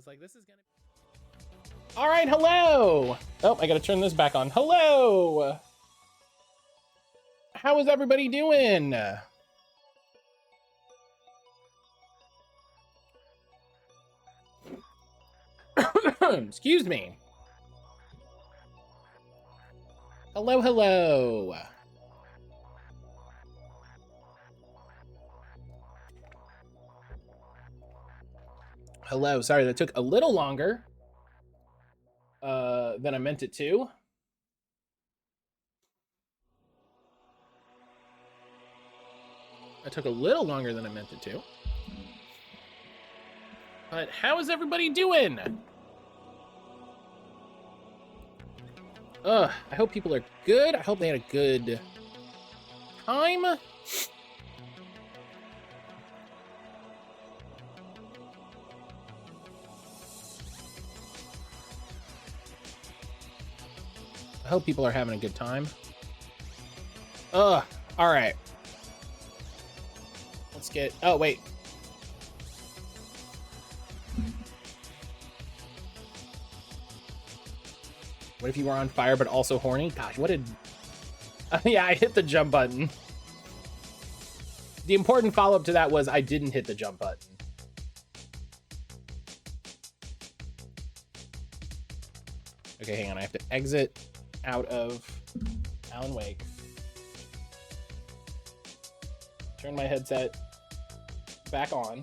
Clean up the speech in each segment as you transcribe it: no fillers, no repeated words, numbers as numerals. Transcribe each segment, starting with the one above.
like, this is gonna... All right, hello. Oh, I gotta turn this back on. Hello. How is everybody doing? Excuse me. Hello, hello. Hello, sorry, that took a little longer than I meant it to. That took a little longer than I meant it to. But how is everybody doing? I hope people are good. I hope they had a good time. I hope people are having a good time. All right. Let's get... Oh, wait. What if you were on fire but also horny? Gosh, what did... yeah, I hit the jump button. The important follow-up to that was I didn't hit the jump button. Okay, hang on. I have to exit out of Alan Wake. Turn my headset back on.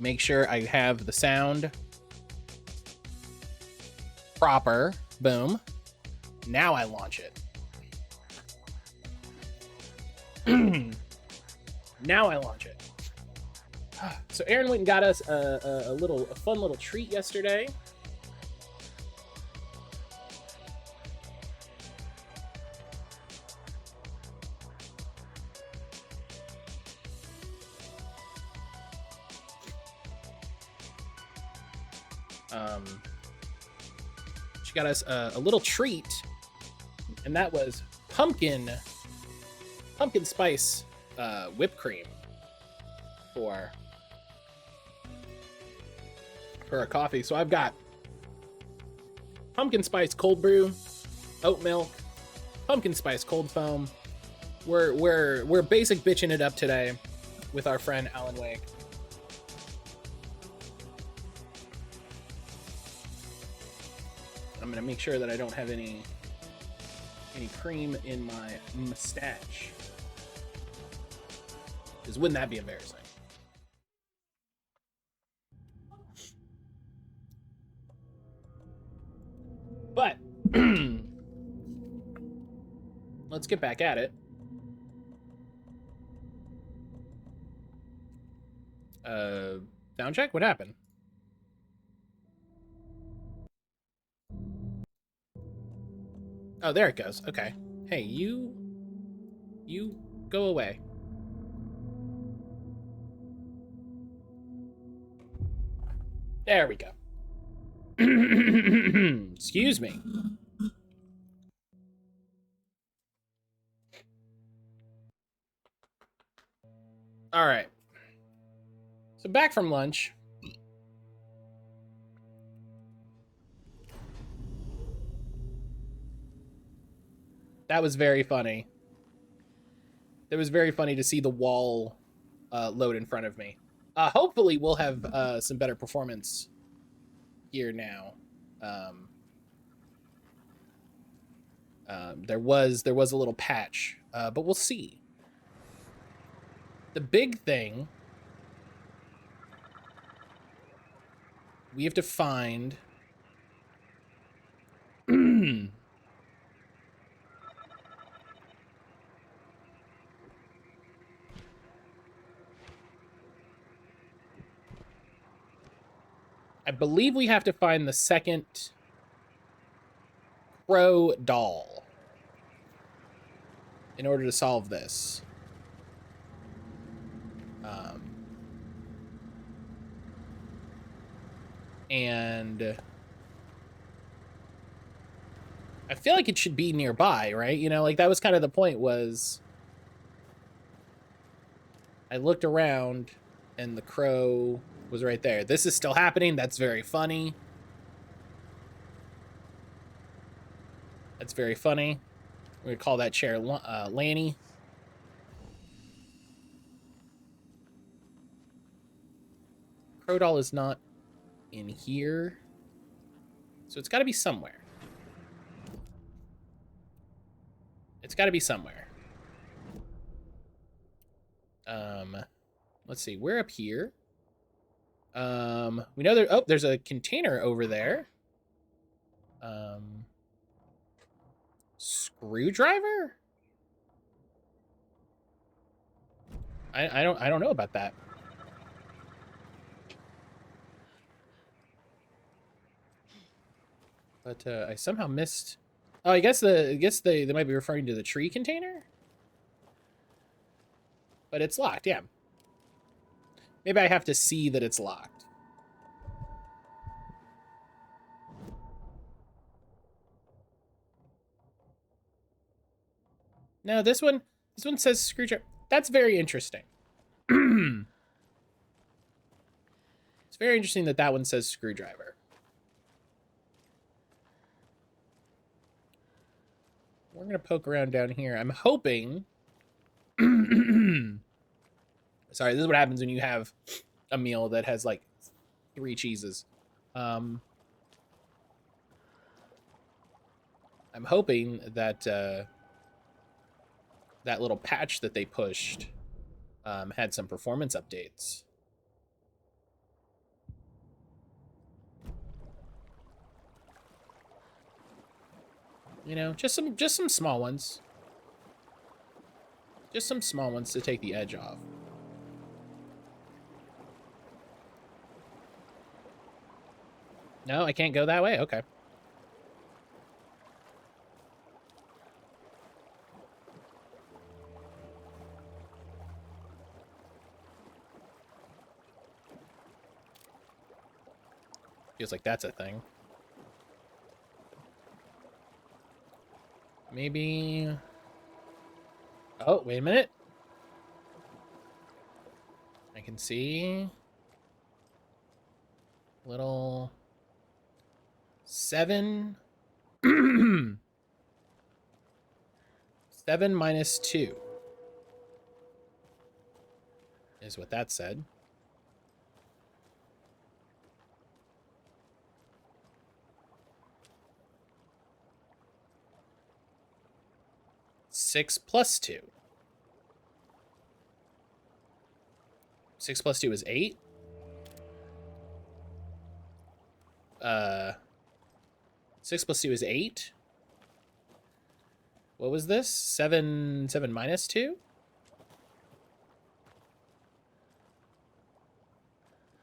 Make sure I have the sound proper. Boom. Now I launch it. Now I launch it. So Aaron went and got us a fun little treat yesterday. She got us a little treat, and that was pumpkin spice whipped cream for a coffee. So I've got pumpkin spice cold brew, oat milk, pumpkin spice cold foam. We're basic bitching it up today with our friend Alan Wake. I'm gonna make sure that I don't have any cream in my mustache, because wouldn't that be embarrassing? But let's get back at it. Sound check? What happened? Oh, there it goes. Okay. Hey, you go away. There we go. Excuse me. All right. So back from lunch. That was very funny. It was very funny to see the wall load in front of me. Hopefully we'll have some better performance here now. There was a little patch, but we'll see. The big thing, we have to find I believe we have to find the second crow doll in order to solve this. And I feel like it should be nearby, right? You know, like that was kind of the point, was I looked around and the crow was right there. This is still happening. That's very funny. That's very funny. We're gonna call that chair Lanny. Crow doll is not in here, so it's got to be somewhere. It's got to be somewhere. Let's see. We're up here. We know there. Oh, there's a container over there. Screwdriver? I don't know about that. But I somehow missed. Oh, I guess they might be referring to the tree container. But it's locked, yeah. Maybe I have to see that it's locked. No, this one says screwdriver. That's very interesting. It's very interesting that one says screwdriver. We're gonna poke around down here. I'm hoping. Sorry, this is what happens when you have a meal that has like 3 cheeses. I'm hoping that that little patch that they pushed had some performance updates. You know, just some small ones. Just some small ones to take the edge off. No, I can't go that way? Okay. Feels like that's a thing. Maybe... Oh, wait a minute. I can see... Little... 7... 7 minus 2. Is what that said. Six plus 2. 6 plus 2 is 8. 6 plus 2 is 8. What was this? 7 minus 2?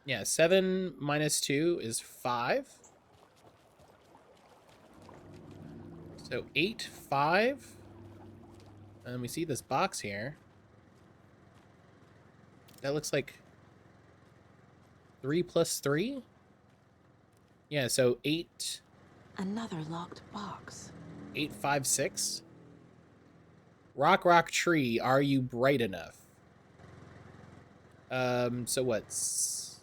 Yeah, 7 minus 2 is 5. So 8, 5. And we see this box here. That looks like 3 plus 3? Yeah, so 8. Another locked box. 8, 5, 6. Rock, rock, tree, are you bright enough? So what? 6.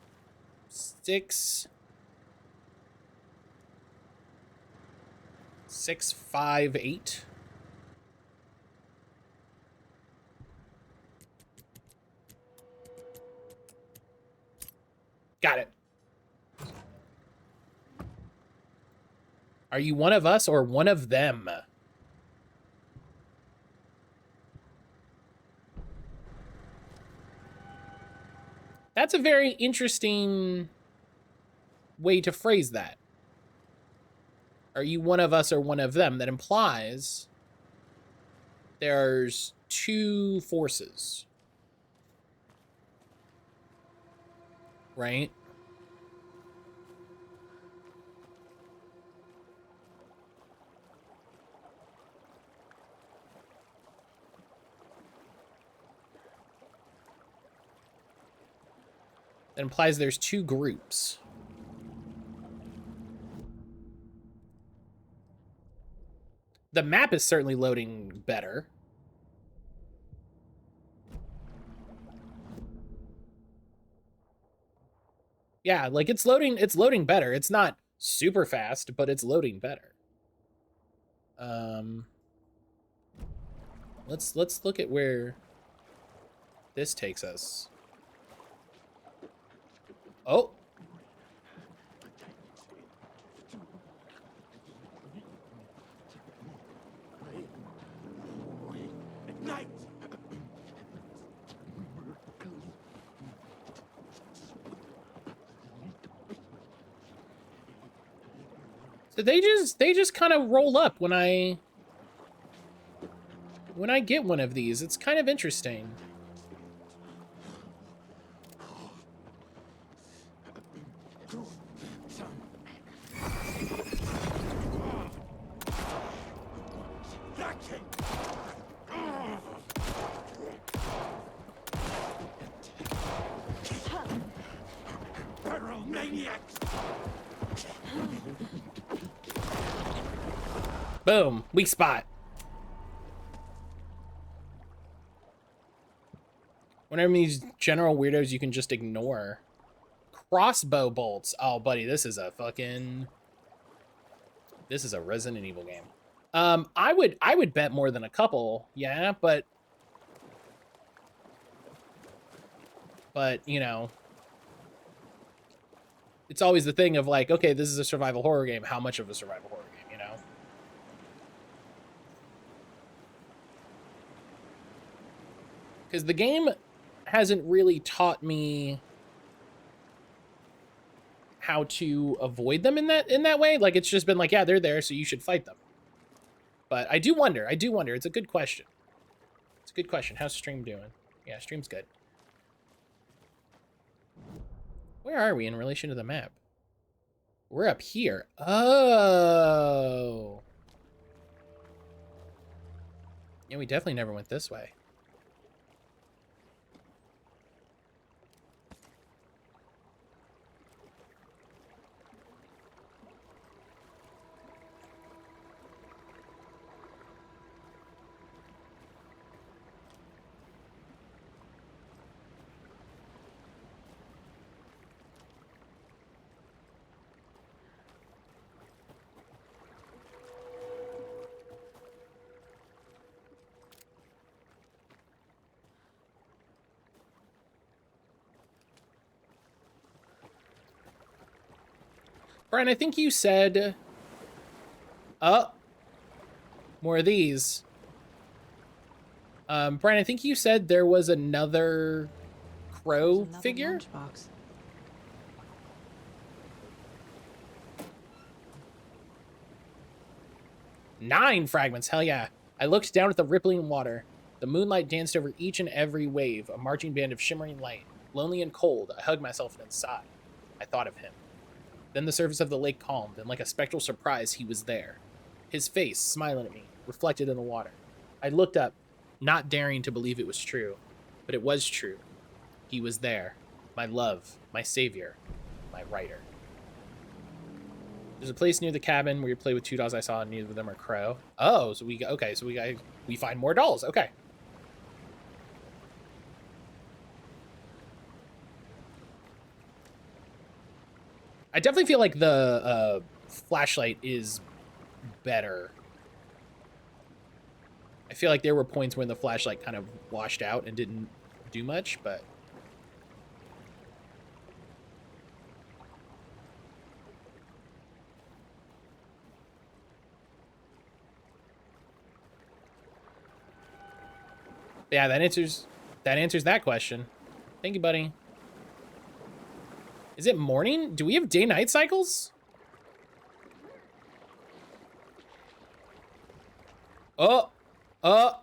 6, 5, 8. Got it. Are you one of us or one of them? That's a very interesting way to phrase that. Are you one of us or one of them? That implies there's 2 forces. Right? That implies there's 2 groups. The map is certainly loading better. Yeah, like it's loading better. It's not super fast, but it's loading better. Let's look at where this takes us. Oh. So they just kind of roll up when I get one of these. It's kind of interesting. Boom, weak spot. Whenever these general weirdos you can just ignore. Crossbow bolts. Oh, buddy, this is a Resident Evil game. I would bet more than a couple, yeah, but you know, it's always the thing of like, okay, this is a survival horror game. How much of a survival horror game, you know? Because the game hasn't really taught me how to avoid them in that way. Like, it's just been like, yeah, they're there, so you should fight them. But I do wonder. It's a good question. It's a good question. How's stream doing? Yeah, stream's good. Where are we in relation to the map? We're up here. Oh. Yeah, we definitely never went this way. Brian, I think you said... Oh. More of these. Brian, I think you said there was another crow figure? Lunchbox. 9 fragments, hell yeah. I looked down at the rippling water. The moonlight danced over each and every wave, a marching band of shimmering light. Lonely and cold, I hugged myself and sighed. I thought of him. Then the surface of the lake calmed, and like a spectral surprise, he was there. His face, smiling at me, reflected in the water. I looked up, not daring to believe it was true. But it was true. He was there. My love, my savior, my writer. There's a place near the cabin where you play with 2 dolls I saw, and neither of them are crow. Oh, so we find more dolls. Okay. I definitely feel like the flashlight is better. I feel like there were points when the flashlight kind of washed out and didn't do much, but... yeah, that answers that question. Thank you, buddy. Is it morning? Do we have day-night cycles? Oh! Oh!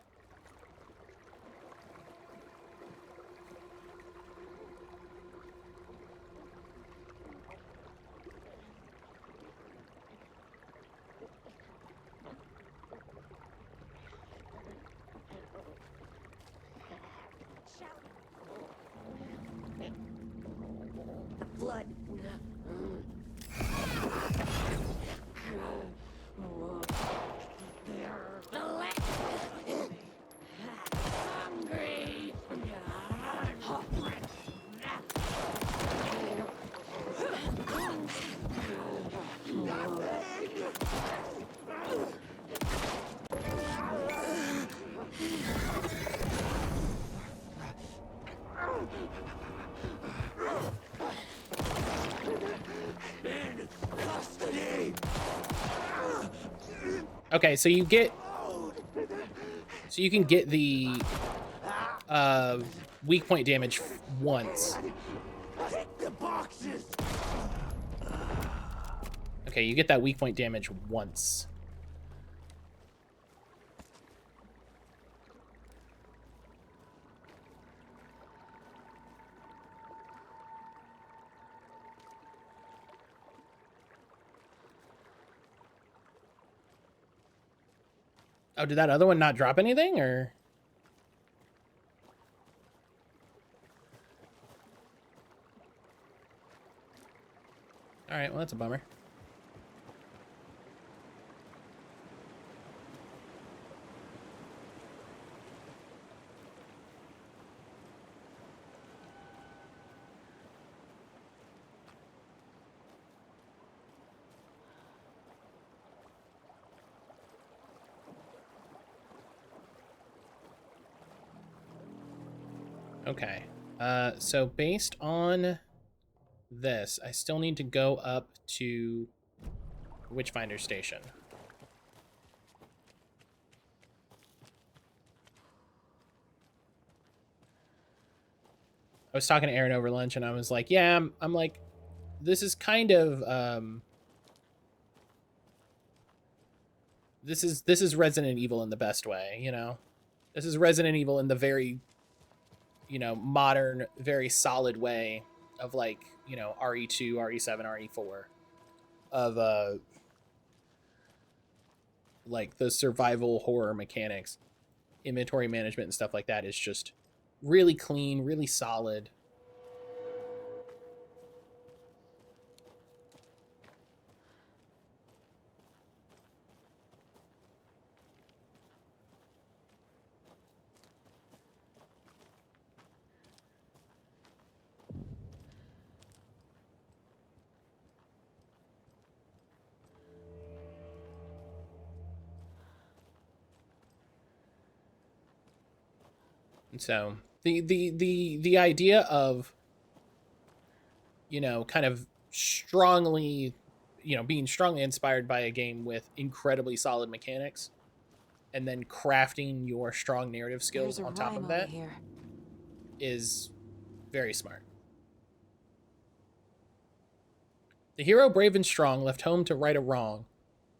Blood. Hungry. Okay, so you get... So you can get the weak point damage once. Okay, you get that weak point damage once. Oh, did that other one not drop anything, or? All right, well, that's a bummer. Okay, so based on this, I still need to go up to Witchfinder Station. I was talking to Aaron over lunch, and I was like, yeah, I'm like, this is kind of, this is Resident Evil in the best way, you know? This is Resident Evil in the very, you know, modern, very solid way of, like, you know, RE2, RE7, RE4 of, like, the survival horror mechanics. Inventory management and stuff like that is just really clean, really solid. And so the idea of, you know, kind of strongly, you know, being strongly inspired by a game with incredibly solid mechanics and then crafting your strong narrative skills on top of that is very smart. The hero, brave and strong, left home to right a wrong.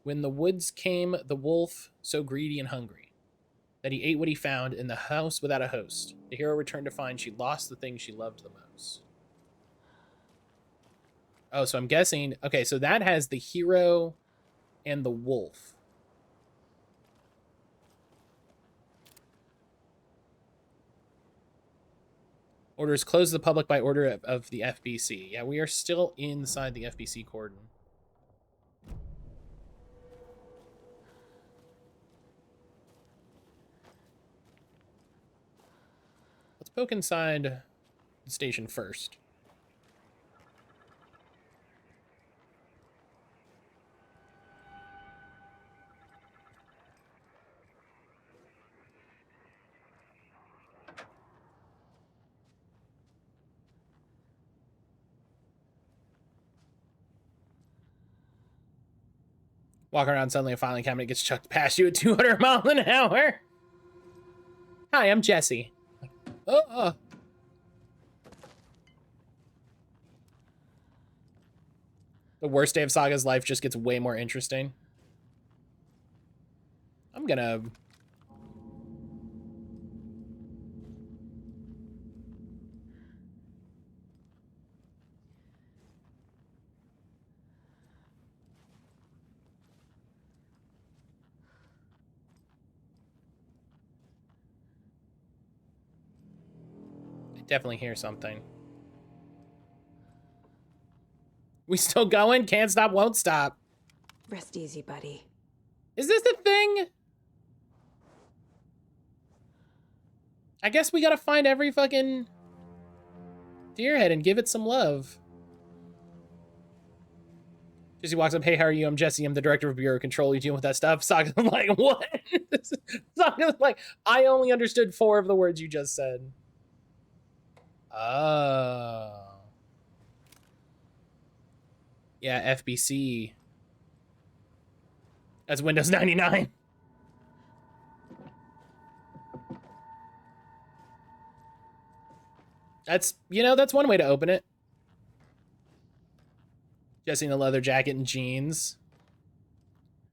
When the woods came, the wolf, so greedy and hungry, that he ate what he found in the house without a host. The hero returned to find she lost the thing she loved the most. Oh, so I'm guessing... Okay, so that has the hero and the wolf. Orders closed to the public by order of the FBC. Yeah, we are still inside the FBC cordon. Let's poke inside the station first. Walk around, suddenly a filing cabinet gets chucked past you at 200 miles an hour. Hi, I'm Jesse. The worst day of Saga's life just gets way more interesting. I'm gonna... definitely hear something. We still going? Can't stop, won't stop. Rest easy, buddy. Is this the thing? I guess we gotta find every fucking deerhead and give it some love. Jesse walks up, hey, how are you? I'm Jesse. I'm the director of Bureau Control. You dealing with that stuff? Saga's like, what? Saga's like, I only understood 4 of the words you just said. Oh. Yeah, FBC. That's Windows 99. That's, you know, that's one way to open it. Jesse in a leather jacket and jeans.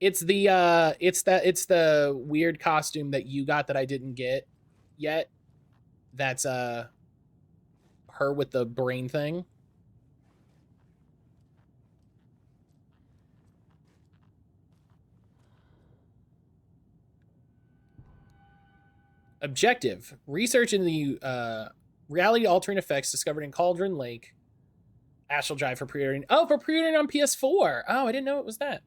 It's the it's the weird costume that you got that I didn't get yet. That's her with the brain thing. Objective: research in the reality altering effects discovered in Cauldron Lake. Astral Drive for pre-ordering. Oh, for pre-ordering on PS4. Oh, I didn't know it was that.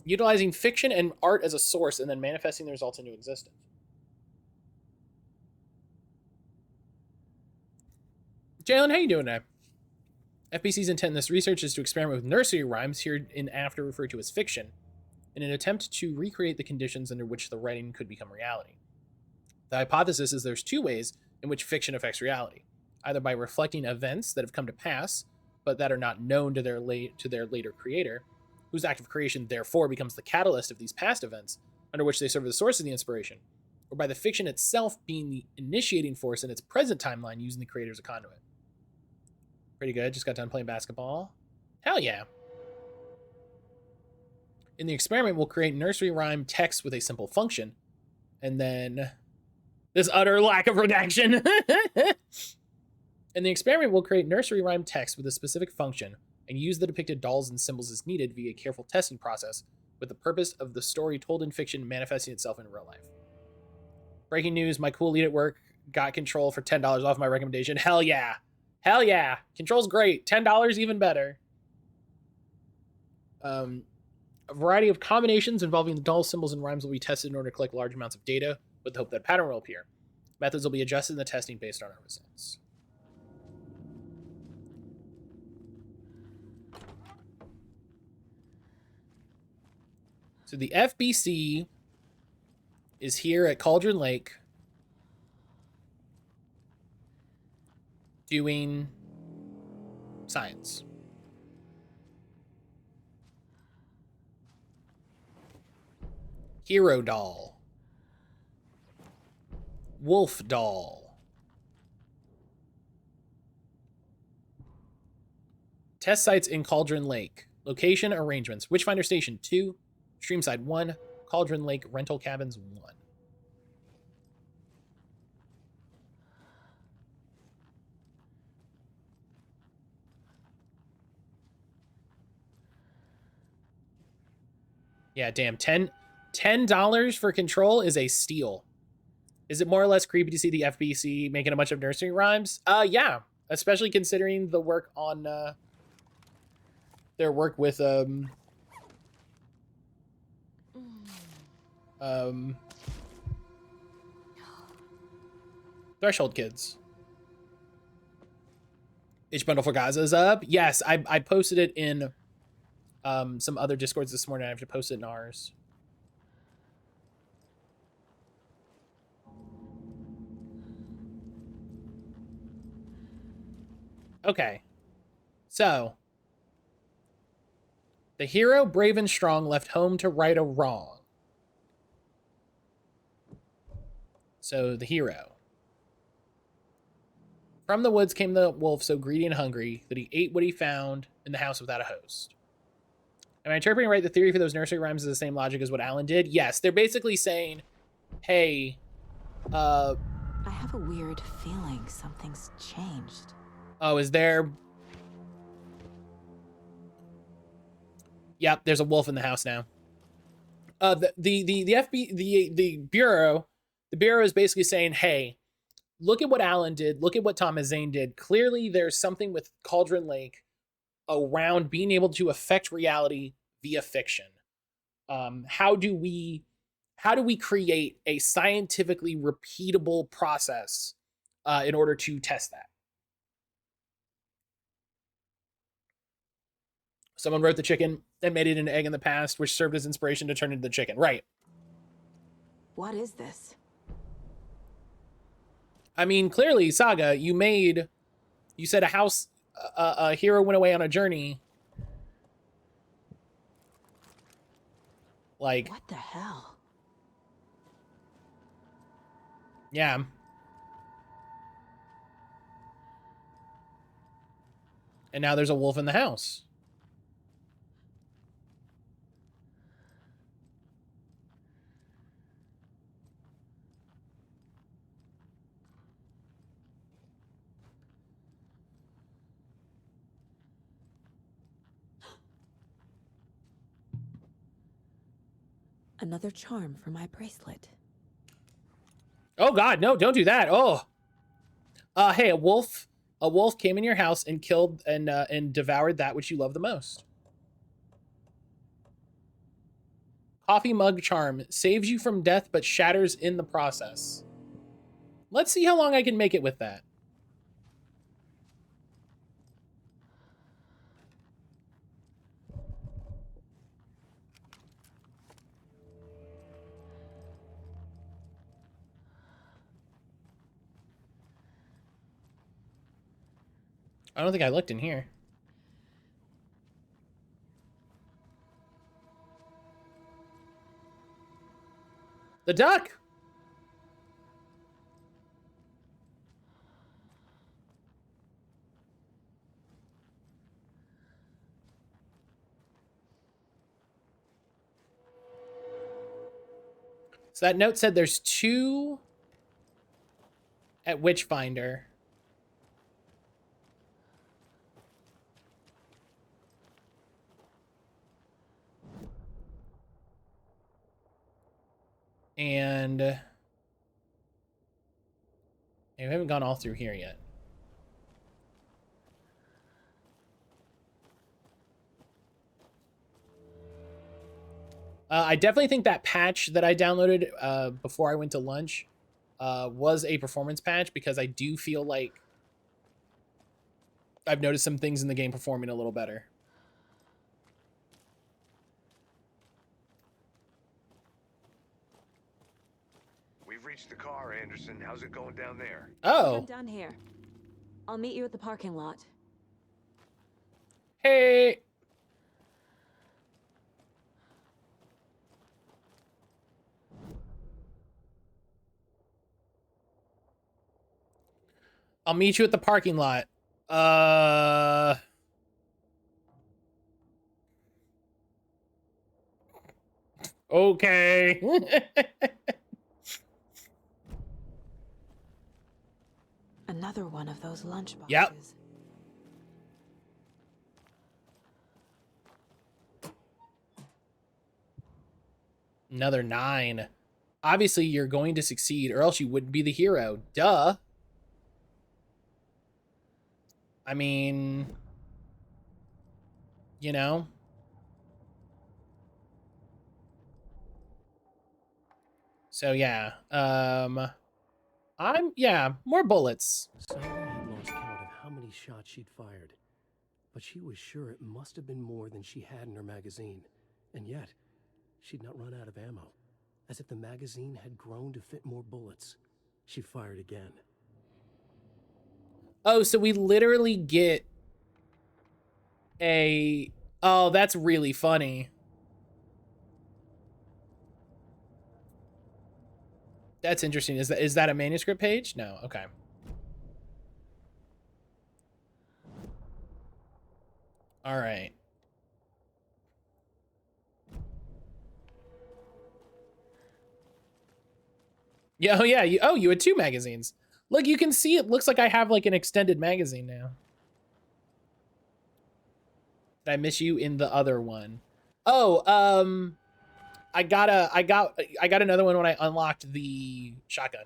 Utilizing fiction and art as a source and then manifesting the results into existence. Jalen, how you doing today? FBC's intent in this research is to experiment with nursery rhymes, here in after referred to as fiction, in an attempt to recreate the conditions under which the writing could become reality. The hypothesis is there's two ways in which fiction affects reality, either by reflecting events that have come to pass, but that are not known to their later creator, whose act of creation therefore becomes the catalyst of these past events, under which they serve as the source of the inspiration, or by the fiction itself being the initiating force in its present timeline, using the creator as a conduit. Pretty good. Just got done playing basketball. Hell yeah. In the experiment, we'll create nursery rhyme text with a simple function, and then this utter lack of redaction. In the experiment, we'll create nursery rhyme text with a specific function and use the depicted dolls and symbols as needed via a careful testing process, with the purpose of the story told in fiction manifesting itself in real life. Breaking news, my cool lead at work got Control for $10 off my recommendation. Hell yeah. Hell yeah. Control's great. $10 even better. A variety of combinations involving the doll symbols and rhymes will be tested in order to collect large amounts of data with the hope that a pattern will appear. Methods will be adjusted in the testing based on our results. So the FBC is here at Cauldron Lake doing science. Hero doll. Wolf doll. Test sites in Cauldron Lake. Location arrangements. Witchfinder Station 2. Streamside 1. Cauldron Lake Rental Cabins 1. Yeah, damn. $10 for Control is a steal. Is it more or less creepy to see the FBC making a bunch of nursery rhymes? Yeah. Especially considering the work on their work with Threshold Kids. H Bundle for Gaza is up. Yes, I posted it in some other Discords this morning. I have to post it in ours. Okay. So, the hero, brave and strong, left home to right a wrong. So, the hero. From the woods came the wolf, so greedy and hungry that he ate what he found in the house without a host. Am I interpreting right? The theory for those nursery rhymes is the same logic as what Alan did? Yes, they're basically saying, hey, I have a weird feeling something's changed. Oh, is there... Yep, there's a wolf in the house now. The bureau is basically saying, hey, look at what Alan did, look at what Thomas Zane did. Clearly there's something with Cauldron Lake around being able to affect reality via fiction. How do we create a scientifically repeatable process in order to test that? Someone wrote the chicken and made it an egg in the past, which served as inspiration to turn into the chicken. Right. What is this? I mean, clearly, Saga, you said a hero went away on a journey. Like, What the hell? yeah. And now there's a wolf in the house. Another charm for my bracelet. Oh God, no, don't do that. Oh. Hey, a wolf came in your house and killed and devoured that which you love the most. Coffee mug charm saves you from death but shatters in the process. Let's see how long I can make it with that. I don't think I looked in here. The duck! So that note said there's 2 at Witchfinder. And we haven't gone all through here yet. I definitely think that patch that I downloaded before I went to lunch was a performance patch, because I do feel like I've noticed some things in the game performing a little better. We've reached the car, Anderson. How's it going down there? Oh. I'm done here. I'll meet you at the parking lot. Hey. I'll meet you at the parking lot. Okay. Another one of those lunch boxes. Yep. Another 9. Obviously, you're going to succeed, or else you wouldn't be the hero. Duh. I mean, you know. So yeah. More bullets. Saga had lost count of how many shots she'd fired, but she was sure it must have been more than she had in her magazine. And yet, she'd not run out of ammo. As if the magazine had grown to fit more bullets. She fired again. Oh, so we literally get a... Oh, that's really funny. That's interesting. Is that a manuscript page? No. Okay. All right. Yeah. Oh, yeah. You had 2 magazines. Look, you can see it looks like I have like an extended magazine now. Did I miss you in the other one? Oh, I got another one when I unlocked the shotgun.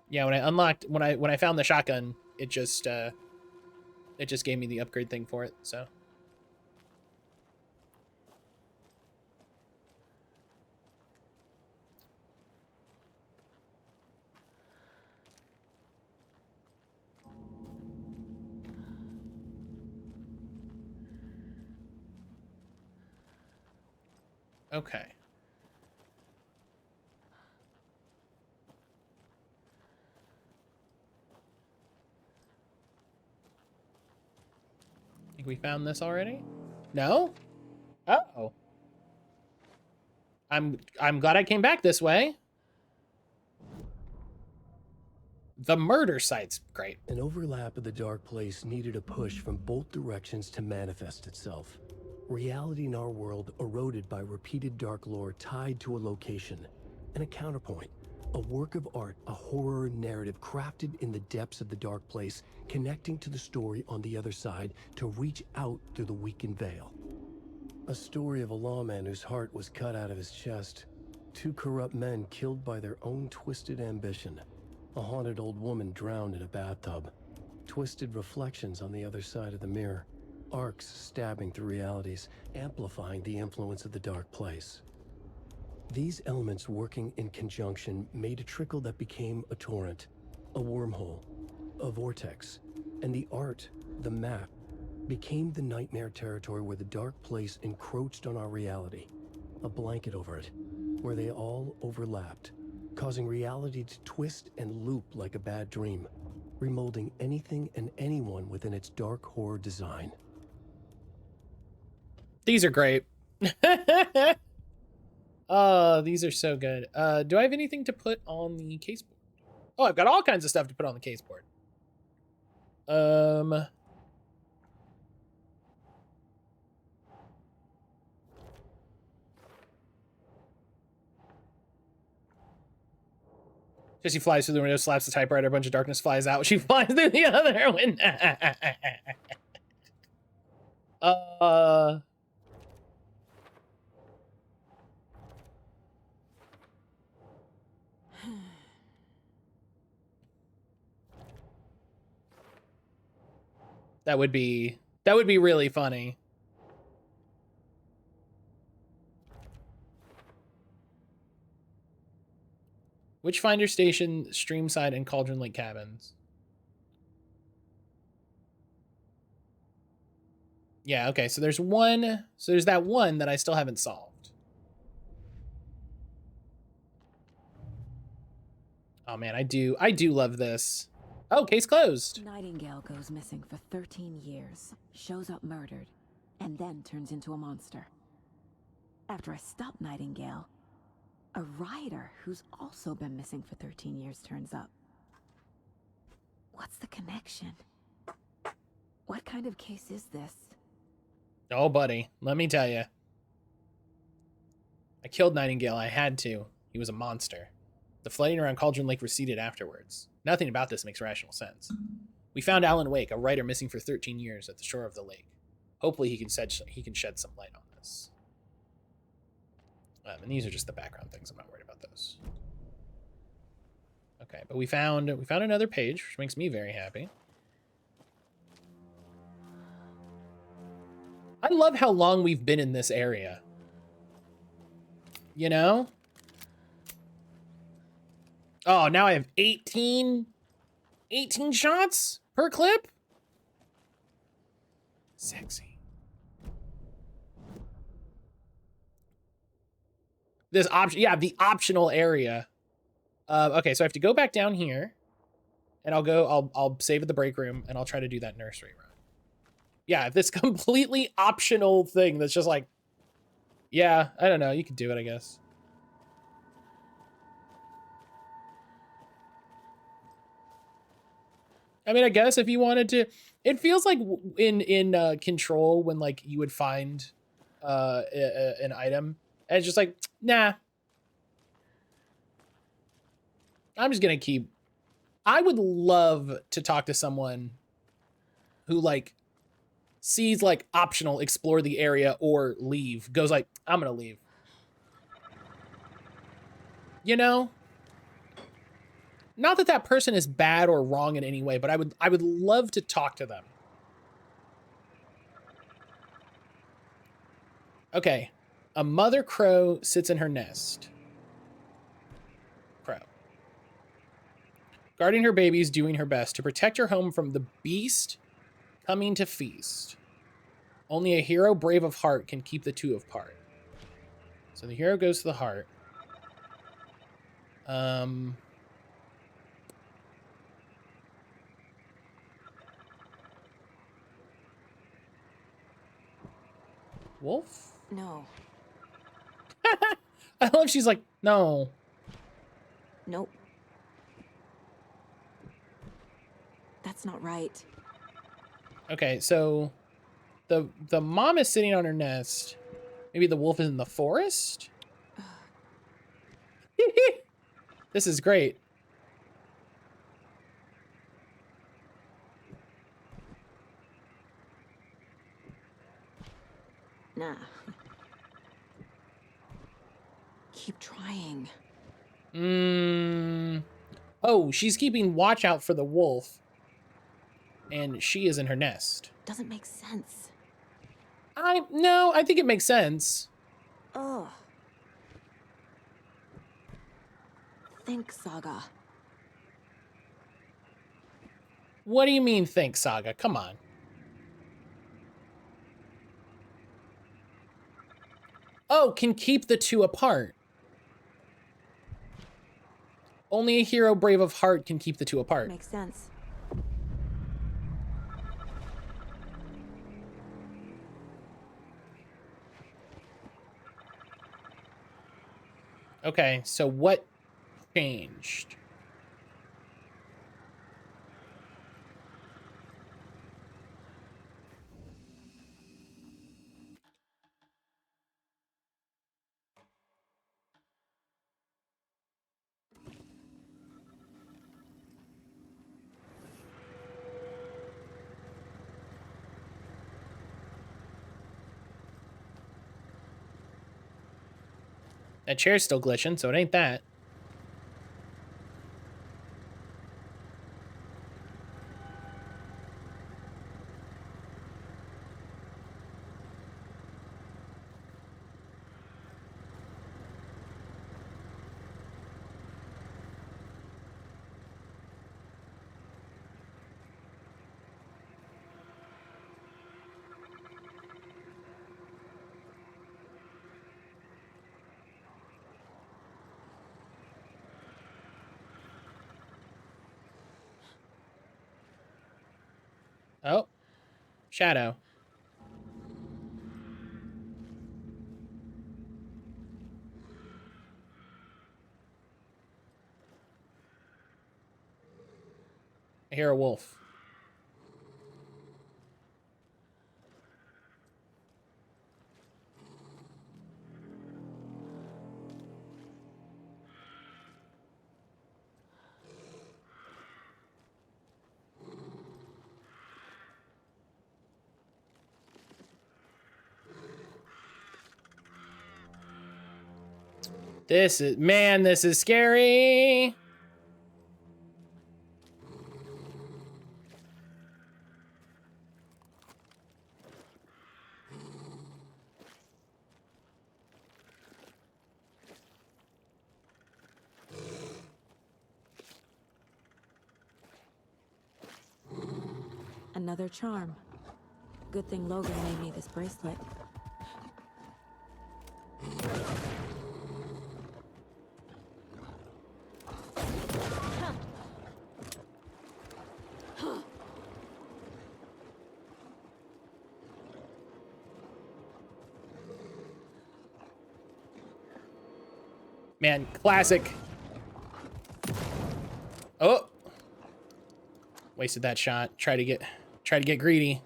Yeah, when I found the shotgun, it just gave me the upgrade thing for it, so. Okay. we found this already? No? Oh. I'm glad I came back this way. The murder site's great. An overlap of the dark place needed a push from both directions to manifest itself. Reality in our world eroded by repeated dark lore tied to a location. And a counterpoint. A work of art, a horror narrative crafted in the depths of the dark place, connecting to the story on the other side to reach out through the weakened veil. A story of a lawman whose heart was cut out of his chest. Two corrupt men killed by their own twisted ambition. A haunted old woman drowned in a bathtub. Twisted reflections on the other side of the mirror. Arcs stabbing through realities, amplifying the influence of the dark place. These elements working in conjunction made a trickle that became a torrent, a wormhole, a vortex, and the art, the map, became the nightmare territory where the dark place encroached on our reality, a blanket over it, where they all overlapped, causing reality to twist and loop like a bad dream, remolding anything and anyone within its dark horror design. These are great. Oh, these are so good. Do I have anything to put on the case board? Oh, I've got all kinds of stuff to put on the case board. Jessie flies through the window, slaps the typewriter, a bunch of darkness flies out. She flies through the other window. That would be really funny. Witchfinder Station, Streamside, and Cauldron Lake cabins. Yeah, okay, so there's one. So there's that one that I still haven't solved. Oh man, I do love this. Oh, case closed. Nightingale goes missing for 13 years, shows up murdered, and then turns into a monster. After I stop Nightingale, a rider who's also been missing for 13 years turns up. What's the connection? What kind of case is this? Oh, buddy, let me tell you. I killed Nightingale. I had to. He was a monster. The flooding around Cauldron Lake receded afterwards. Nothing about this makes rational sense. We found Alan Wake, a writer missing for 13 years at the shore of the lake. Hopefully he can shed some light on this. And these are just the background things. I'm not worried about those. Okay, but we found another page, which makes me very happy. I love how long we've been in this area. You know? Oh, now I have 18 shots per clip? Sexy. This option, yeah, the optional area. Okay, so I have to go back down here, and I'll save at the break room, and I'll try to do that nursery run. Yeah, this completely optional thing that's just like, yeah, I don't know, you can do it, I guess. I mean, I guess if you wanted to, it feels like in Control when like you would find an item and it's just like, nah. I'm just gonna keep. I would love to talk to someone who like sees like optional explore the area or leave, goes like, I'm gonna leave. You know? Not that that person is bad or wrong in any way, but I would love to talk to them. Okay. A mother crow sits in her nest. Crow. Guarding her babies, doing her best to protect her home from the beast coming to feast. Only a hero brave of heart can keep the two apart. So the hero goes to the heart. Wolf? No. I love she's like, no. Nope. That's not right. Okay, so the mom is sitting on her nest. Maybe the wolf is in the forest? This is great. Nah. Keep trying. Oh, she's keeping watch out for the wolf. And she is in her nest. Doesn't make sense. No, I think it makes sense. Ugh. Think, Saga. What do you mean think, Saga? Come on. Oh, can keep the two apart. Only a hero brave of heart can keep the two apart. Makes sense. Okay, so what changed? That chair's still glitching, so it ain't that. Oh, shadow. I hear a wolf. This is scary. Another charm. Good thing Logan made me this bracelet. Man, classic. Oh. Wasted that shot. Try to get greedy.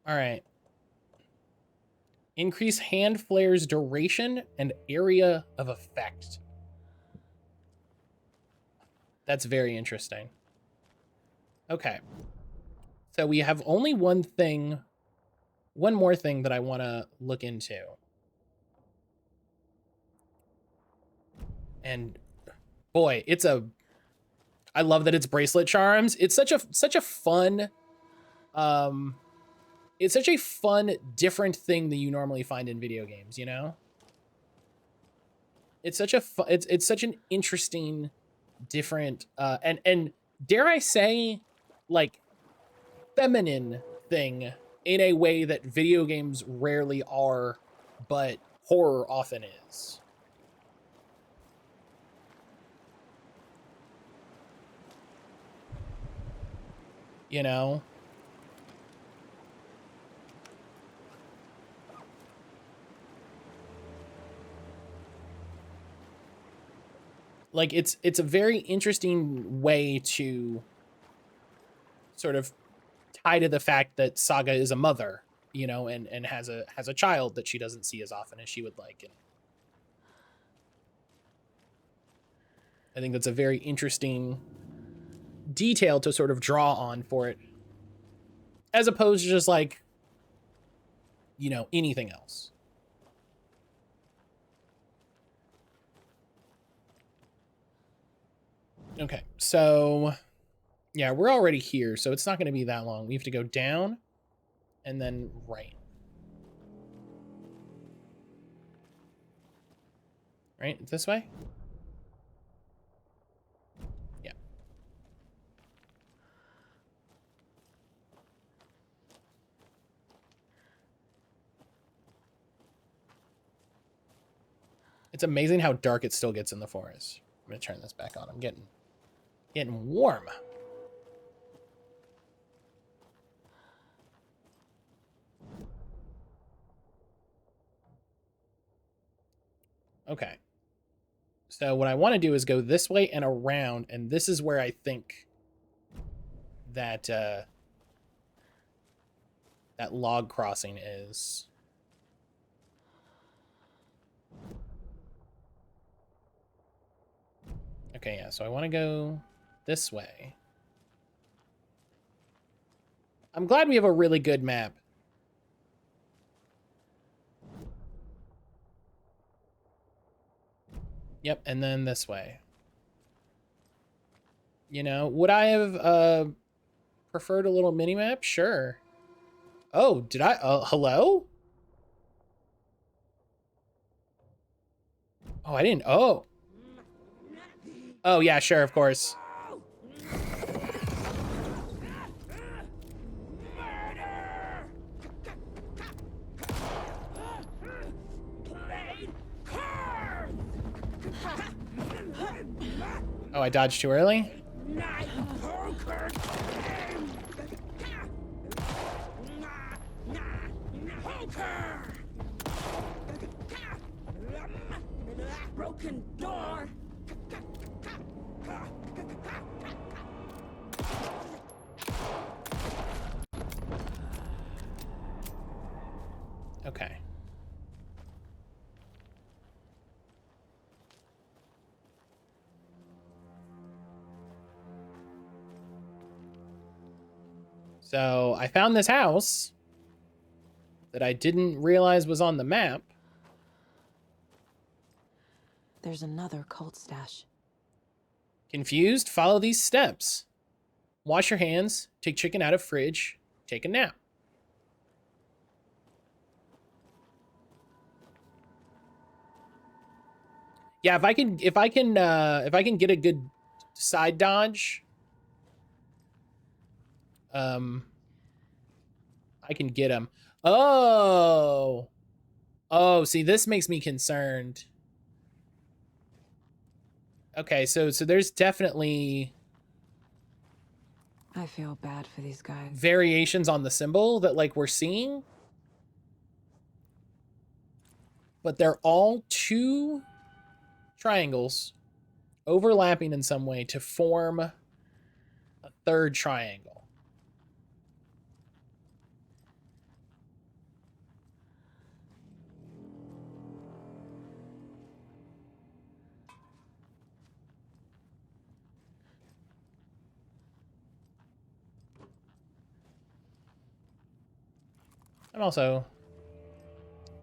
All right. Increase hand flare's duration and area of effect. That's very interesting. Okay. So we have only one more thing that I want to look into. And boy, I love that it's bracelet charms. It's such a fun it's such a fun, different thing that you normally find in video games, you know? It's such a it's such an interesting different and dare I say, like, feminine thing in a way that video games rarely are, but horror often is. You know? Like, it's a very interesting way to sort of tie to the fact that Saga is a mother, you know, and has a child that she doesn't see as often as she would like. And I think that's a very interesting detail to sort of draw on for it, as opposed to just like, you know, anything else. Okay, so yeah, we're already here, so it's not going to be that long. We have to go down and then right. Right? This way? Yeah. It's amazing how dark it still gets in the forest. I'm going to turn this back on. I'm getting warm. Okay. So what I want to do is go this way and around, and this is where I think that that log crossing is. Okay, yeah, so I want to go this way. I'm glad we have a really good map. Yep, and then this way. You know, would I have preferred a little mini-map? Sure. Oh, did I? Hello? Oh, I didn't. Oh. Oh, yeah, sure, of course. Oh, I dodged too early? Broken door. Okay. So I found this house that I didn't realize was on the map. There's another cult stash. Confused? Follow these steps. Wash your hands, take chicken out of fridge, take a nap. Yeah, if I can get a good side dodge, I can get him. Oh, see, this makes me concerned. Okay, so there's definitely I feel bad for these guys. variations on the symbol that like we're seeing, but they're all two triangles overlapping in some way to form a third triangle. And also,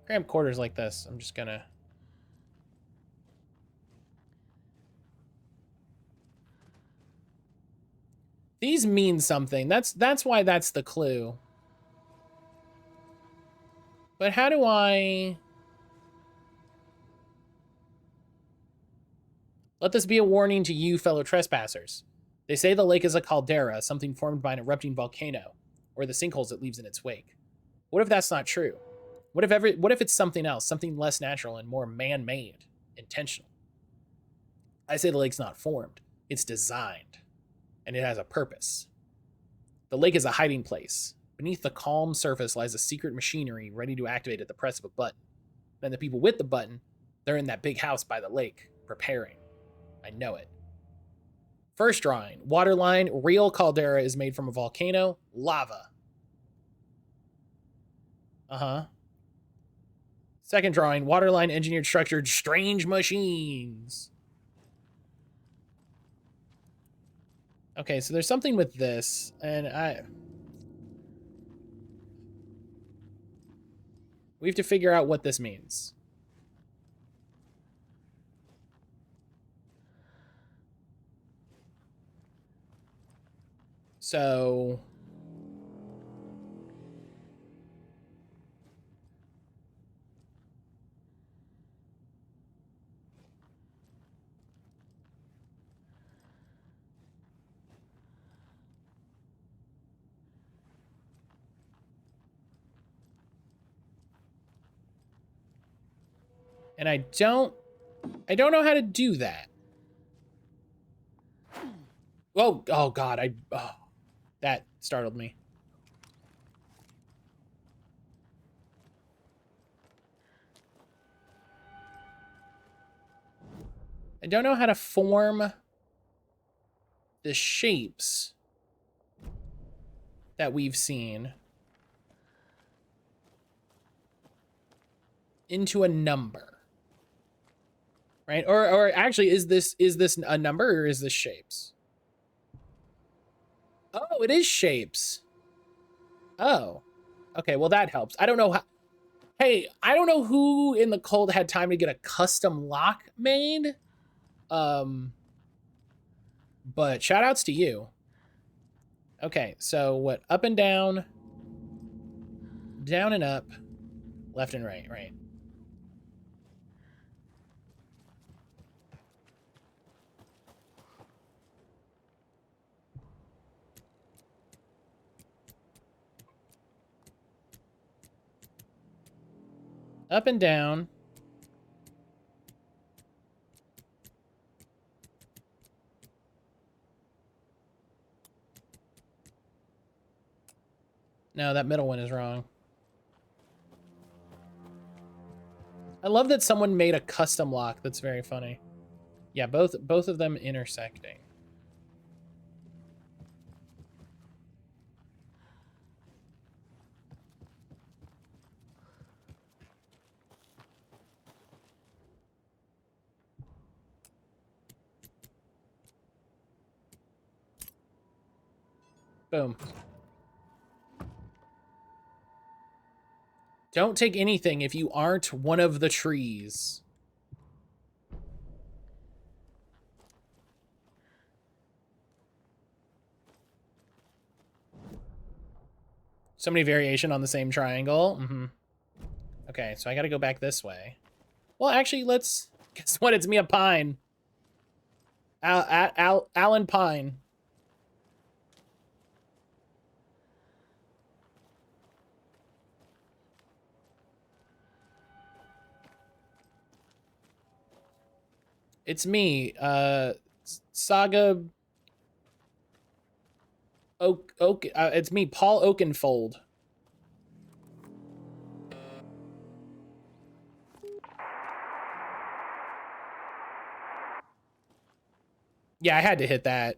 cramped quarters like this, I'm just gonna... These mean something. That's why that's the clue. But how do I... Let this be a warning to you, fellow trespassers. They say the lake is a caldera, something formed by an erupting volcano, or the sinkholes it leaves in its wake. What if that's not true? What if it's something else, something less natural and more man-made, intentional? I say the lake's not formed, it's designed, and it has a purpose. The lake is a hiding place. Beneath the calm surface lies a secret machinery ready to activate at the press of a button. Then the people with the button, they're in that big house by the lake, preparing. I know it. First drawing, waterline, real caldera is made from a volcano, lava. Second drawing, waterline, engineered structured, strange machines. Okay, so there's something with this, and we have to figure out what this means. So and I don't know how to do that. Oh God, that startled me. I don't know how to form the shapes that we've seen into a number. Right? Or actually, is this a number or is this shapes? Oh, it is shapes. Oh. Okay, well that helps. I don't know how. Hey, I don't know who in the cult had time to get a custom lock made. But shout outs to you. Okay, so what? Up and down. Down and up. Left and right, right. Up and down. No, that middle one is wrong. I love that someone made a custom lock. That's very funny. Yeah, both of them intersecting. Boom. Don't take anything if you aren't one of the trees. So many variation on the same triangle. Okay, so I gotta go back this way. Well, actually, let's... Guess what? It's Mia Pine. Alan Pine. It's me, Saga it's me, Paul Oakenfold. Yeah, I had to hit that.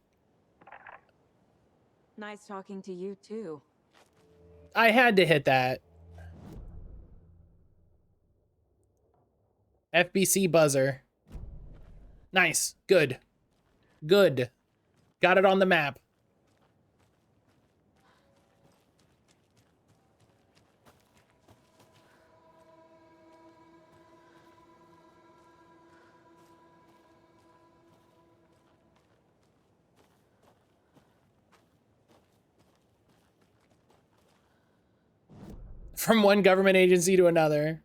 Nice talking to you, too. I had to hit that. FBC buzzer. Nice. Good. Good. Got it on the map. From one government agency to another.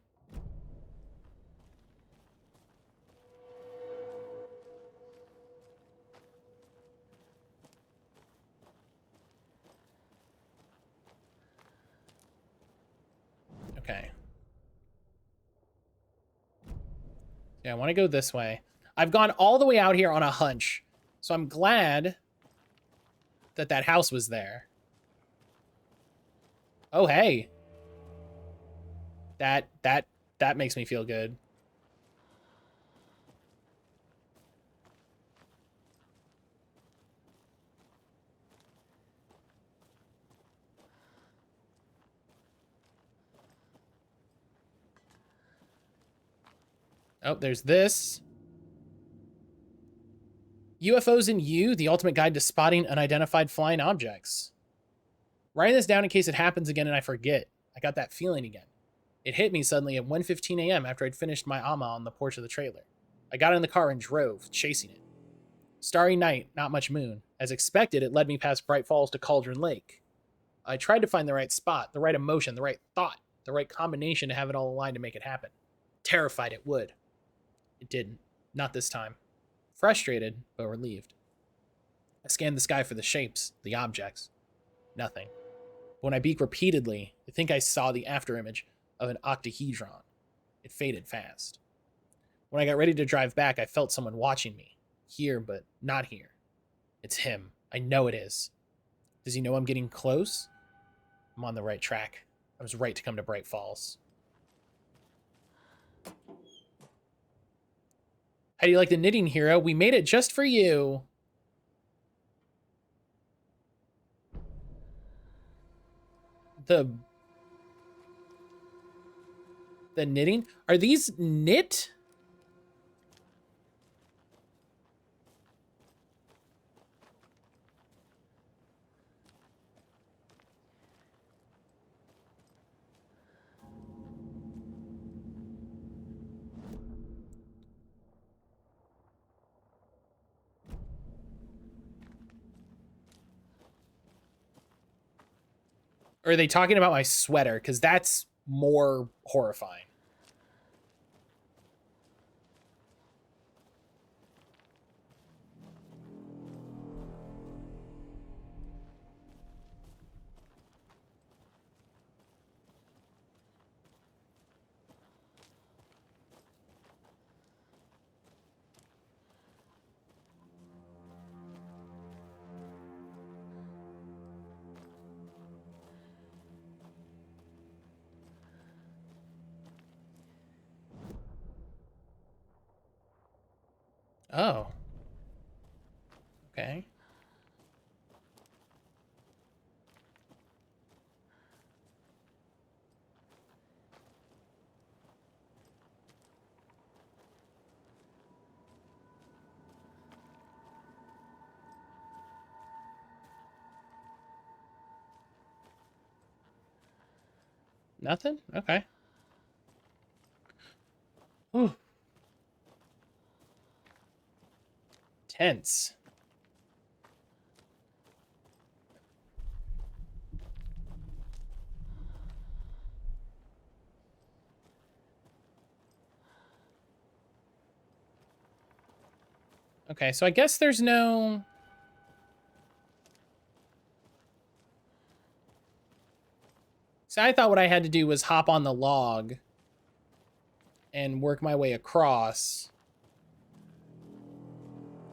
Okay. Yeah, I want to go this way. I've gone all the way out here on a hunch, so I'm glad that that house was there. Oh, hey. That makes me feel good. Oh, there's this. UFOs in You, the ultimate guide to spotting unidentified flying objects. Writing this down in case it happens again and I forget. I got that feeling again. It hit me suddenly at 1:15 a.m. after I'd finished my ama on the porch of the trailer. I got in the car and drove, chasing it. Starry night, not much moon. As expected, it led me past Bright Falls to Cauldron Lake. I tried to find the right spot, the right emotion, the right thought, the right combination to have it all aligned to make it happen. Terrified it would. It didn't. Not this time. Frustrated, but relieved. I scanned the sky for the shapes, the objects. Nothing. But when I beaked repeatedly, I think I saw the afterimage of an octahedron. It faded fast. When I got ready to drive back, I felt someone watching me. Here, but not here. It's him. I know it is. Does he know I'm getting close? I'm on the right track. I was right to come to Bright Falls. How do you like the knitting, hero? We made it just for you. The knitting? Are these knit? Or are they talking about my sweater? Because that's more horrifying. Oh. Okay. Nothing? Okay. Ooh. Tense. Okay, so I guess there's no... So I thought what I had to do was hop on the log and work my way across.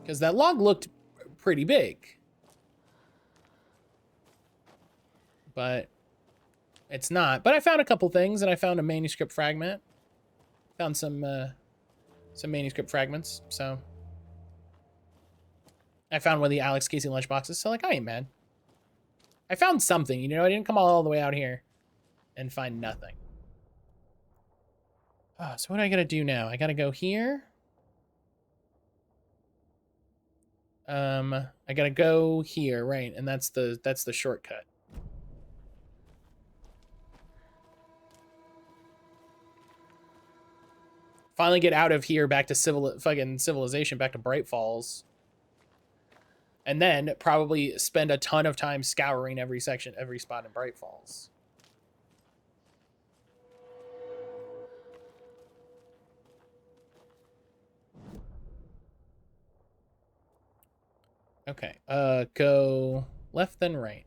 Because that log looked pretty big. But it's not. But I found a couple things, and I found a manuscript fragment. Found some manuscript fragments, so... I found one of the Alex Casey lunchboxes, so, like, I ain't mad. I found something, you know? I didn't come all the way out here and find nothing. Oh, so what do I gotta do now? I gotta go here. I gotta go here, right? And that's the shortcut. Finally get out of here back to civilization, back to Bright Falls. And then probably spend a ton of time scouring every section, every spot in Bright Falls. Okay, go left then right.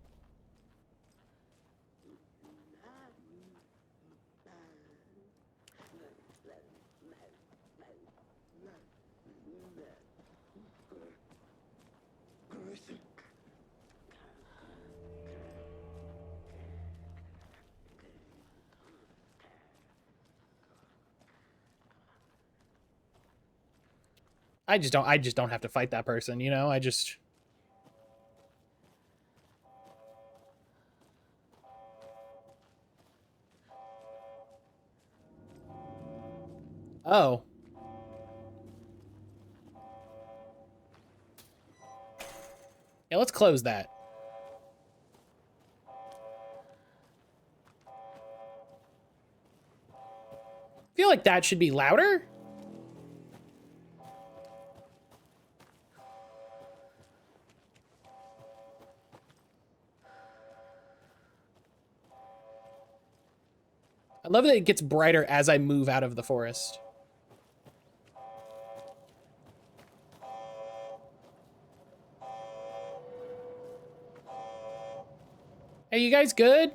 I just don't have to fight that person, you know? I just... Oh. Yeah, let's close that. I feel like that should be louder. I love that it gets brighter as I move out of the forest. Hey, you guys good?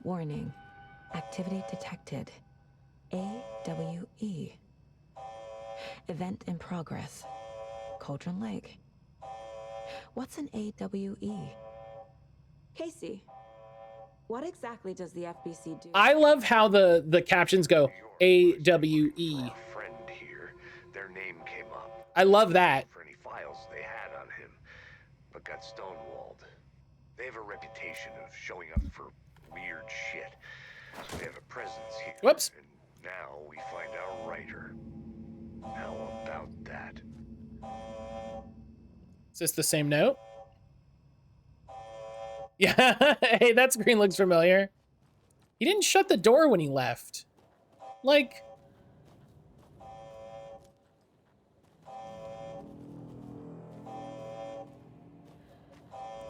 Warning. Activity detected. AWE. Event in progress. Cauldron Lake. What's an AWE? Casey, what exactly does the FBC do? I love how the captions go AWE. Friend here, their name came up. I love that. For any files they had on him, but got stonewalled. They have a reputation of showing up for weird shit, so they have a presence here. Whoops. And now we find our writer. How about that? Is this the same note? Yeah, hey, that screen looks familiar. He didn't shut the door when he left. Like...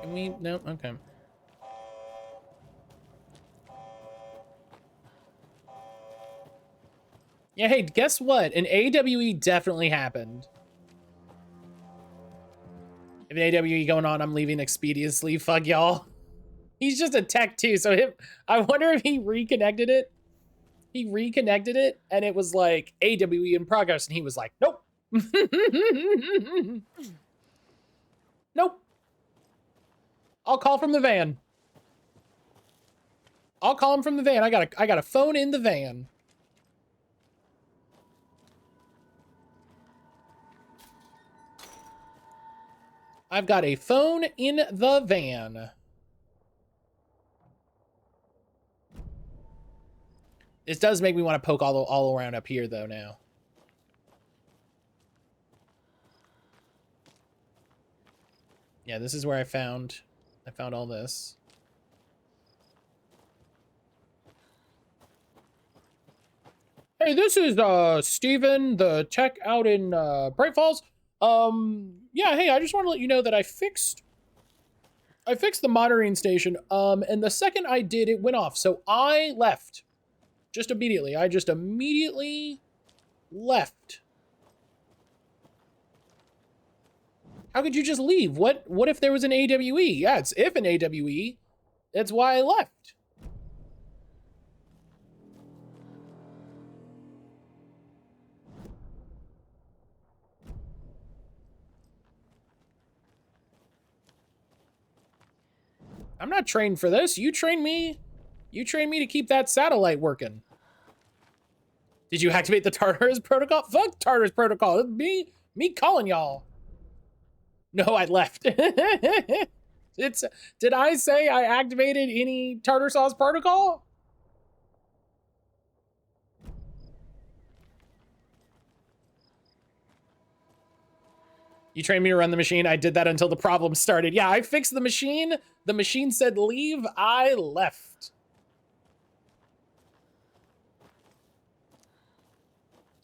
Can we... No? Okay. Yeah, hey, guess what? An AWE definitely happened. If an AWE going on, I'm leaving expeditiously. Fuck y'all. He's just a tech too, so I wonder if he reconnected it. He reconnected it, and it was like AWE in progress, and he was like, nope. Nope. I'll call from the van. I'll call him from the van. I got a phone in the van. I've got a phone in the van. This does make me want to poke all around up here, though, now. Yeah, this is where I found all this. Hey, this is Steven, the tech out in Bright Falls. Yeah, hey, I just want to let you know that I fixed the monitoring station, and the second I did, it went off, so I left. Just immediately. I just immediately left. How could you just leave? What if there was an AWE? Yeah, it's if an AWE. That's why I left. I'm not trained for this. You train me to keep that satellite working. Did you activate the Tartarus protocol? Fuck Tartarus protocol. It's me calling y'all. No, I left. Did I say I activated any tartar sauce protocol? You trained me to run the machine. I did that until the problem started. Yeah, I fixed the machine. The machine said leave. I left.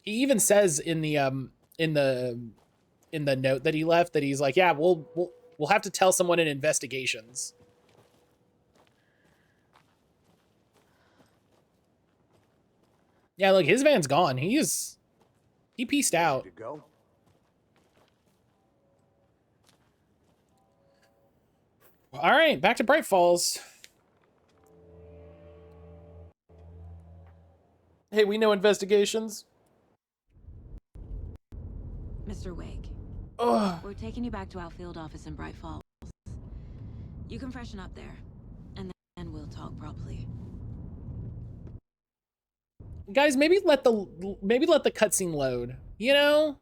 He even says in the note that he left that he's like, yeah, we'll have to tell someone in investigations. Yeah, look, his van's gone. He pieced out. Good to go. All right, back to Bright Falls. Hey, we know investigations. Mr. Wake, Ugh. we're taking you back to our field office in Bright Falls. You can freshen up there, and then we'll talk properly. Guys, maybe let the cutscene load. You know?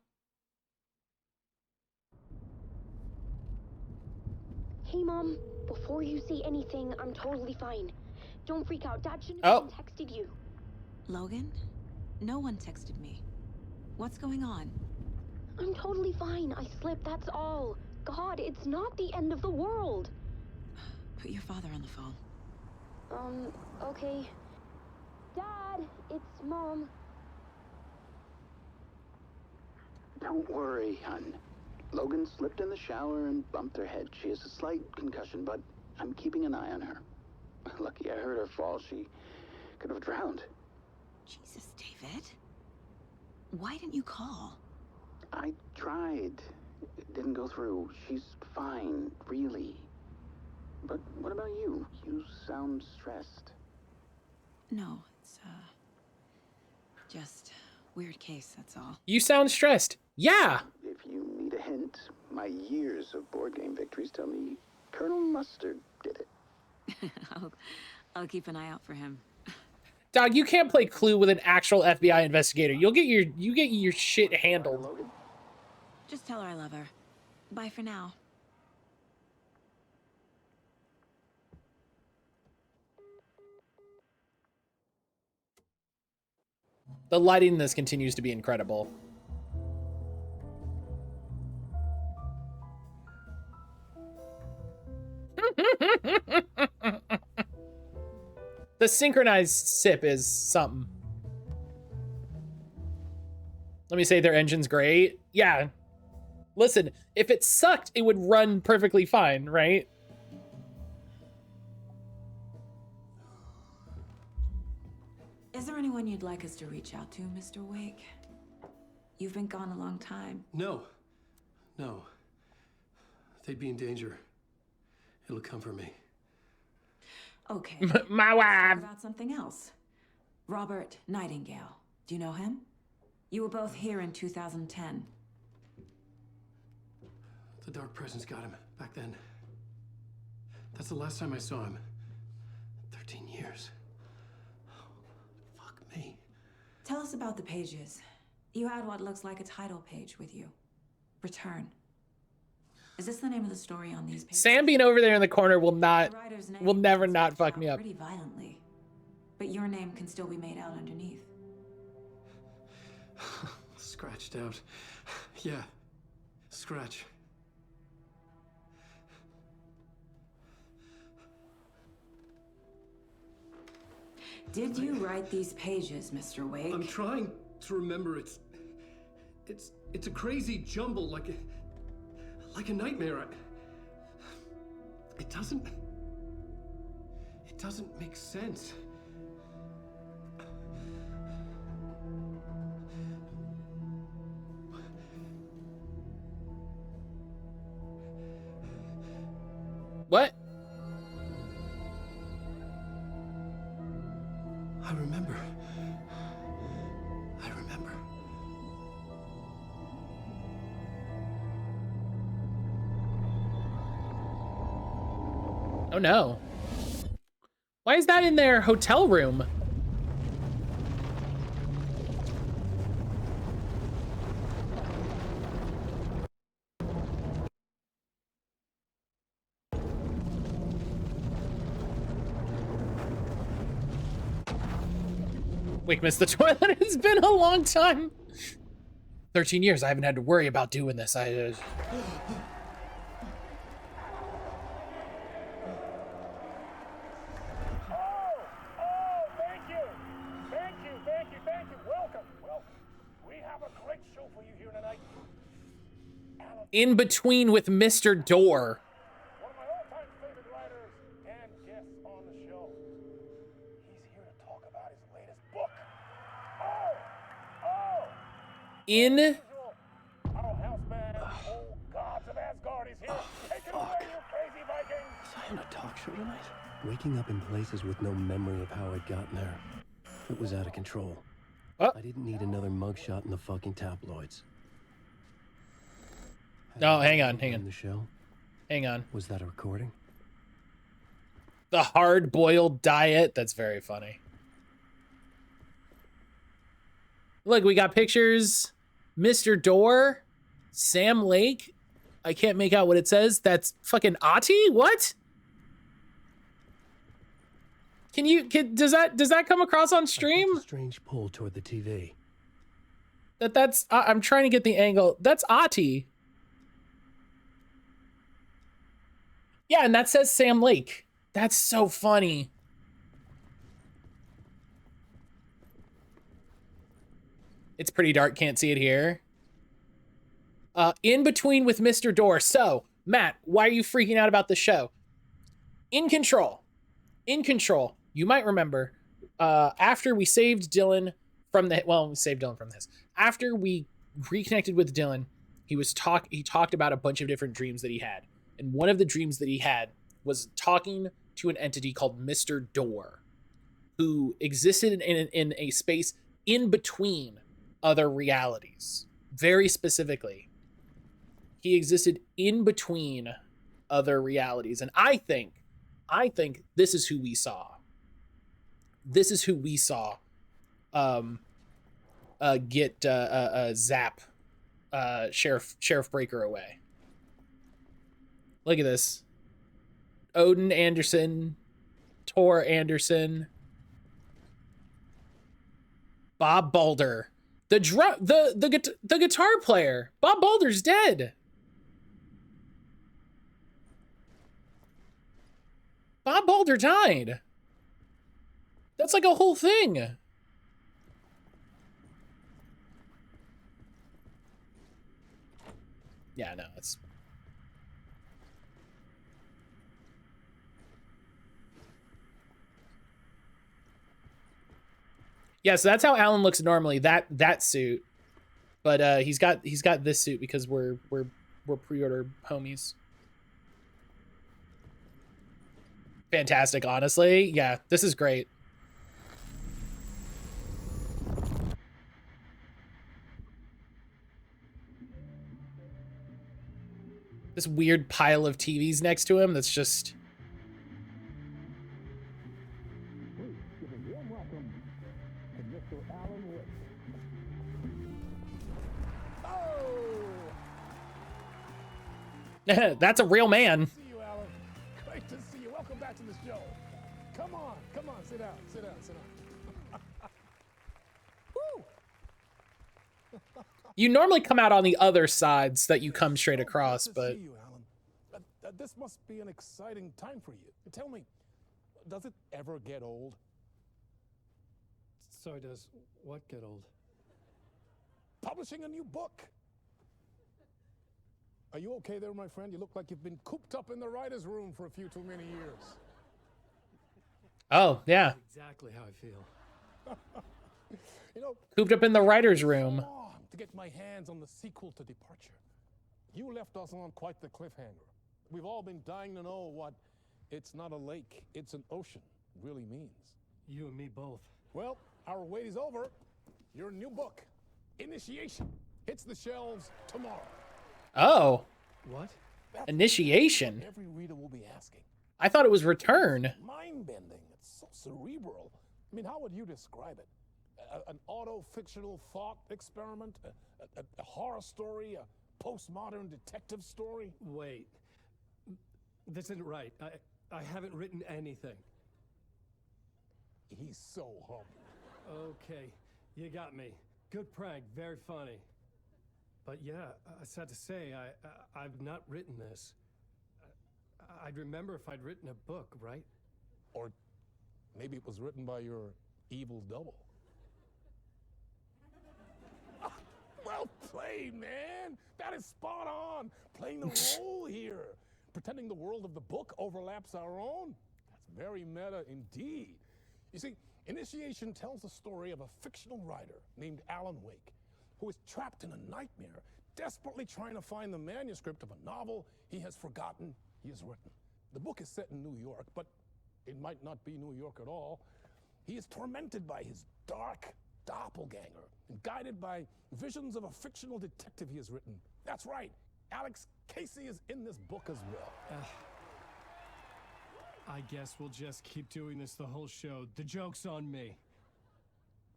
Hey, Mom. Before you say anything, I'm totally fine. Don't freak out. Dad shouldn't Oh. have even texted you. Logan? No one texted me. What's going on? I'm totally fine. I slipped, that's all. God, it's not the end of the world. Put your father on the phone. Okay. Dad, it's Mom. Don't worry, hon. Logan slipped in the shower and bumped her head. She has a slight concussion, but I'm keeping an eye on her. Lucky I heard her fall. She could have drowned. Jesus, David. Why didn't you call? I tried. It didn't go through. She's fine, really. But what about you? You sound stressed. No, it's, just weird case, that's all. You sound stressed. Yeah. If you need a hint, my years of board game victories tell me Colonel Mustard did it. I'll keep an eye out for him. Dog, you can't play Clue with an actual FBI investigator. You get your shit handled. Logan? Just tell her I love her. Bye for now. The lighting in this continues to be incredible. The synchronized sip is something. Let me say their engine's great. Yeah. Listen, if it sucked, it would run perfectly fine, right? Is there anyone you'd like us to reach out to, Mr. Wake? You've been gone a long time. No. They'd be in danger. It'll come for me. Okay. My wife. About something else. Robert Nightingale. Do you know him? You were both here in 2010. The Dark Presence got him back then. That's the last time I saw him. 13 years. Fuck me. Tell us about the pages. You had what looks like a title page with you. Return. Is this the name of the story on these pages? Sam being over there in the corner will The writer's name never gets not scratched fuck out me up. pretty violently. But your name can still be made out underneath. Scratched out. Yeah. Scratch. Did you write these pages, Mr. Wake? I'm trying to remember. It's a crazy jumble, like a nightmare. It doesn't make sense. What? I remember. Oh no. Why is that in their hotel room? Wake missed the toilet. It's been a long time. 13 years. I haven't had to worry about doing this. Thank you. Welcome. We have a great show for you here tonight. In between with Mr. Door. One of my all-time favorite writers and guests on the show. He's here to talk about his latest book. In Our houseman, old gods of Asgard, is here. Take it away, you crazy Vikings. Was I on a talk show tonight? Waking up in places with no memory of how I'd gotten there. It was out of control. Oh. I didn't need another mugshot in the fucking tabloids. No, hang on. The show? Hang on. Was that a recording? The hard-boiled diet. That's very funny. Look, we got pictures. Mr. Door. Sam Lake. I can't make out what it says. That's fucking Ati? What? Does that come across on stream? A strange pull toward the TV. That's I'm trying to get the angle. That's Ati. Yeah, and that says Sam Lake. That's so funny. It's pretty dark, can't see it here. In between with Mr. Door. So, Matt, why are you freaking out about the show? In Control. In Control. You might remember, after we saved Dylan from the, well, we saved Dylan from this. After we reconnected with Dylan, he talked about a bunch of different dreams that he had. And one of the dreams that he had was talking to an entity called Mr. Door, who existed in a space in between other realities. Very specifically, he existed in between other realities. And I think this is who we saw. This is who we saw get zap Sheriff Breaker away. Look at this. Odin Anderson, Tor Anderson, Bob Balder, the guitar player. Bob Balder's dead. Bob Balder died. That's like a whole thing. Yeah, no, it's... Yeah, so that's how Alan looks normally, that suit. But he's got this suit because we're pre-order homies. Fantastic, honestly. Yeah, this is great. This weird pile of TVs next to him that's just... That's a real man. See you, Alan. Great to see you. Welcome back to the show. Come on, sit down. Woo! You normally come out on the other side so that you come straight across, but... See you, Alan. This must be an exciting time for you. Tell me, does it ever get old? Sorry, does what get old? Publishing a new book. Are you okay there, my friend? You look like you've been cooped up in the writer's room for a few too many years. Oh, yeah. Exactly how I feel. You know, Cooped up in the writer's room. To get my hands on the sequel to Departure. You left us on quite the cliffhanger. We've all been dying to know what "it's not a lake, it's an ocean" really means. You and me both. Well, our wait is over. Your new book, Initiation, hits the shelves tomorrow. Oh. What? Initiation? Every reader will be asking. I thought it was Return. Mind-bending. It's so cerebral. I mean, how would you describe it? An auto-fictional thought experiment? A horror story? A postmodern detective story? Wait. This isn't right. I haven't written anything. He's so humble. Okay, you got me. Good prank, very funny. But yeah, sad to say, I've not written this. I'd remember if I'd written a book, right? Or maybe it was written by your evil double. Well played, man! That is spot on! Playing the role here. Pretending the world of the book overlaps our own? That's very meta indeed. You see, Initiation tells the story of a fictional writer named Alan Wake, who is trapped in a nightmare, desperately trying to find the manuscript of a novel he has forgotten he has written. The book is set in New York, but it might not be New York at all. He is tormented by his dark doppelganger and guided by visions of a fictional detective he has written. That's right, Alex Casey is in this book as well. I guess we'll just keep doing this the whole show. The joke's on me.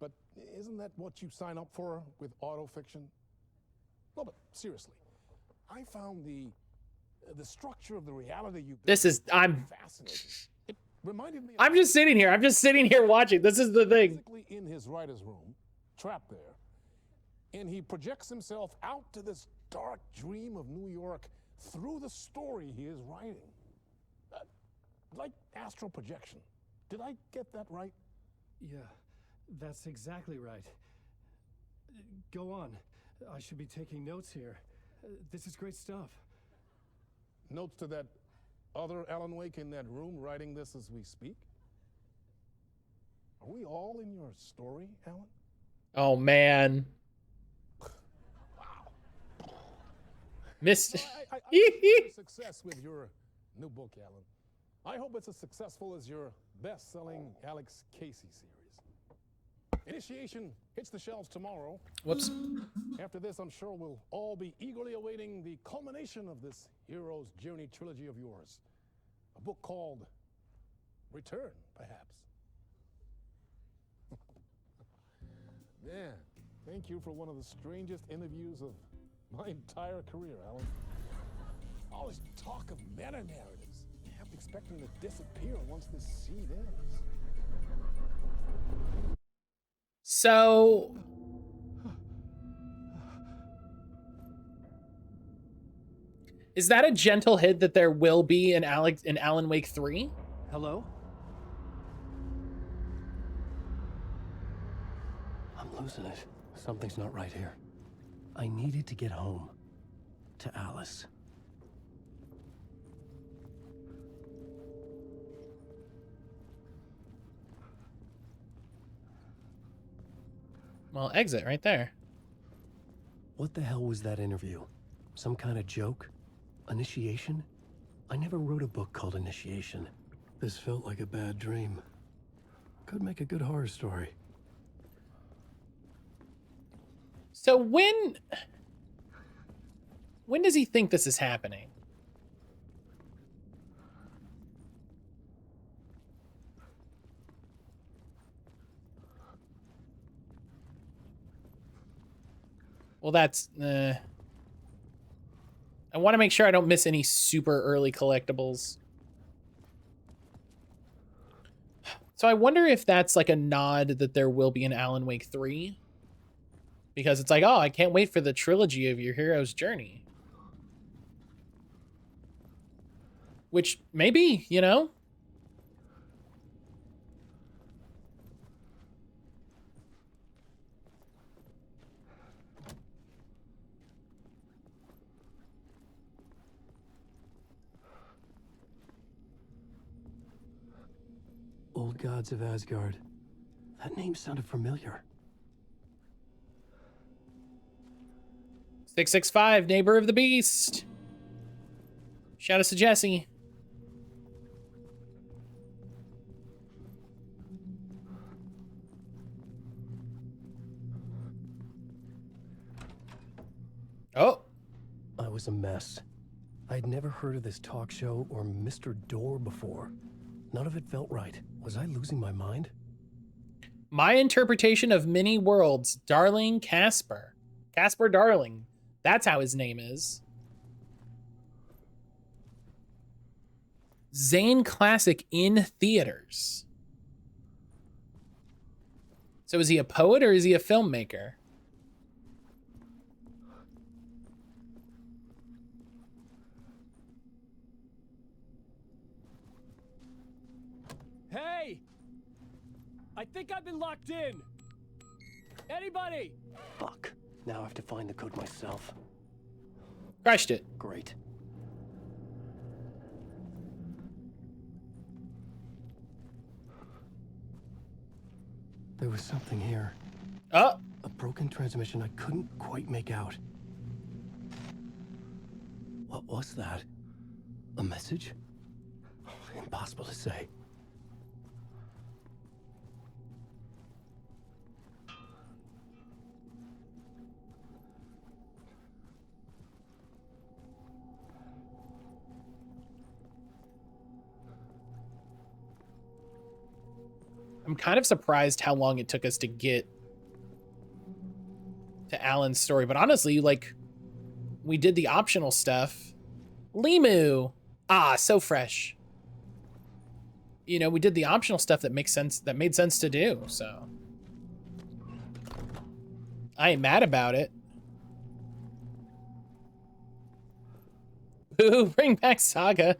But isn't that what you sign up for with autofiction? No, but seriously, I found the structure of the reality you This is I'm fascinating. It reminded me. I'm just sitting here. I'm just sitting here watching. This is the thing. Basically in his writer's room, trapped there, and he projects himself out to this dark dream of New York through the story he is writing. Like astral projection. Did I get that right? Yeah, that's exactly right. Go on. I should be taking notes here. This is great stuff. Notes to that other Alan Wake in that room writing this as we speak? Are we all in your story, Alan? Oh man. Wow. Missed. I wish you success with your new book, Alan. I hope it's as successful as your best-selling Alex Casey series. Initiation hits the shelves tomorrow. Whoops. After this, I'm sure we'll all be eagerly awaiting the culmination of this hero's journey trilogy of yours. A book called Return, perhaps. Man, thank you for one of the strangest interviews of my entire career, Alan. All this talk of meta-narratives. I kept expecting to disappear once this seed ends. So is that a gentle hint that there will be an Alan Wake 3? Hello? I'm losing it. Something's not right here. I needed to get home. To Alice. Well, exit right there. What the hell was that interview? Some kind of joke? Initiation? I never wrote a book called Initiation. This felt like a bad dream. Could make a good horror story. So when does he think this is happening? Well, that's I want to make sure I don't miss any super early collectibles. So I wonder if that's like a nod that there will be an Alan Wake 3. Because it's like, oh, I can't wait for the trilogy of your hero's journey. Which maybe, you know? Old Gods of Asgard. That name sounded familiar. 665, Neighbor of the Beast. Shout out to Jesse. Oh. I was a mess. I'd never heard of this talk show or Mr. Door before. None of it felt right. Was I losing my mind? My interpretation of many worlds, Darling Casper. Casper Darling. That's how his name is. Zane Classic in theaters. So is he a poet or is he a filmmaker? Hey! I think I've been locked in! Anybody? Fuck. Now I have to find the code myself. Crushed it. Great. There was something here. Oh. A broken transmission I couldn't quite make out. What was that? A message? Impossible to say. I'm kind of surprised how long it took us to get to Alan's story, but honestly, like, we did the optional stuff. Limu! Ah, so fresh. You know, we did the optional stuff that makes sense, that made sense to do, so. I ain't mad about it. Ooh, bring back Saga.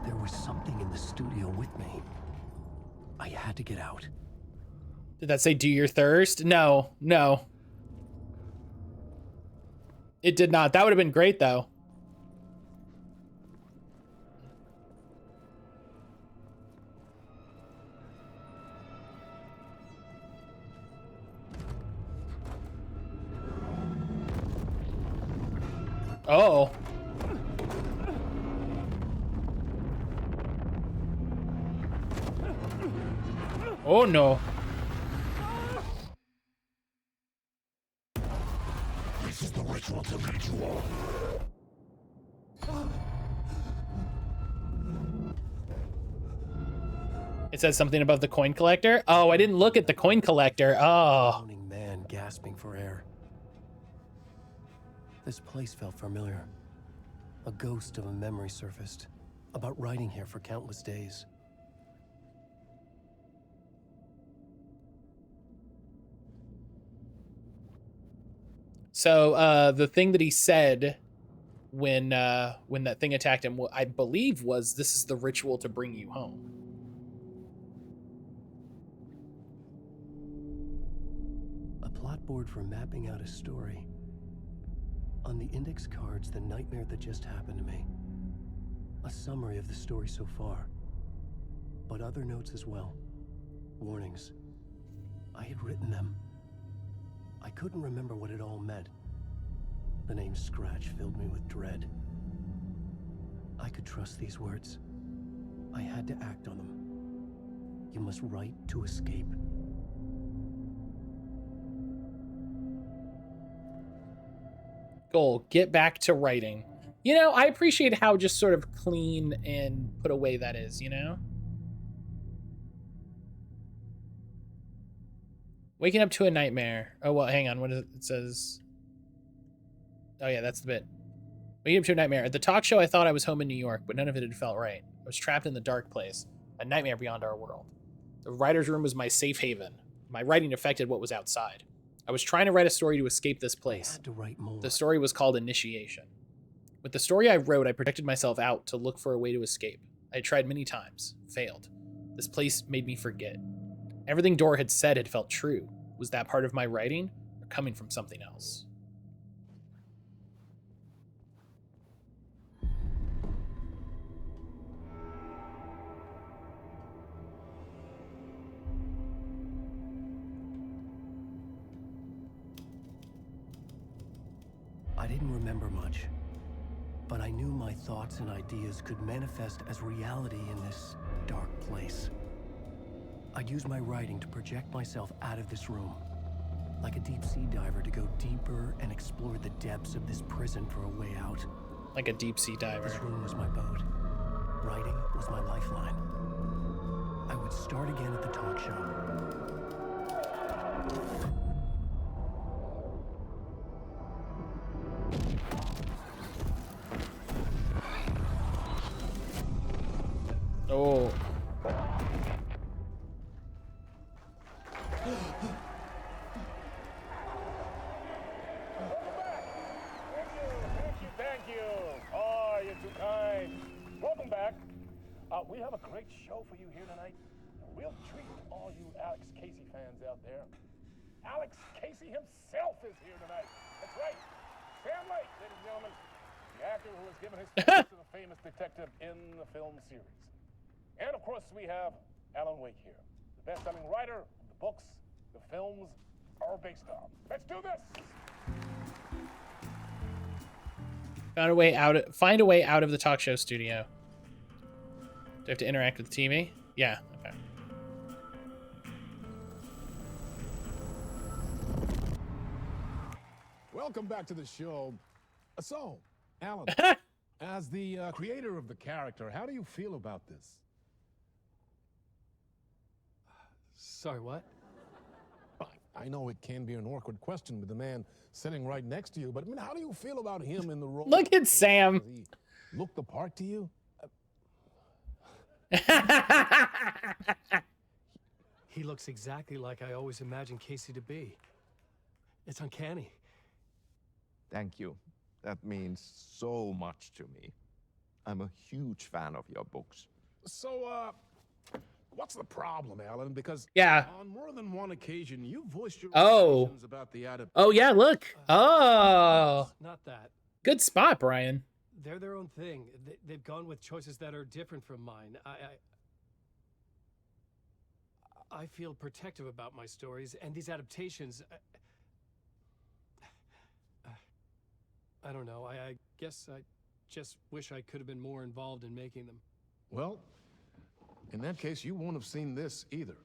There was something in the studio with me. I had to get out. Did that say do your thirst? No, no. It did not. That would have been great, though. Oh. Oh, no. This is the ritual to lead you all. It says something about the coin collector. Oh, I didn't look at the coin collector. Oh. Moaning man gasping for air. This place felt familiar. A ghost of a memory surfaced about riding here for countless days. So the thing that he said when that thing attacked him, I believe, was this is the ritual to bring you home. A plot board for mapping out a story. On the index cards, the nightmare that just happened to me. A summary of the story so far. But other notes as well. Warnings. I had written them. I couldn't remember what it all meant. The name Scratch filled me with dread. I could trust these words. I had to act on them. You must write to escape. Goal, get back to writing. You know, I appreciate how just sort of clean and put away that is, you know? Waking up to a nightmare. Oh, well, hang on. What is it? It says... Oh, yeah, that's the bit. Waking up to a nightmare. At the talk show, I thought I was home in New York, but none of it had felt right. I was trapped in the dark place. A nightmare beyond our world. The writer's room was my safe haven. My writing affected what was outside. I was trying to write a story to escape this place. I had to write more. The story was called Initiation. With the story I wrote, I projected myself out to look for a way to escape. I had tried many times. Failed. This place made me forget. Everything Dora had said had felt true. Was that part of my writing, or coming from something else? I didn't remember much, but I knew my thoughts and ideas could manifest as reality in this dark place. I'd use my writing to project myself out of this room, like a deep-sea diver to go deeper and explore the depths of this prison for a way out. Like a deep-sea diver. This room was my boat. Writing was my lifeline. I would start again at the talk show. Oh. Thank you. Oh, you're too kind. Welcome back. We have a great show for you here tonight. A real treat to all you Alex Casey fans out there. Alex Casey himself is here tonight. That's right. Sam Lake, ladies and gentlemen. The actor who has given his face to the famous detective in the film series. And of course, we have Alan Wake here, the best-selling writer of the books the films are based on. Let's do this! Find a way out of the talk show studio. Do I have to interact with the TV? Yeah, okay. Welcome back to the show. So, Alan, as the creator of the character, how do you feel about this? Sorry, what? I know it can be an awkward question with the man sitting right next to you, but I mean, how do you feel about him in the role? Look at Sam. Does he look the part to you? He looks exactly like I always imagined Casey to be. It's uncanny. Thank you. That means so much to me. I'm a huge fan of your books. So, what's the problem, Alan? Because Yeah. on more than one occasion, you voiced your Oh. reservations about the adaptation. Oh, yeah, look. Oh. Not that. Good spot, Brian. They're their own thing. They've gone with choices that are different from mine. I feel protective about my stories, and these adaptations... I don't know. I guess I just wish I could have been more involved in making them. Well, in that case, you won't have seen this either.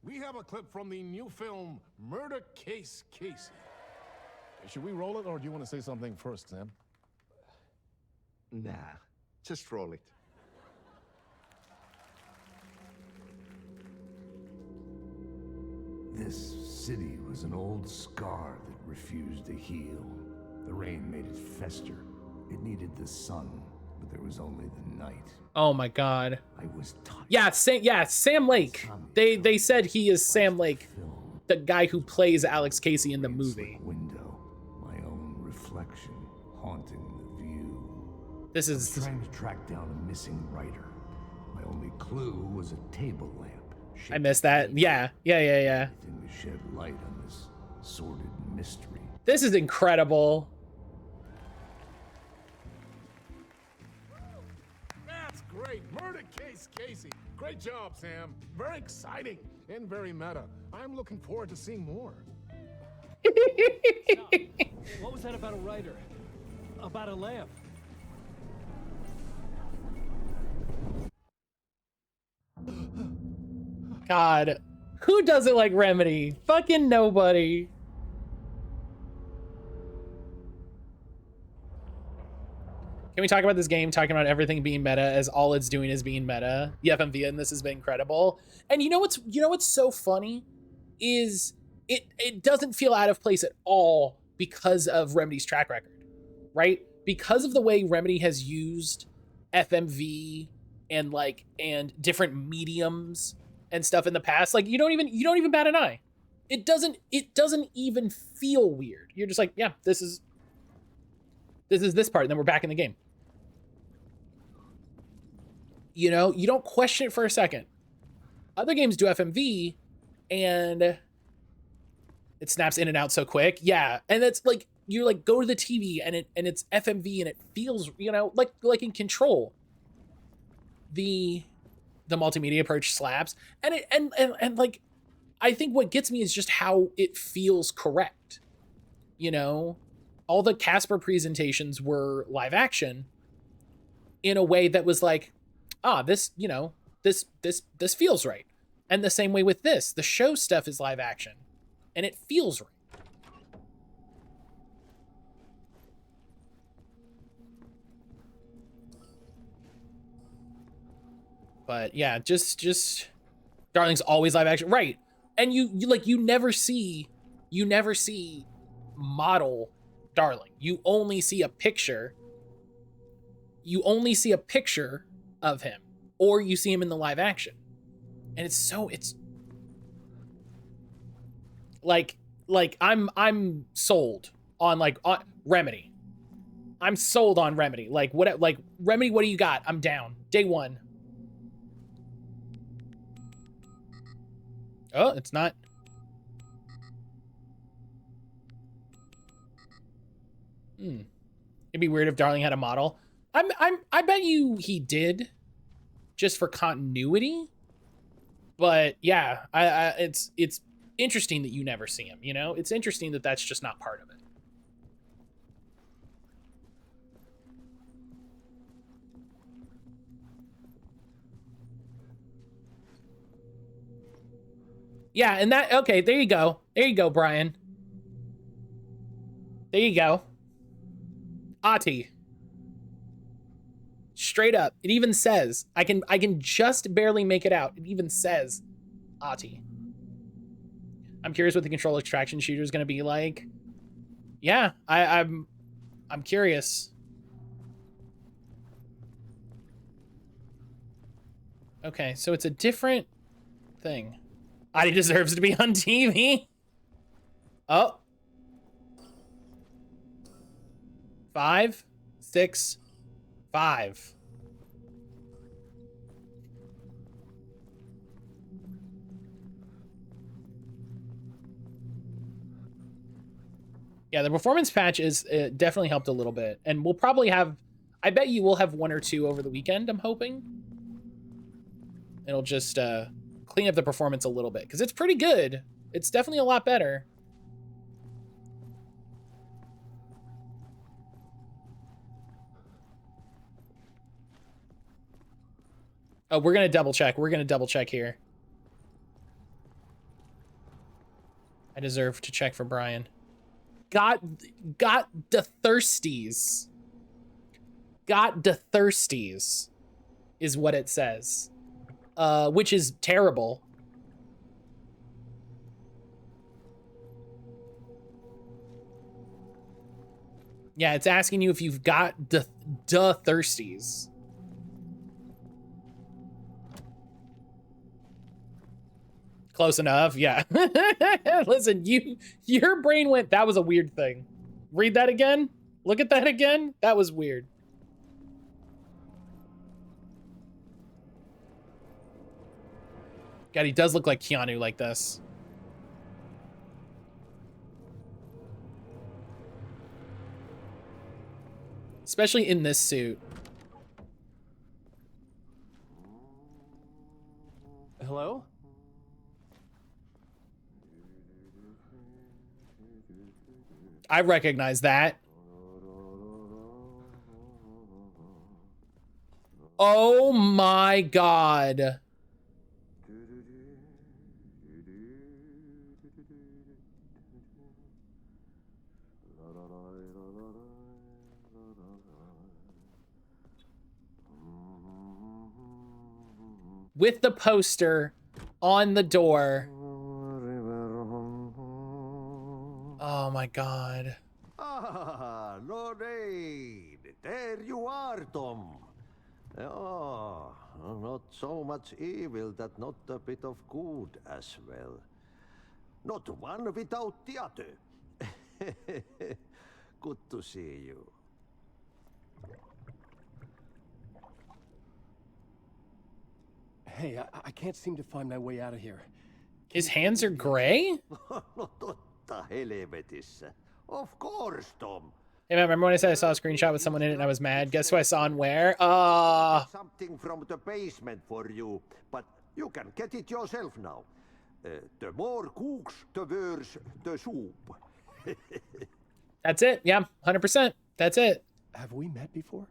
We have a clip from the new film, Murder Case Casey. Should we roll it, or do you want to say something first, Sam? Nah, just roll it. This city was an old scar that refused to heal. The rain made it fester. It needed the sun, but there was only the night. Oh my God. I was tired. Yeah, Sam Lake. They said he is Sam Lake, the guy who plays Alex Casey in the movie. Window, my own reflection haunting the view. This is trying to track down a missing writer. My only clue was a table lamp. I missed that. Yeah. Anything to shed light on this sordid mystery. This is incredible. That's great. Murder Case Casey. Great job, Sam. Very exciting and very meta. I'm looking forward to seeing more. What was that about a writer? About a lamp? God, who doesn't like Remedy? Fucking nobody. Can we talk about this game, talking about everything being meta as all it's doing is being meta? The FMV in this has been incredible. And you know what's so funny is it doesn't feel out of place at all because of Remedy's track record, right? Because of the way Remedy has used FMV and different mediums and stuff in the past. Like you don't even bat an eye. It doesn't even feel weird. You're just like, yeah, this is this part, and then we're back in the game. You know, you don't question it for a second. Other games do FMV and it snaps in and out so quick. Yeah. And it's like, you're like, go to the TV and it's FMV and it feels, you know, like in Control. The multimedia approach slaps. And like, I think what gets me is just how it feels correct. You know, all the Casper presentations were live action in a way that was like, this, you know, this feels right. And the same way with this, the show stuff is live action and it feels right. But yeah, just Darling's always live action. Right. And you never see model Darling. You only see a picture. You only see a picture of him, or you see him in the live action. And it's like I'm sold on on Remedy. I'm sold on Remedy. Like Remedy, what do you got? I'm down. Day one. Oh, it's not. It'd be weird if Darling had a model. I bet you he did, just for continuity. But yeah, it's interesting that you never see him. You know, it's interesting that that's just not part of it. Yeah, and that, okay, there you go. There you go, Brian. There you go. Ati. straight up. It even says, I can just barely make it out. It even says Ahti. I'm curious what the control extraction shooter is going to be like. Yeah, I'm curious. Okay, so it's a different thing. Ahti deserves to be on TV. Oh. 5, 6, 5. Yeah, the performance patch is definitely helped a little bit. And we'll probably have, I bet you we'll have 1 or 2 over the weekend, I'm hoping. It'll just clean up the performance a little bit, because it's pretty good. It's definitely a lot better. Oh, we're going to double check. We're going to double check here. I deserve to check for Brian. Got the thirsties. Got the thirsties is what it says. Which is terrible. Yeah, it's asking you if you've got the thirsties. Close enough, yeah. Listen, your brain went, that was a weird thing. Read that again? Look at that again? That was weird. God, he does look like Keanu like this. Especially in this suit. Hello? I recognize that. Oh my God. With the poster on the door. Oh my God. Ah, Lorraine, there you are, Tom. Oh, not so much evil that not a bit of good as well. Not one without the other. Good to see you. Hey, I can't seem to find my way out of here. His hands are gray? Of course, Tom. Hey, man, remember when I said I saw a screenshot with someone in it and I was mad? Guess who I saw and where? Something from the basement for you, but you can get it yourself now. The more cooks, the worse the soup. That's it. Yeah, 100%. That's it. Have we met before?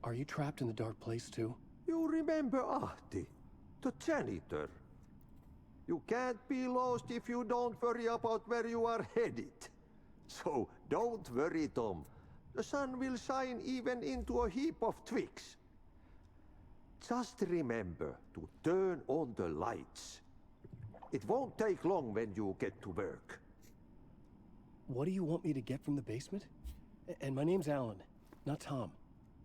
Are you trapped in the dark place too? You remember Ahti, the janitor. You can't be lost if you don't worry about where you are headed. So don't worry, Tom. The sun will shine even into a heap of twigs. Just remember to turn on the lights. It won't take long when you get to work. What do you want me to get from the basement? And my name's Alan, not Tom.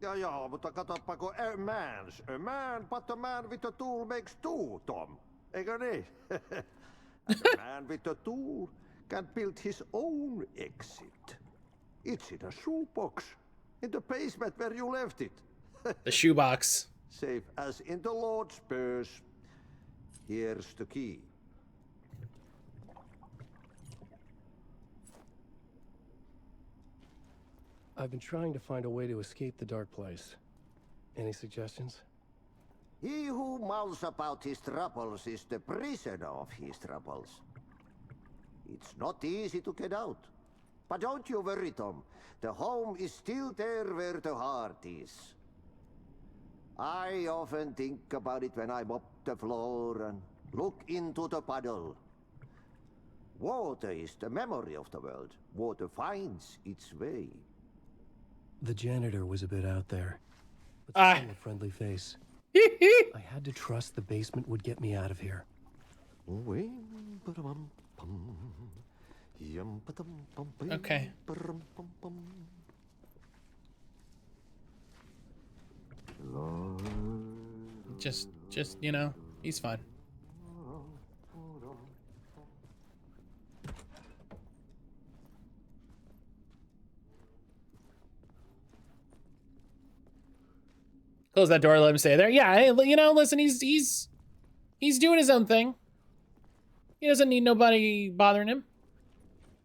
Ja, mutta katsoppa, a man, but a man with a tool makes two, Tom. Eikö niin? And a man with a tool can build his own exit. It's in a shoebox, in the basement where you left it. The shoebox. Safe as in the Lord's purse. Here's the key. I've been trying to find a way to escape the dark place. Any suggestions? He who mouths about his troubles is the prisoner of his troubles. It's not easy to get out. But don't you worry, Tom. The home is still there where the heart is. I often think about it when I mop the floor and look into the puddle. Water is the memory of the world. Water finds its way. The janitor was a bit out there. but still a friendly face. I had to trust the basement would get me out of here. Okay. Just, you know, he's fine. Close that door, let him stay there. Yeah, you know, listen, he's doing his own thing. He doesn't need nobody bothering him.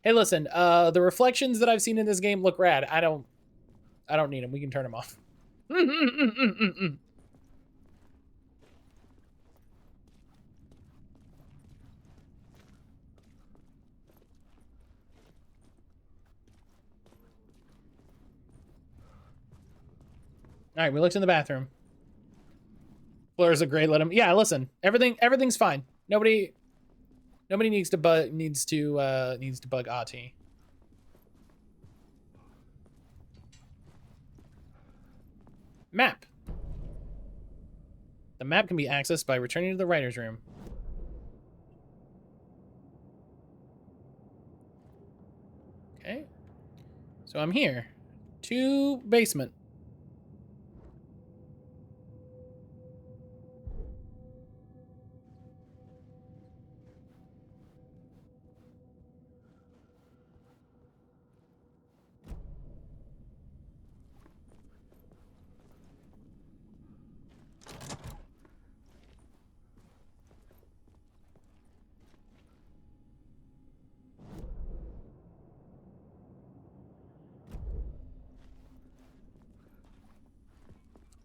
Hey, listen, the reflections that I've seen in this game look rad. I don't need them. We can turn them off. All right, we looked in the bathroom. Floors are great. Let him. Yeah, listen. Everything's fine. Nobody needs to bug Ahti. Map. The map can be accessed by returning to the writer's room. Okay. So I'm here. To basement.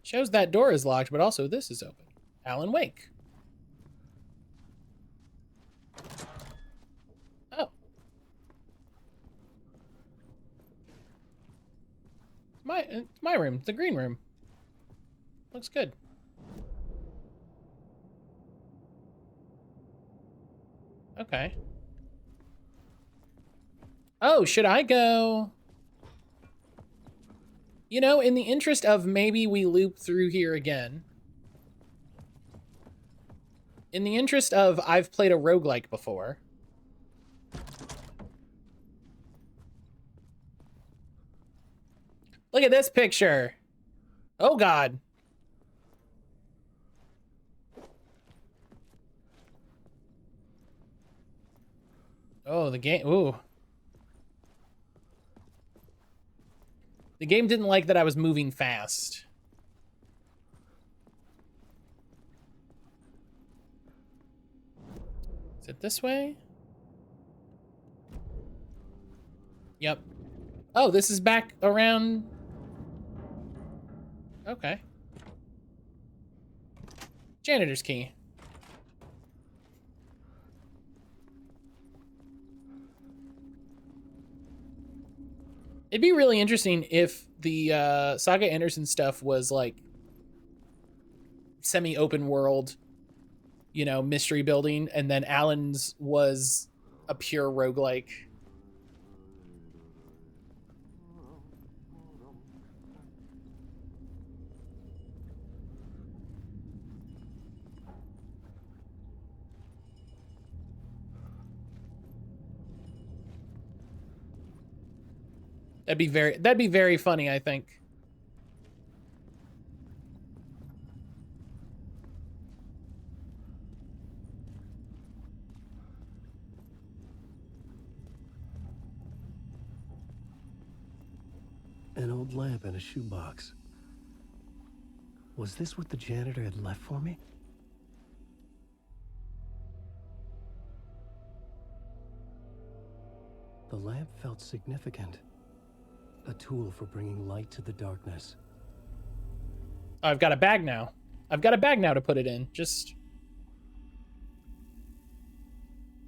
Shows that door is locked, but also this is open. Alan Wake. Oh. It's my room. It's the green room. Looks good. Okay. Oh, should I go? You know, in the interest of maybe we loop through here again. In the interest of I've played a roguelike before. Look at this picture. Oh, God. Oh, the game. Ooh. The game didn't like that I was moving fast. Is it this way? Yep. Oh, this is back around. Okay. Janitor's key. It'd be really interesting if the Saga Anderson stuff was like semi-open world, you know, mystery building, and then Alan's was a pure roguelike. That'd be very funny, I think. An old lamp in a shoebox. Was this what the janitor had left for me? The lamp felt significant. A tool for bringing light to the darkness. I've got a bag now. I've got a bag now to put it in. Just...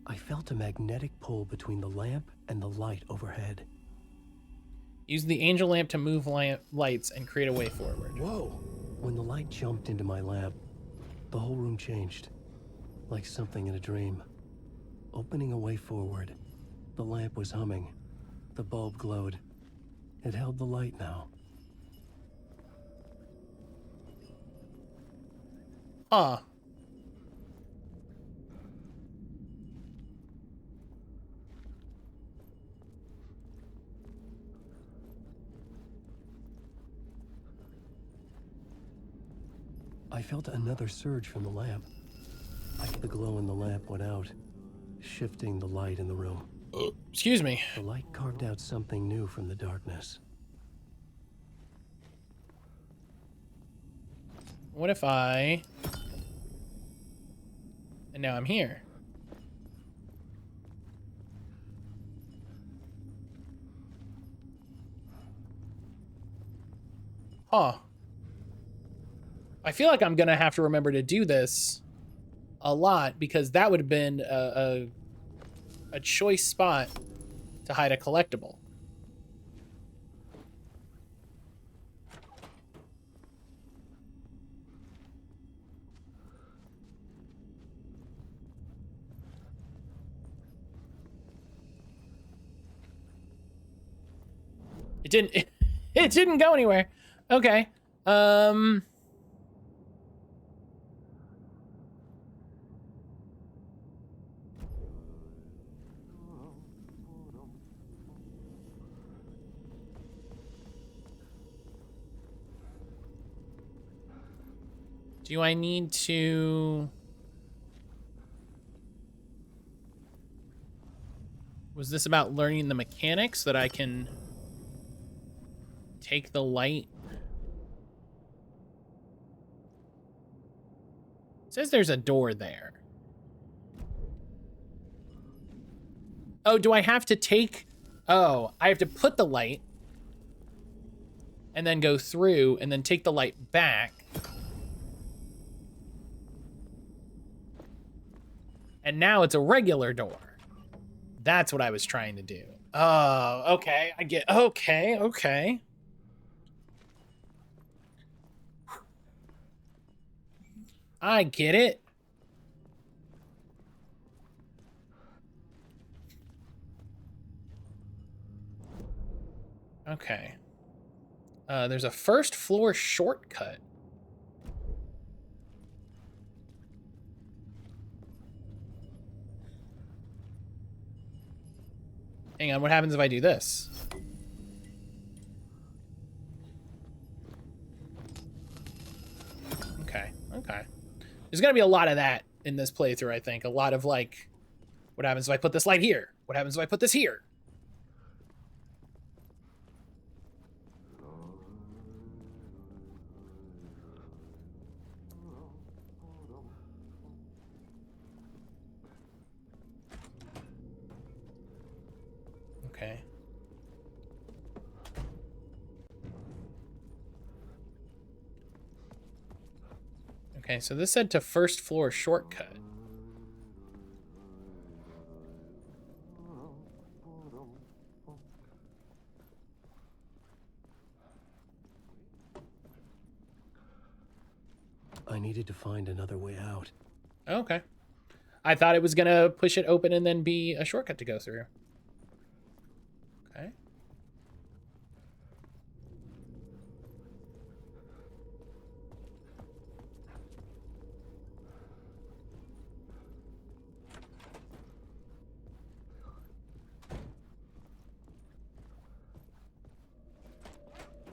I felt a magnetic pull between the lamp and the light overhead. Use the angel lamp to move lights and create a way forward. Whoa! When the light jumped into my lamp, the whole room changed. Like something in a dream. Opening a way forward, the lamp was humming. The bulb glowed. It held the light now. Huh. I felt another surge from the lamp. The glow in the lamp went out, shifting the light in the room. Excuse me. The light carved out something new from the darkness. What if I... And now I'm here. Huh. I feel like I'm gonna have to remember to do this a lot, because that would have been a choice spot to hide a collectible. It didn't it didn't go anywhere. Okay. Do I need to... Was this about learning the mechanics that I can take the light? It says there's a door there. Oh, do I have to take... Oh, I have to put the light and then go through and then take the light back. And now it's a regular door. That's what I was trying to do. Oh, okay. I get... Okay, okay. I get it. Okay. There's a first floor shortcut. Hang on, what happens if I do this? Okay, okay. There's gonna be a lot of that in this playthrough, I think. A lot of, like, what happens if I put this light here? What happens if I put this here? Okay. Okay, so this said to first floor shortcut. I needed to find another way out. Okay. I thought it was gonna push it open and then be a shortcut to go through. Okay.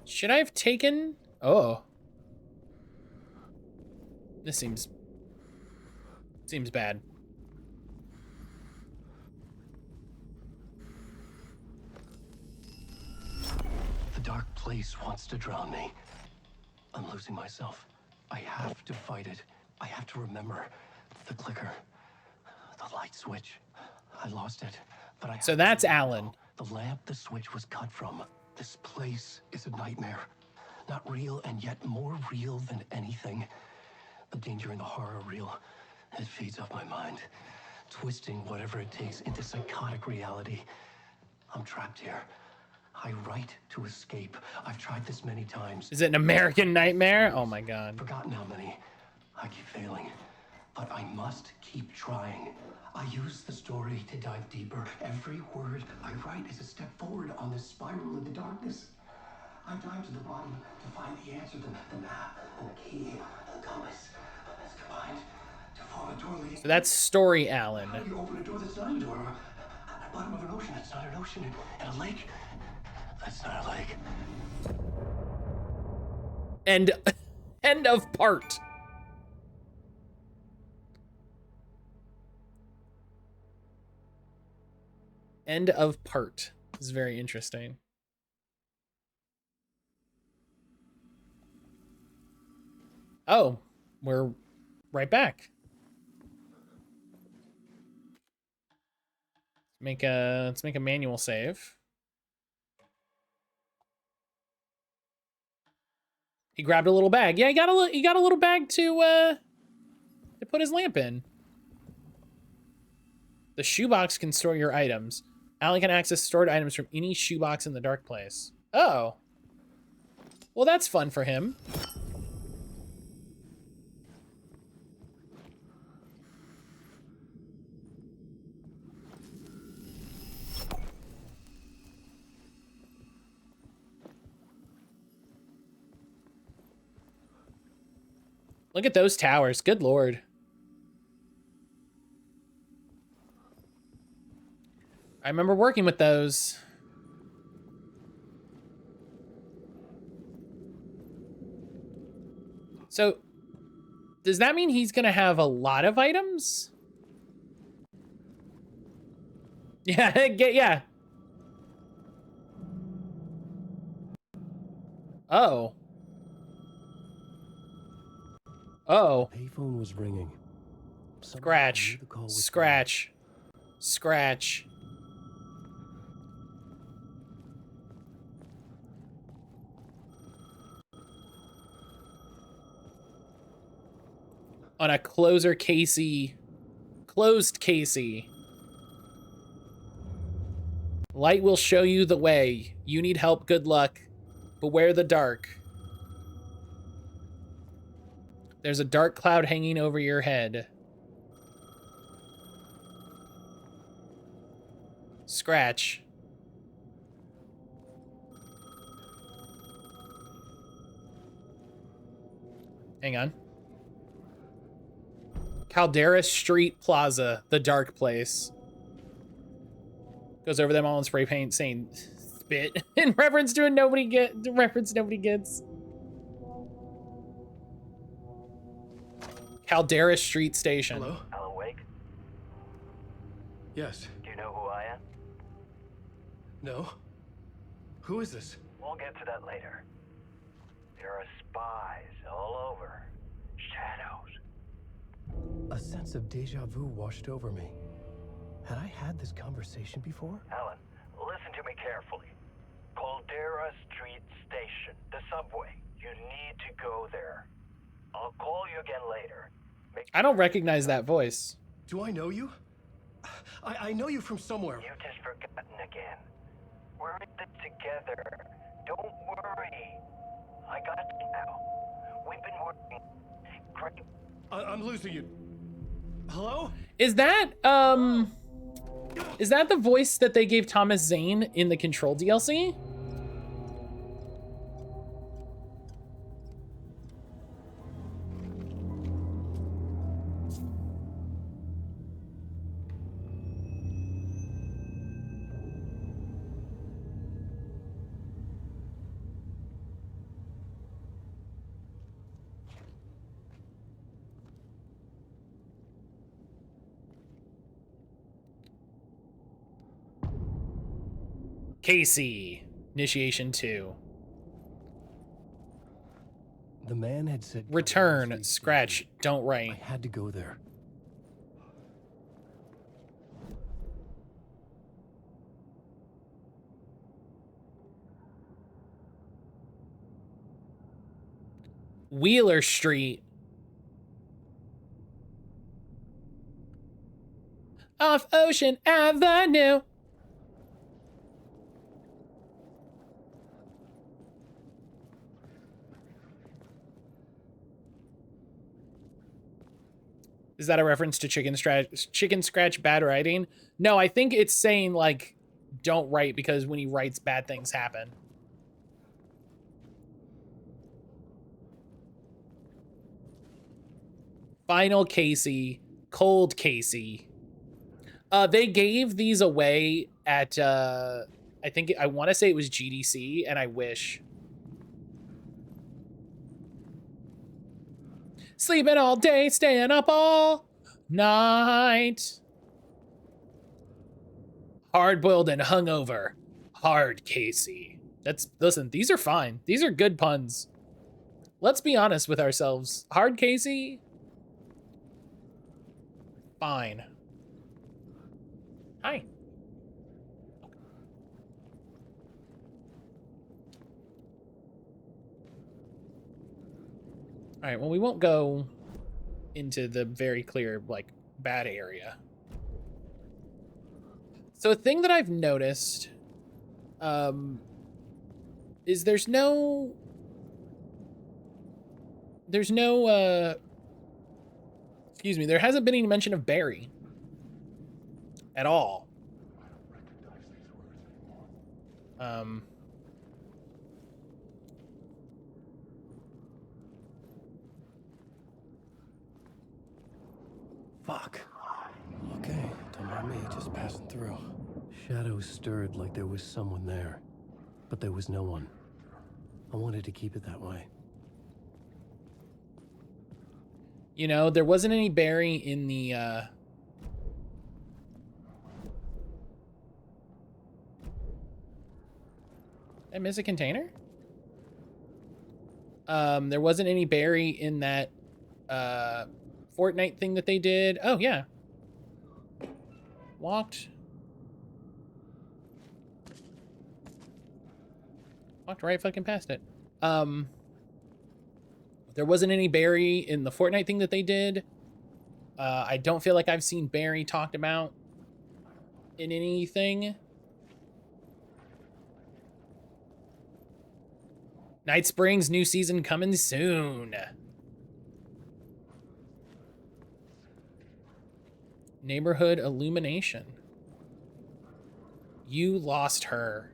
Should I have taken... Oh. This seems bad. The dark place wants to drown me. I'm losing myself. I have to fight it. I have to remember the clicker, the light switch. I lost it, but I... So that's Alan. The lamp the switch was cut from. This place is a nightmare. Not real, and yet more real than anything. The danger and the horror real. It feeds off my mind, twisting whatever it takes into psychotic reality. I'm trapped here. I write to escape. I've tried this many times. Is it an American Nightmare? Oh my god. Forgotten how many. I keep failing, but I must keep trying. I use the story to dive deeper. Every word I write is a step forward on this spiral into darkness. I dive to the bottom to find the answer, the map, and the key, the compass. Come So that's Story Alan. How do you open a door that's not a door? At the bottom of an ocean that's not an ocean, and a lake that's not a lake. End of part. End of part. This is very interesting. Oh, we're right back. Let's make a manual save. He grabbed a little bag. Yeah, he got a little bag to put his lamp in. The shoebox can store your items. Alan can access stored items from any shoebox in the dark place. Oh. Well, that's fun for him. Look at those towers. Good lord. I remember working with those. So, does that mean he's gonna have a lot of items? Yeah, yeah. Oh. Oh. Payphone was ringing. Scratch. Scratch. Scratch. On a closed Casey. Light will show you the way. You need help, good luck. Beware the dark. There's a dark cloud hanging over your head. Scratch. Hang on. Caldera Street Plaza, the dark place. Goes over them all in spray paint saying spit in reference to a nobody gets. Caldera Street Station. Hello? Alan Wake? Yes. Do you know who I am? No? Who is this? We'll get to that later. There are spies all over. Shadows. A sense of deja vu washed over me. Had I had this conversation before? Alan, listen to me carefully. Caldera Street Station, the subway. You need to go there. I'll call you again later. I don't recognize that voice. Do I know you? I know you from somewhere. You've just forgotten again. We're in this together. Don't worry. I got you now. We've been working. Great. I'm losing you. Hello? Is that the voice that they gave Thomas Zane in the Control DLC? Casey, Initiation 2. The man had said Return, scratch, don't write. I had to go there. Wheeler Street. Off Ocean Avenue. Is that a reference to Chicken Scratch bad writing? No, I think it's saying, like, don't write because when he writes, bad things happen. Final Casey, Cold Casey. They gave these away at, I want to say it was GDC, and I wish. Sleeping all day, staying up all night. Hard-boiled and hungover. Hard Casey. Listen, these are fine. These are good puns. Let's be honest with ourselves. Hard Casey? Fine. Hi. All right, well, we won't go into the very clear, like, bad area. So a thing that I've noticed is there's no excuse me, there hasn't been any mention of Barry at all. Fuck. Okay, don't mind me, just passing through. Shadows stirred like there was someone there, but there was no one. I wanted to keep it that way. You know, there wasn't any Barry in the, Did I miss a container? There wasn't any Barry in that, Fortnite thing that they did. Oh, yeah. Walked right fucking past it. There wasn't any Barry in the Fortnite thing that they did. I don't feel like I've seen Barry talked about in anything. Night Springs, new season coming soon. Neighborhood illumination. You lost her.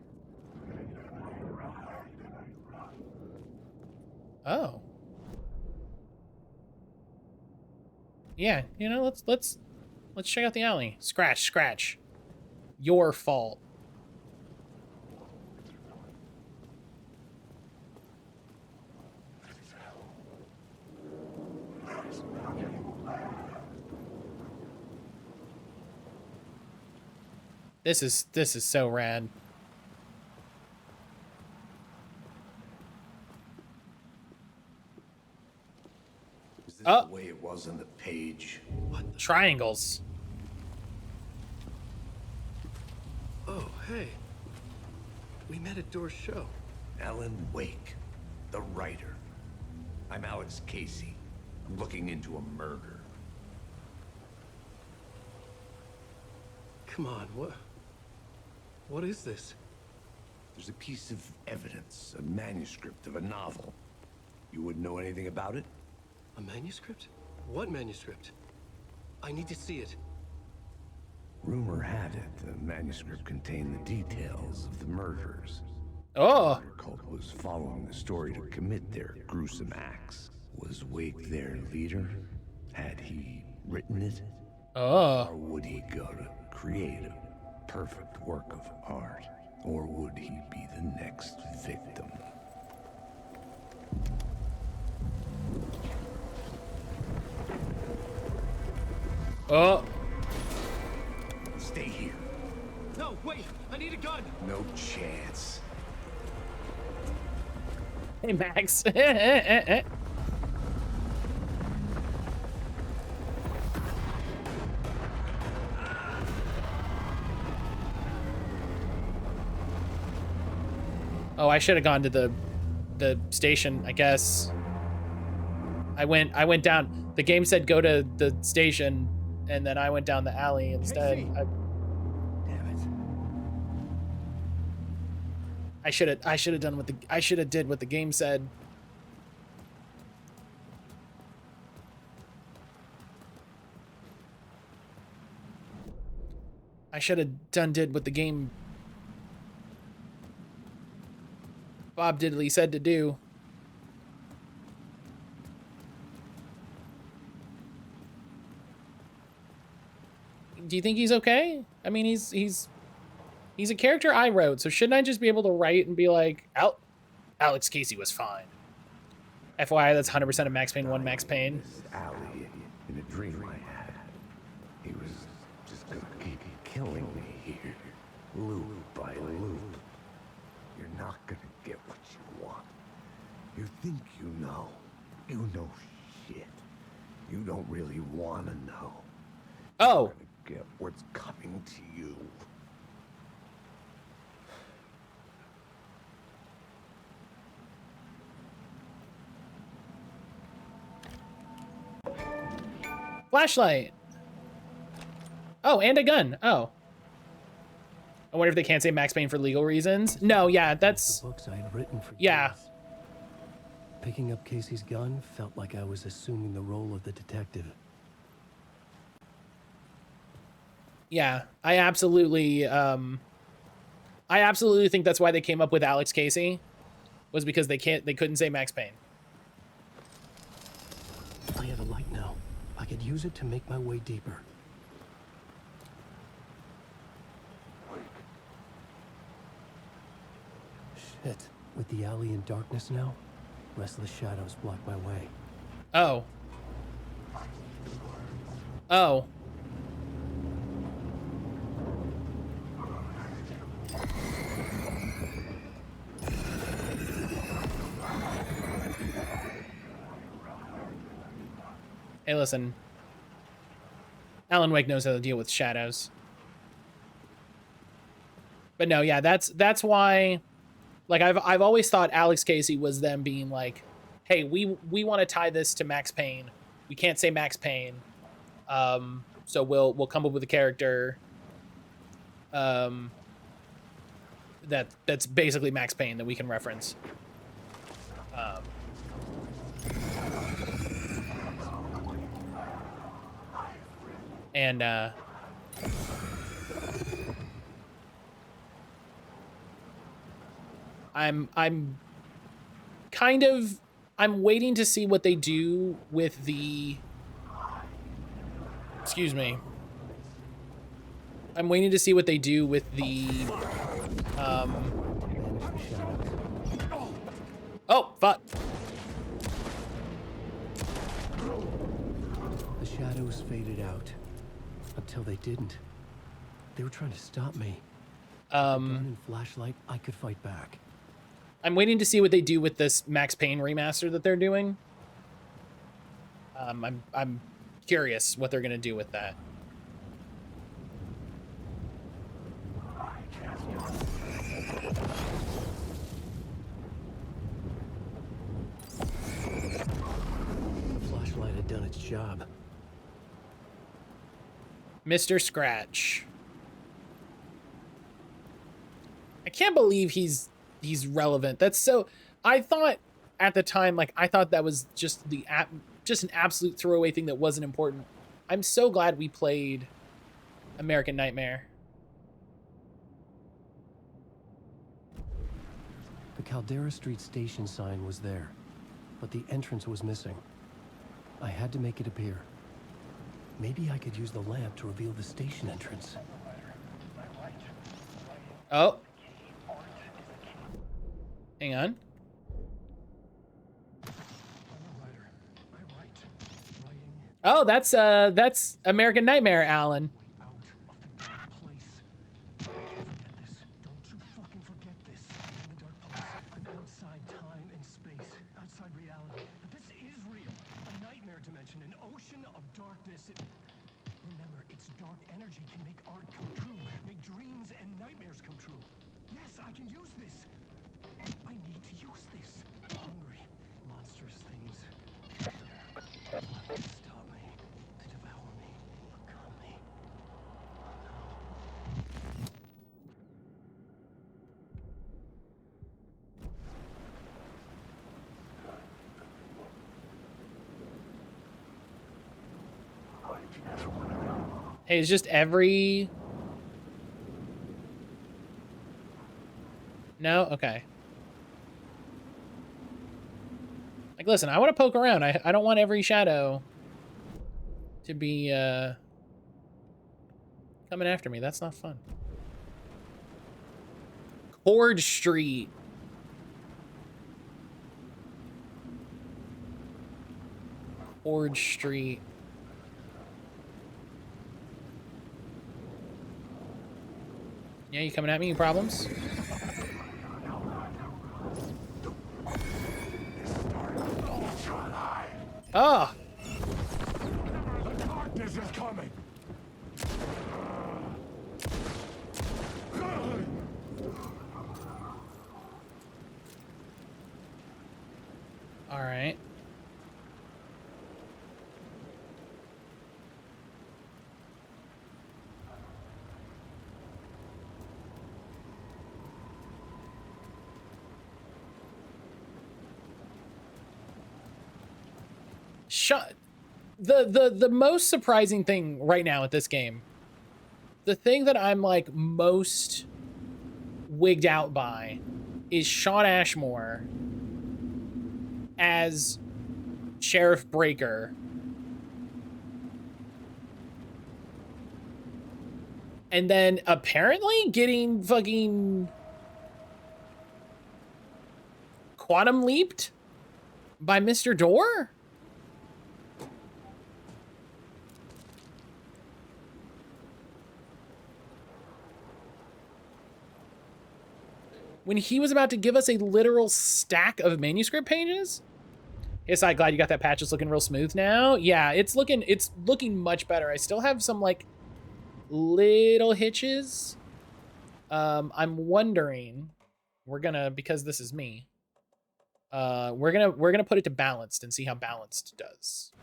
Oh. Yeah, you know, let's check out the alley. Scratch. Your fault. This is so rad. Is this the way it was on the page? What? Triangles. Oh, hey. We met at Door's show. Alan Wake, the writer. I'm Alex Casey. I'm looking into a murder. Come on, what is this? There's a piece of evidence, a manuscript of a novel. You wouldn't know anything about it? A manuscript? What manuscript? I need to see it. Rumor had it the manuscript contained the details of the murders. Oh. The cult was following the story to commit their gruesome acts. Was Wake their leader? Had he written it? Oh. Or would he go to create a perfect work of art? Or would he be the next victim? Oh. Stay here. No, wait! I need a gun! No chance. Hey, Max. Oh, I should have gone to the station, I guess. I went down. The game said go to the station, and then I went down the alley instead. Damn it. I should have did what the game said. I should have did what the game Bob Diddley said to do. do you think he's okay? I mean, he's a character I wrote, so shouldn't I just be able to write and be like, Alex Casey was fine. FYI, that's 100% of Max Payne 1 Max Payne. Alley in a dream I had. He was just gonna keep killing me here, loop by loop. You're not gonna get what you want. You think you know. You know shit. You don't really want to know. Oh. You're gonna get what's coming to you. Flashlight. Oh, and a gun. Oh. I wonder if they can't say Max Payne for legal reasons. No, yeah, that's... The books I had written for yeah. years. Picking up Casey's gun felt like I was assuming the role of the detective. Yeah, I absolutely think that's why they came up with Alex Casey, was because they couldn't say Max Payne. I have a light now. I could use it to make my way deeper. Shit. With the alley in darkness now, restless shadows block my way. Oh. Oh. Hey, listen. Alan Wake knows how to deal with shadows. But no, yeah, that's why, like, I've always thought Alex Casey was them being like, hey, we want to tie this to Max Payne. We can't say Max Payne. So we'll come up with a character that's basically Max Payne that we can reference. And I'm waiting to see what they do with the, excuse me. I'm waiting to see what they do with the oh, fuck. The shadows faded out. Until they didn't. They were trying to stop me. Gun and flashlight, I could fight back. I'm waiting to see what they do with this Max Payne remaster that they're doing. I'm curious what they're gonna do with that. The flashlight had done its job. Mr. Scratch. I can't believe he's relevant. That's so... I thought at the time, like, I thought that was just just an absolute throwaway thing that wasn't important. I'm so glad we played American Nightmare. The Caldera Street station sign was there, but the entrance was missing. I had to make it appear. Maybe I could use the lamp to reveal the station entrance. Oh. Hang on. Oh, that's American Nightmare, Alan. Hey, it's just every... No? Okay. Like, listen, I want to poke around. I don't want every shadow to be, Coming after me. That's not fun. Cord Street. Cord Street. Yeah, you coming at me? You problems? Oh! The darkness is coming. All right. The most surprising thing right now at this game, the thing that I'm like most wigged out by, is Shawn Ashmore as Sheriff Breaker. And then apparently getting fucking quantum leaped by Mr. Door? When he was about to give us a literal stack of manuscript pages? Yes, I'm glad you got that patch. It's looking real smooth now. Yeah, it's looking much better. I still have some like little hitches. I'm wondering, because this is me, we're gonna put it to balanced and see how balanced does.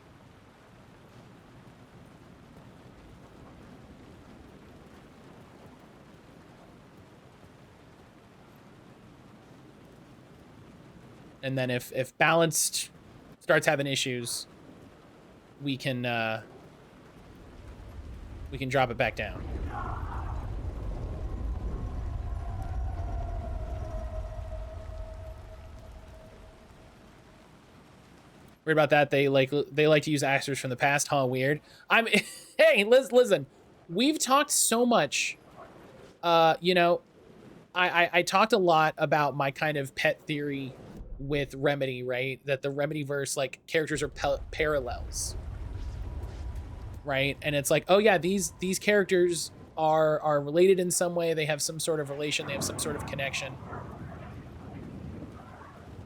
And then if balanced starts having issues, we can drop it back down. Weird about that. They like to use actors from the past. Huh? Weird. Hey, listen. We've talked so much. You know, I talked a lot about my kind of pet theory with Remedy, right? That the Remedy-verse, like, characters are parallels, right? And it's like, oh yeah, these characters are related in some way. They have some sort of relation. They have some sort of connection.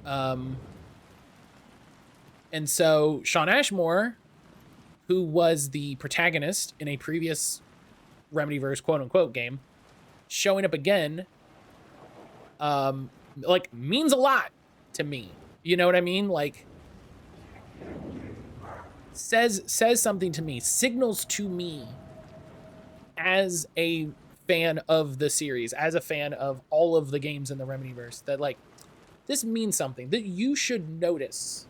And so Shawn Ashmore, who was the protagonist in a previous Remedyverse quote-unquote game, showing up again, like, means a lot to me. You know what I mean? Like, says something to me, signals to me as a fan of the series, as a fan of all of the games in the Remedyverse, that like, this means something, that you should notice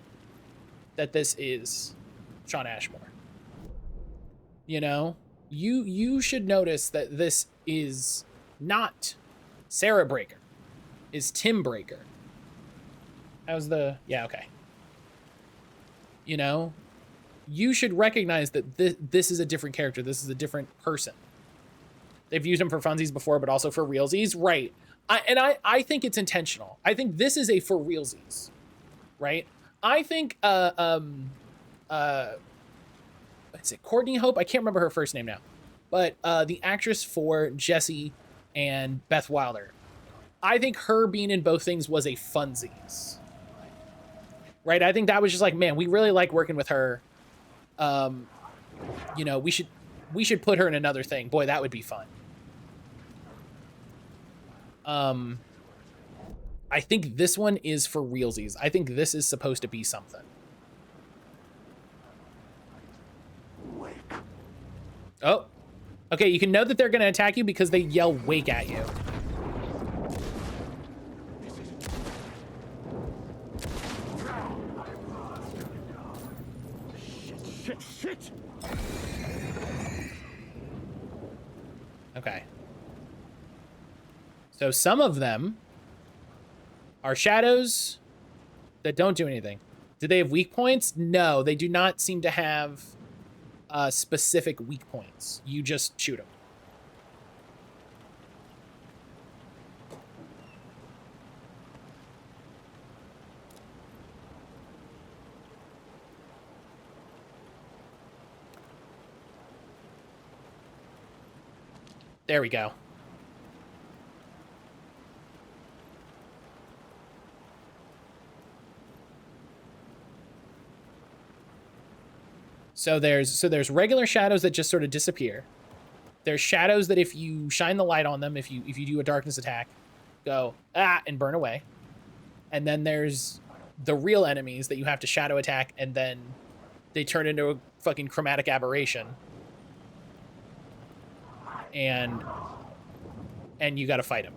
that this is Shawn Ashmore. You know, you should notice that this is not Sarah Breaker, is Tim Breaker. How's the... Yeah, okay. You know, you should recognize that this is a different character. This is a different person. They've used him for funsies before, but also for realsies. Right. I think it's intentional. I think this is a for realsies. Right? I think, what's it, Courtney Hope? I can't remember her first name now. But the actress for Jessie and Beth Wilder. I think her being in both things was a funsies. Right? I think that was just like, man, we really like working with her. You know, we should put her in another thing. Boy, that would be fun. I think this one is for realsies. I think this is supposed to be something. Oh. Okay, you can know that they're going to attack you because they yell wake at you. Shit. Okay. So some of them are shadows that don't do anything. Do they have weak points? No, they do not seem to have specific weak points. You just shoot them. There we go. So there's regular shadows that just sort of disappear. There's shadows that if you shine the light on them, if you do a darkness attack, go and burn away. And then there's the real enemies that you have to shadow attack, and then they turn into a fucking chromatic aberration. And you got to fight them.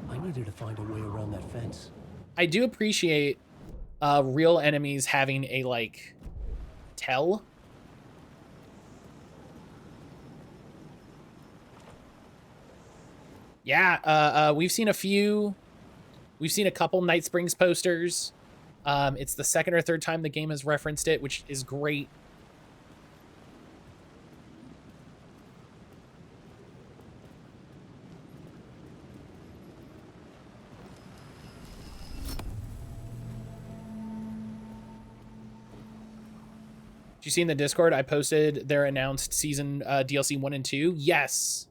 I needed to find a way around that fence. I do appreciate real enemies having a, like, tell. Yeah, we've seen a few. We've seen a couple Night Springs posters. It's the second or third time the game has referenced it, which is great. Did you see in the Discord I posted their announced season DLC 1 and 2? Yes.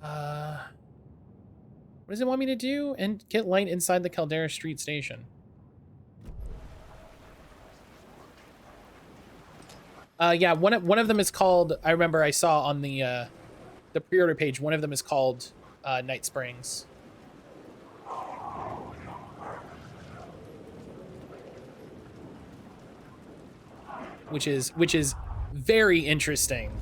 What does it want me to do? And get light inside the Caldera Street station. Yeah, one of them is called, I remember I saw on the pre-order page, one of them is called Night Springs. Which is very interesting.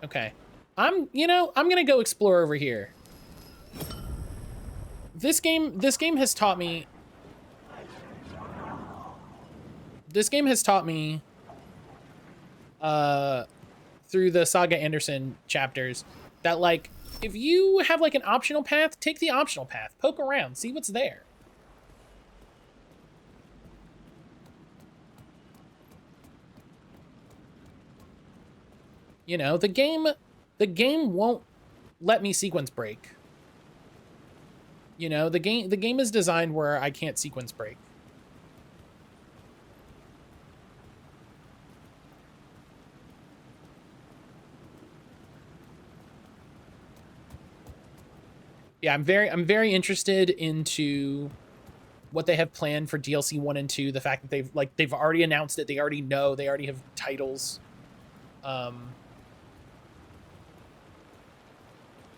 Okay. I'm gonna go explore over here. This game has taught me through the Saga Anderson chapters that, like, if you have, like, an optional path, take the optional path. Poke around, see what's there. You know, the game won't let me sequence break. You know, the game is designed where I can't sequence break. Yeah, I'm very interested into what they have planned for DLC 1 and 2. The fact that they've already announced it, they already know, they already have titles.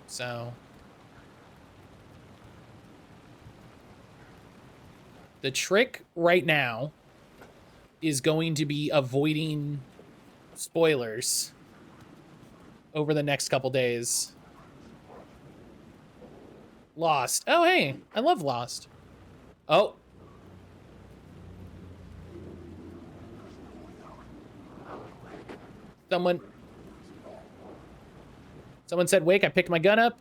So the trick right now is going to be avoiding spoilers over the next couple days. Lost. Oh, hey, I love Lost. Oh. Someone said, wake, I picked my gun up.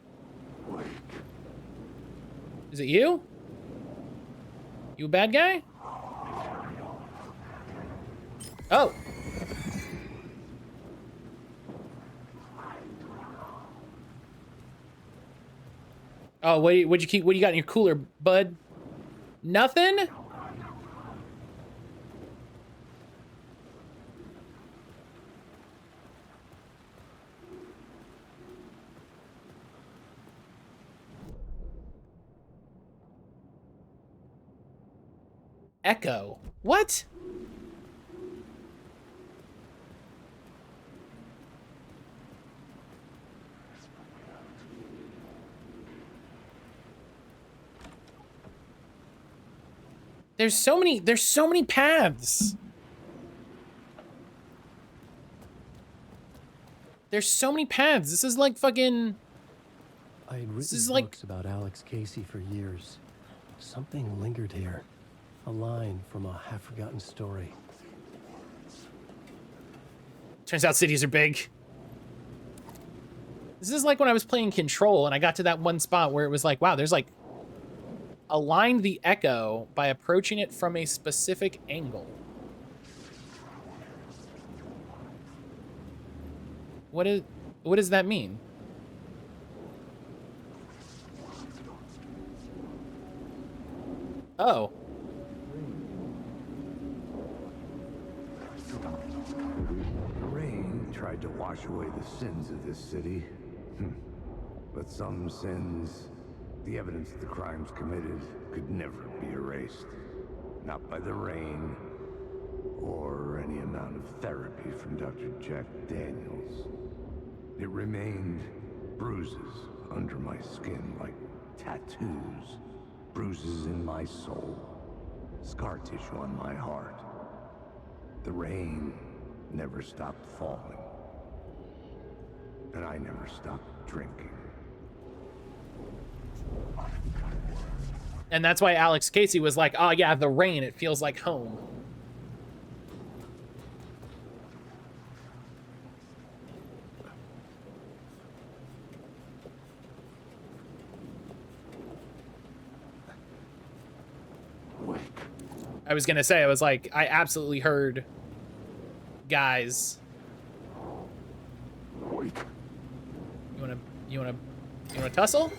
Is it you? You a bad guy? Oh. Oh, what do you got in your cooler, bud? Nothing? Echo. What? There's so many paths. There's so many paths. This is like fucking... I had written books about Alex Casey for years. Something lingered here. A line from a half-forgotten story. Turns out cities are big. This is like when I was playing Control and I got to that one spot where it was like, wow, there's like... Align the echo by approaching it from a specific angle. What does that mean? Oh. The rain tried to wash away the sins of this city. But some sins, the evidence of the crimes committed, could never be erased. Not by the rain, or any amount of therapy from Dr. Jack Daniels. It remained bruises under my skin, like tattoos. Bruises in my soul. Scar tissue on my heart. The rain never stopped falling. And I never stopped drinking. And that's why Alex Casey was like, oh yeah, the rain, it feels like home. I was gonna say, I was like, I absolutely heard guys. You wanna tussle?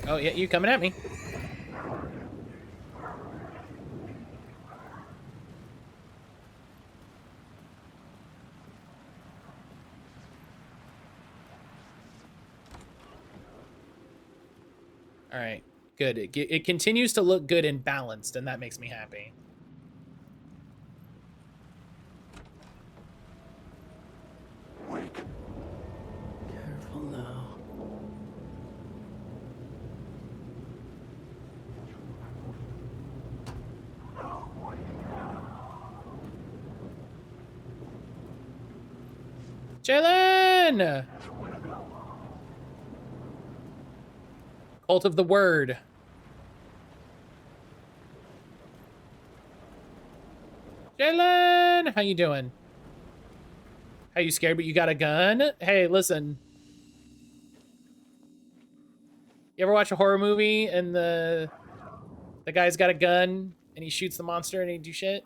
Oh yeah, you coming at me. All right, good. It continues to look good and balanced, and that makes me happy. Careful now. Jalen! Cult of the Word. Jalen! How you doing? Are you scared but you got a gun? Hey, listen. You ever watch a horror movie and the guy's got a gun and he shoots the monster and he do shit?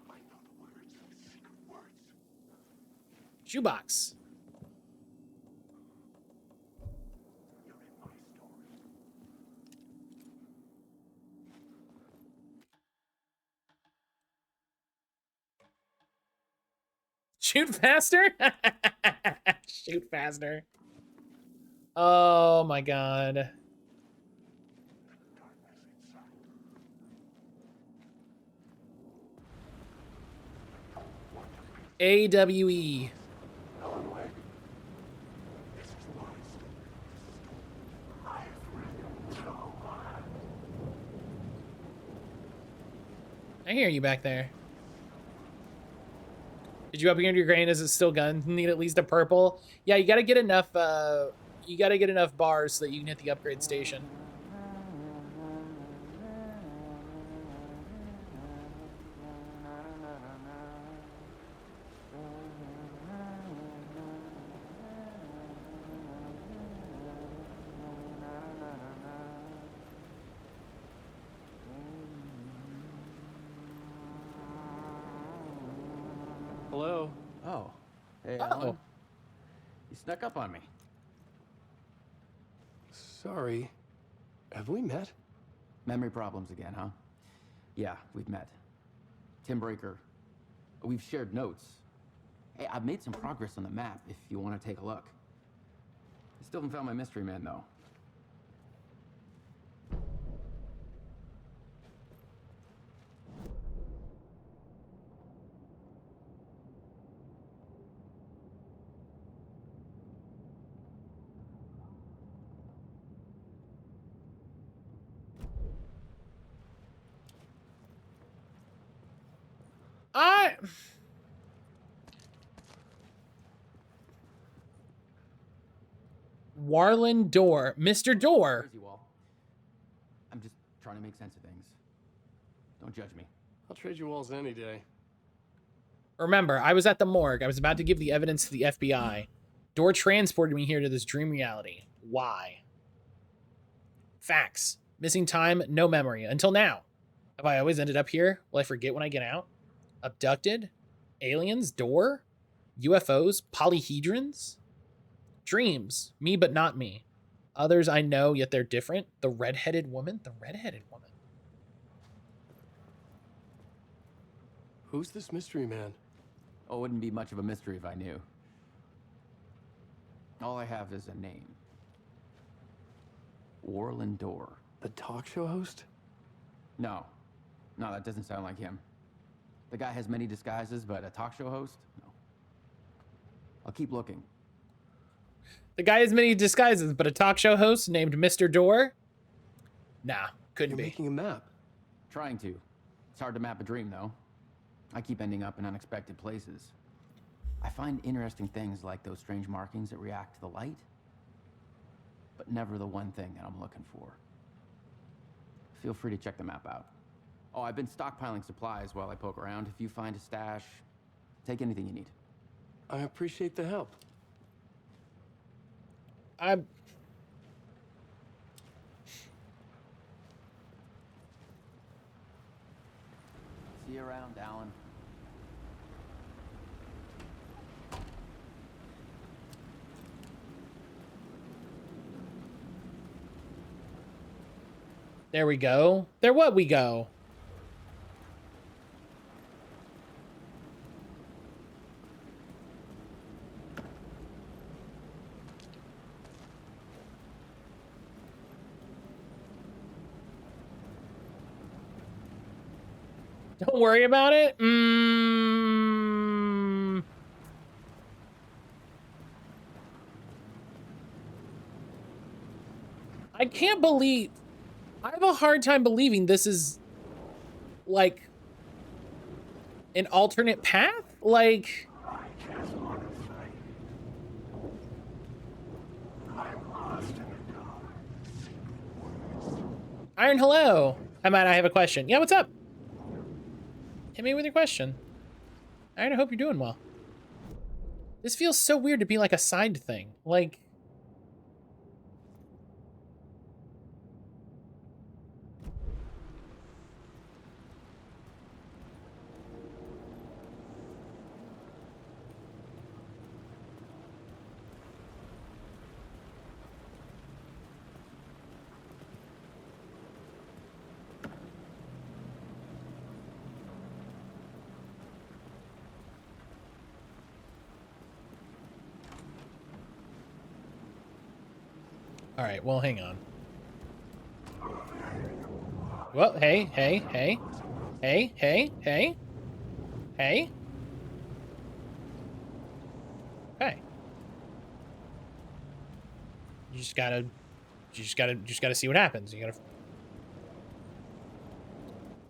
Shoebox. Shoot faster? Shoot faster. Oh my god. AWE. I hear you back there. Did you upgrade your grain? Is it still gun? Need at least a purple? Yeah, you gotta get enough bars so that you can hit the upgrade station. Hello? Oh. Hey, Alan. You snuck up on me. Sorry. Have we met? Memory problems again, huh? Yeah, we've met. Tim Breaker. We've shared notes. Hey, I've made some progress on the map if you want to take a look. I still haven't found my mystery man, though. Warland Door. Mr. Door. Crazy Wall. I'm just trying to make sense of things. Don't judge me. I'll trade you walls any day. Remember, I was at the morgue. I was about to give the evidence to the FBI. Door transported me here to this dream reality. Why? Facts. Missing time, no memory. Until now. Have I always ended up here? Will I forget when I get out? Abducted? Aliens? Door? UFOs? Polyhedrons? Dreams. Me but not me. Others I know, yet they're different. The redheaded woman? The redheaded woman. Who's this mystery man? Oh, it wouldn't be much of a mystery if I knew. All I have is a name. Warland Door. The talk show host? No. No, that doesn't sound like him. The guy has many disguises, but a talk show host? No. I'll keep looking. The guy has many disguises, but a talk show host named Mr. Door? Nah, couldn't be. You're making a map. Trying to. It's hard to map a dream, though. I keep ending up in unexpected places. I find interesting things like those strange markings that react to the light, but never the one thing that I'm looking for. Feel free to check the map out. Oh, I've been stockpiling supplies while I poke around. If you find a stash, take anything you need. I appreciate the help. See you around, Alan. There we go. There what we go. Don't worry about it. I can't believe... I have a hard time believing this is, like, an alternate path? Like... Iron, hello. Hi, Matt, I have a question. Yeah, what's up? Hit me with your question. Iron, I hope you're doing well. This feels so weird to be like a side thing. Like... All right, well, hang on. Well, hey. Hey. Okay. You just gotta see what happens. You gotta...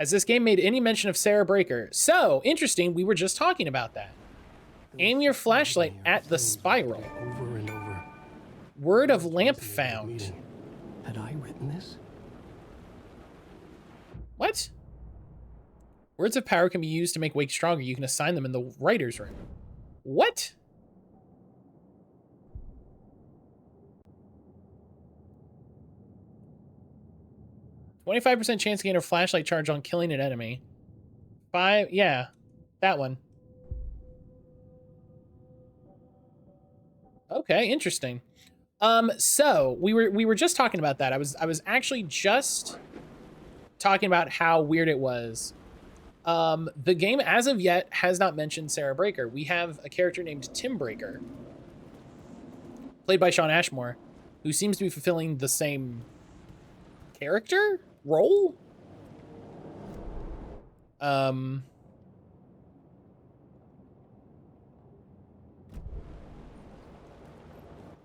Has this game made any mention of Sarah Breaker? So, interesting, we were just talking about that. Aim your flashlight at the spiral. Over and over. Word of lamp found. Had I written this? What? Words of power can be used to make Wake stronger. You can assign them in the writer's room. What? %25 chance to gain a flashlight charge on killing an enemy. 5, yeah, that one. Okay, interesting. So we were just talking about that. I was actually just talking about how weird it was. The game as of yet has not mentioned Sarah Breaker. We have a character named Tim Breaker, played by Shawn Ashmore, who seems to be fulfilling the same character role.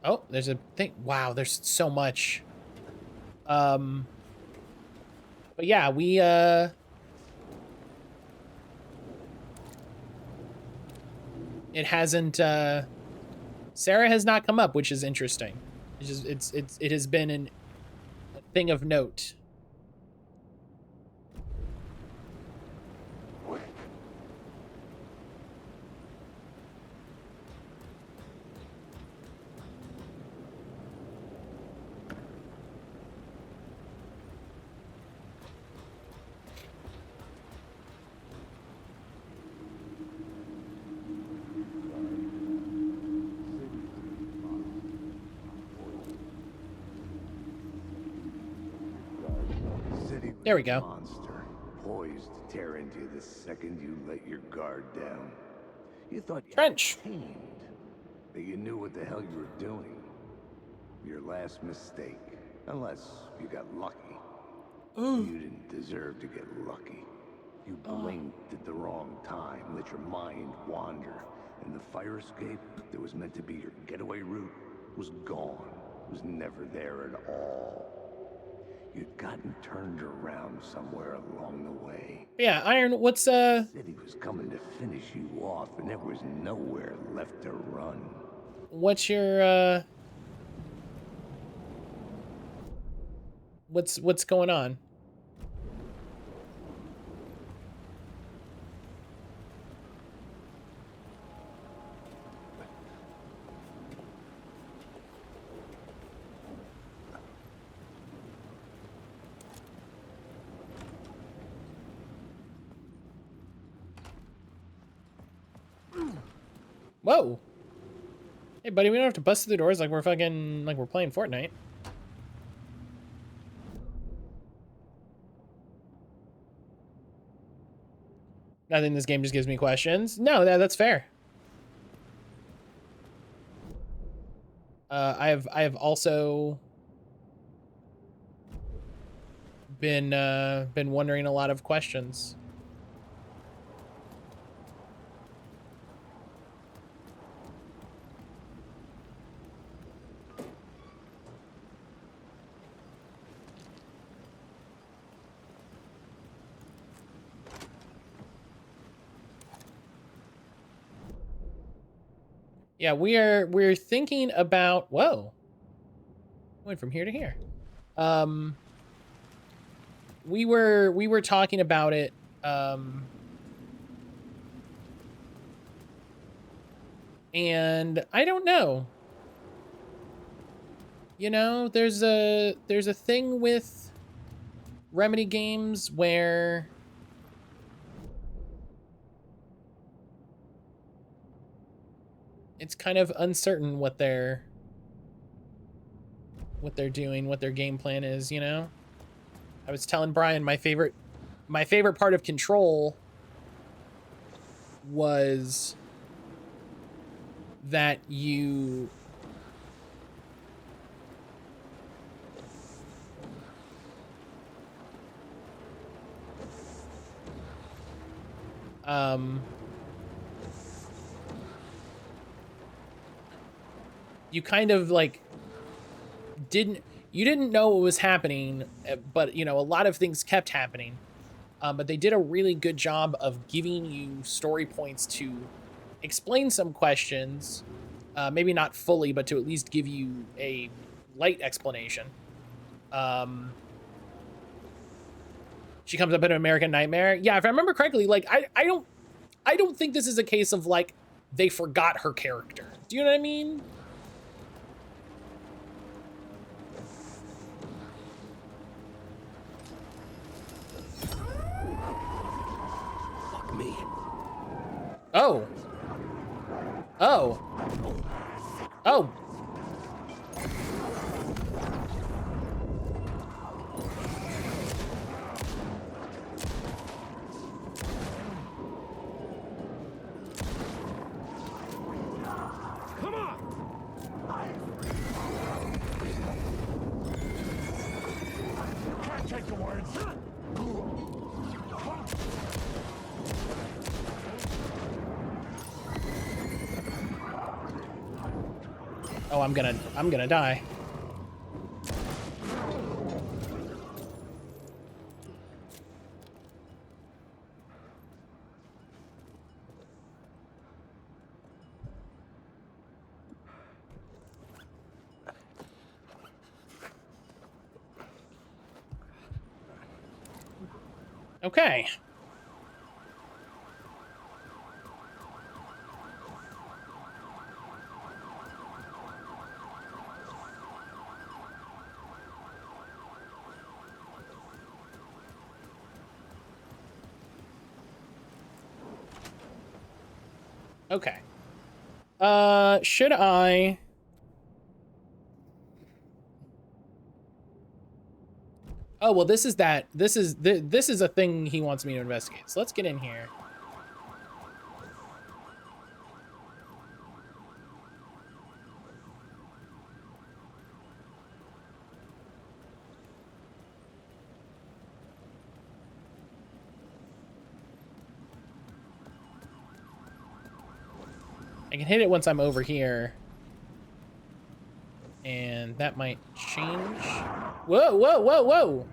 Oh, there's a thing. Wow, there's so much. But yeah, we it hasn't Sarah has not come up, which is interesting. It has been a thing of note. There we go. Monster, poised to tear into you the second you let your guard down. You thought you Trench. had it tamed, that you knew what the hell you were doing. Your last mistake, unless you got lucky. You didn't deserve to get lucky. You blinked at the wrong time, let your mind wander, and the fire escape that was meant to be your getaway route was gone, was never there at all. You'd gotten turned around somewhere along the way. Yeah, Iron, what's Said he was coming to finish you off, and there was nowhere left to run. What's your what's going on? Whoa. Hey, buddy, we don't have to bust through the doors like we're fucking, like we're playing Fortnite. I think this game just gives me questions. No, that's fair. I have also been wondering a lot of questions. Yeah, we're thinking about, whoa. Went from here to here. We were talking about it and I don't know. You know, there's a thing with Remedy games where it's kind of uncertain what they're doing, what their game plan is, you know? I was telling Brian my favorite part of Control was that you you kind of like you didn't know what was happening, but you know, a lot of things kept happening. But they did a really good job of giving you story points to explain some questions, maybe not fully, but to at least give you a light explanation. She comes up in American Nightmare. Yeah, if I remember correctly, like I don't think this is a case of like they forgot her character. Do you know what I mean? Fuck me. Oh. Oh. Oh. Come on! Can't take the words. Oh, I'm gonna die. Okay. Okay. Should I... Oh, well, this is that. This is a thing he wants me to investigate. So let's get in here. I can hit it once I'm over here. And that might change. Whoa, whoa, whoa, whoa.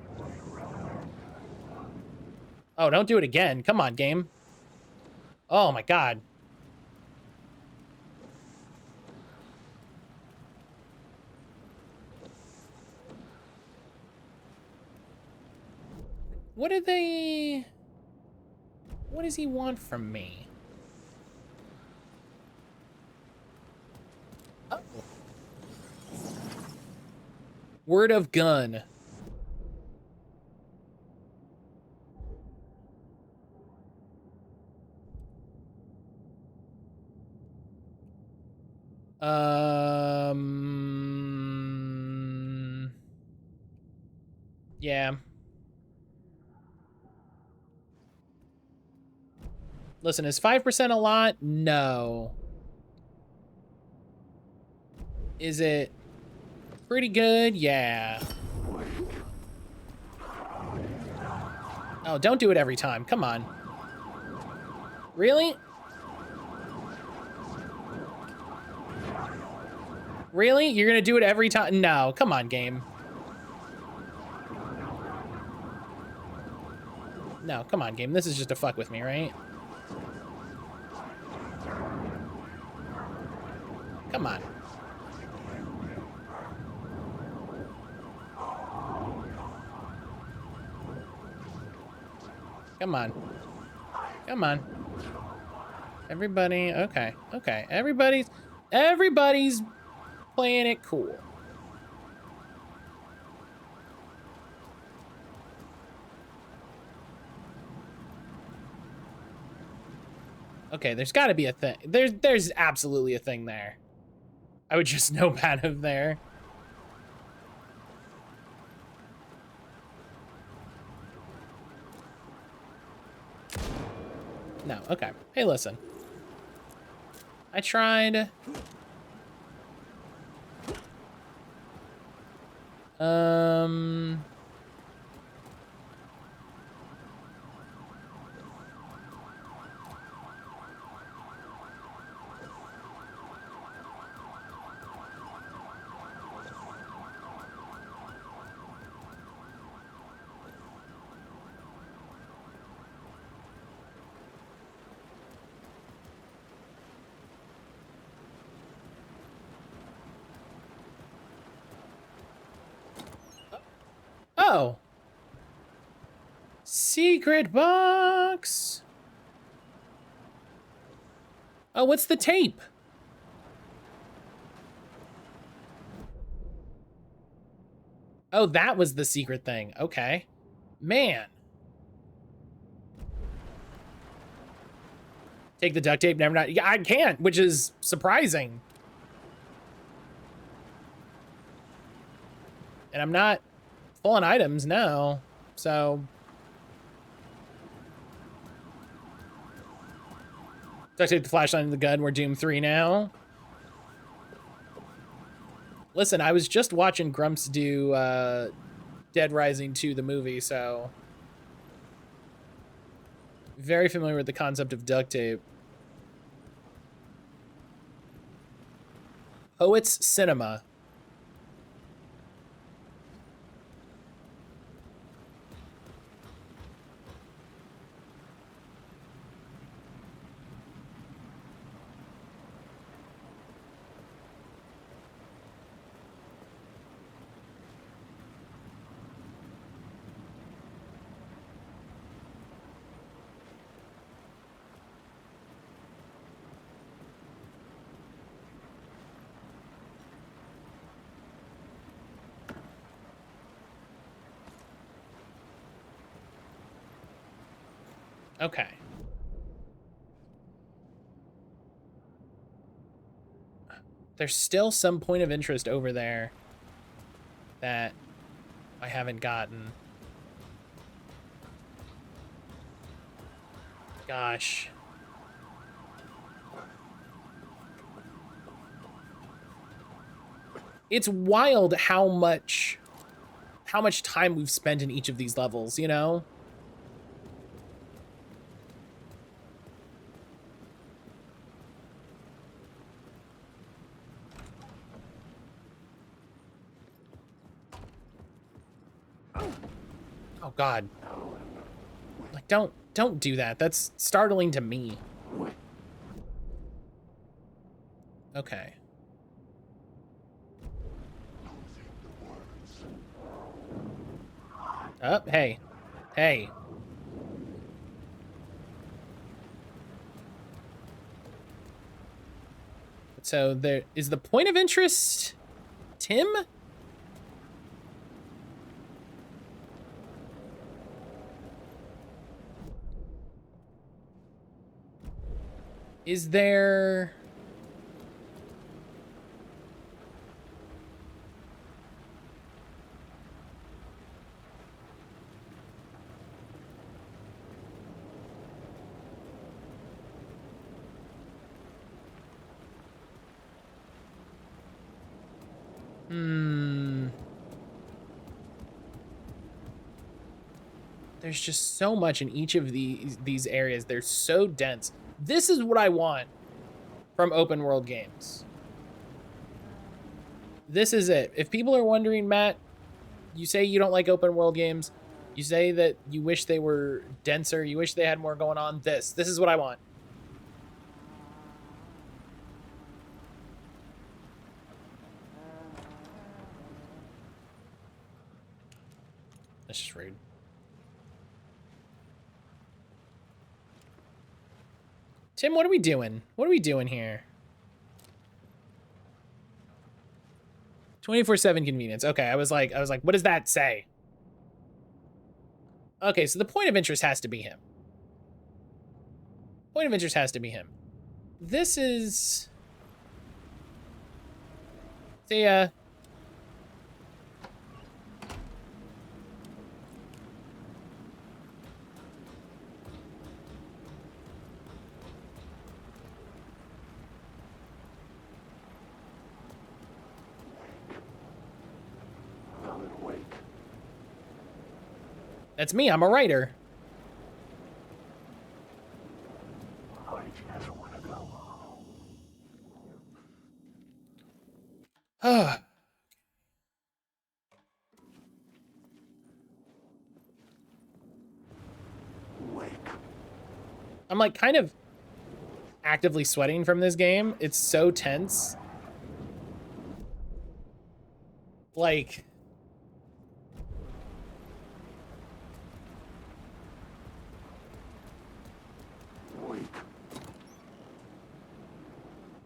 Oh, don't do it again. Come on, game. Oh my god. What do they... What does he want from me? Oh. Word of gun. Yeah. Listen, is 5% a lot? No. Is it pretty good? Yeah. Oh, don't do it every time. Come on. Really? Really? You're gonna do it every time? No, come on, game. No, come on, game. This is just to fuck with me, right? Come on. Come on. Come on. Everybody, okay, okay. Everybody's playing it cool. Okay, there's got to be a thing. There's absolutely a thing there. I would just know bad of there. No, okay. Hey, listen. I tried. Oh. Secret box. Oh, what's the tape? Oh, that was the secret thing. Okay. Man. Take the duct tape, never not. Yeah, I can't, which is surprising. And I'm not full on items, no. So. Duct tape the flashlight and the gun. We're Doom 3 now. Listen, I was just watching Grumps do Dead Rising 2, the movie, so. Very familiar with the concept of duct tape. Poets Cinema. Okay. There's still some point of interest over there that I haven't gotten. Gosh. It's wild how much time we've spent in each of these levels, you know? Oh God. Like, don't do that. That's startling to me. Okay. Oh, hey. Hey. So there is the point of interest, Tim? Is there... There's just so much in each of these areas. They're so dense. This is what I want from open world games. This is it. If people are wondering, Matt, you say you don't like open world games. You say that you wish they were denser. You wish they had more going on. This is what I want. That's just rude. Tim, what are we doing? What are we doing here? 24/7 convenience. Okay, I was like, what does that say? Okay, so the point of interest has to be him. Point of interest has to be him. This is... See ya. That's me, I'm a writer. I'm like kind of actively sweating from this game. It's so tense. Like...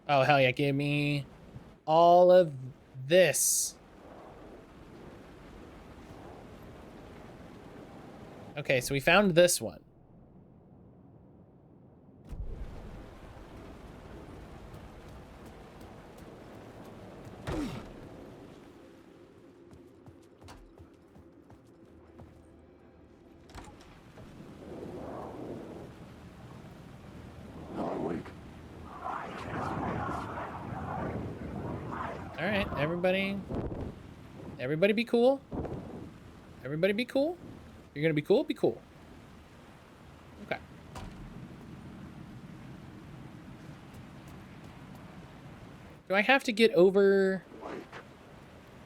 Oh, hell yeah, give me all of this. Okay, so we found this one. All right, everybody be cool. Everybody be cool. You're gonna be cool? Be cool. Okay. Do I have to get over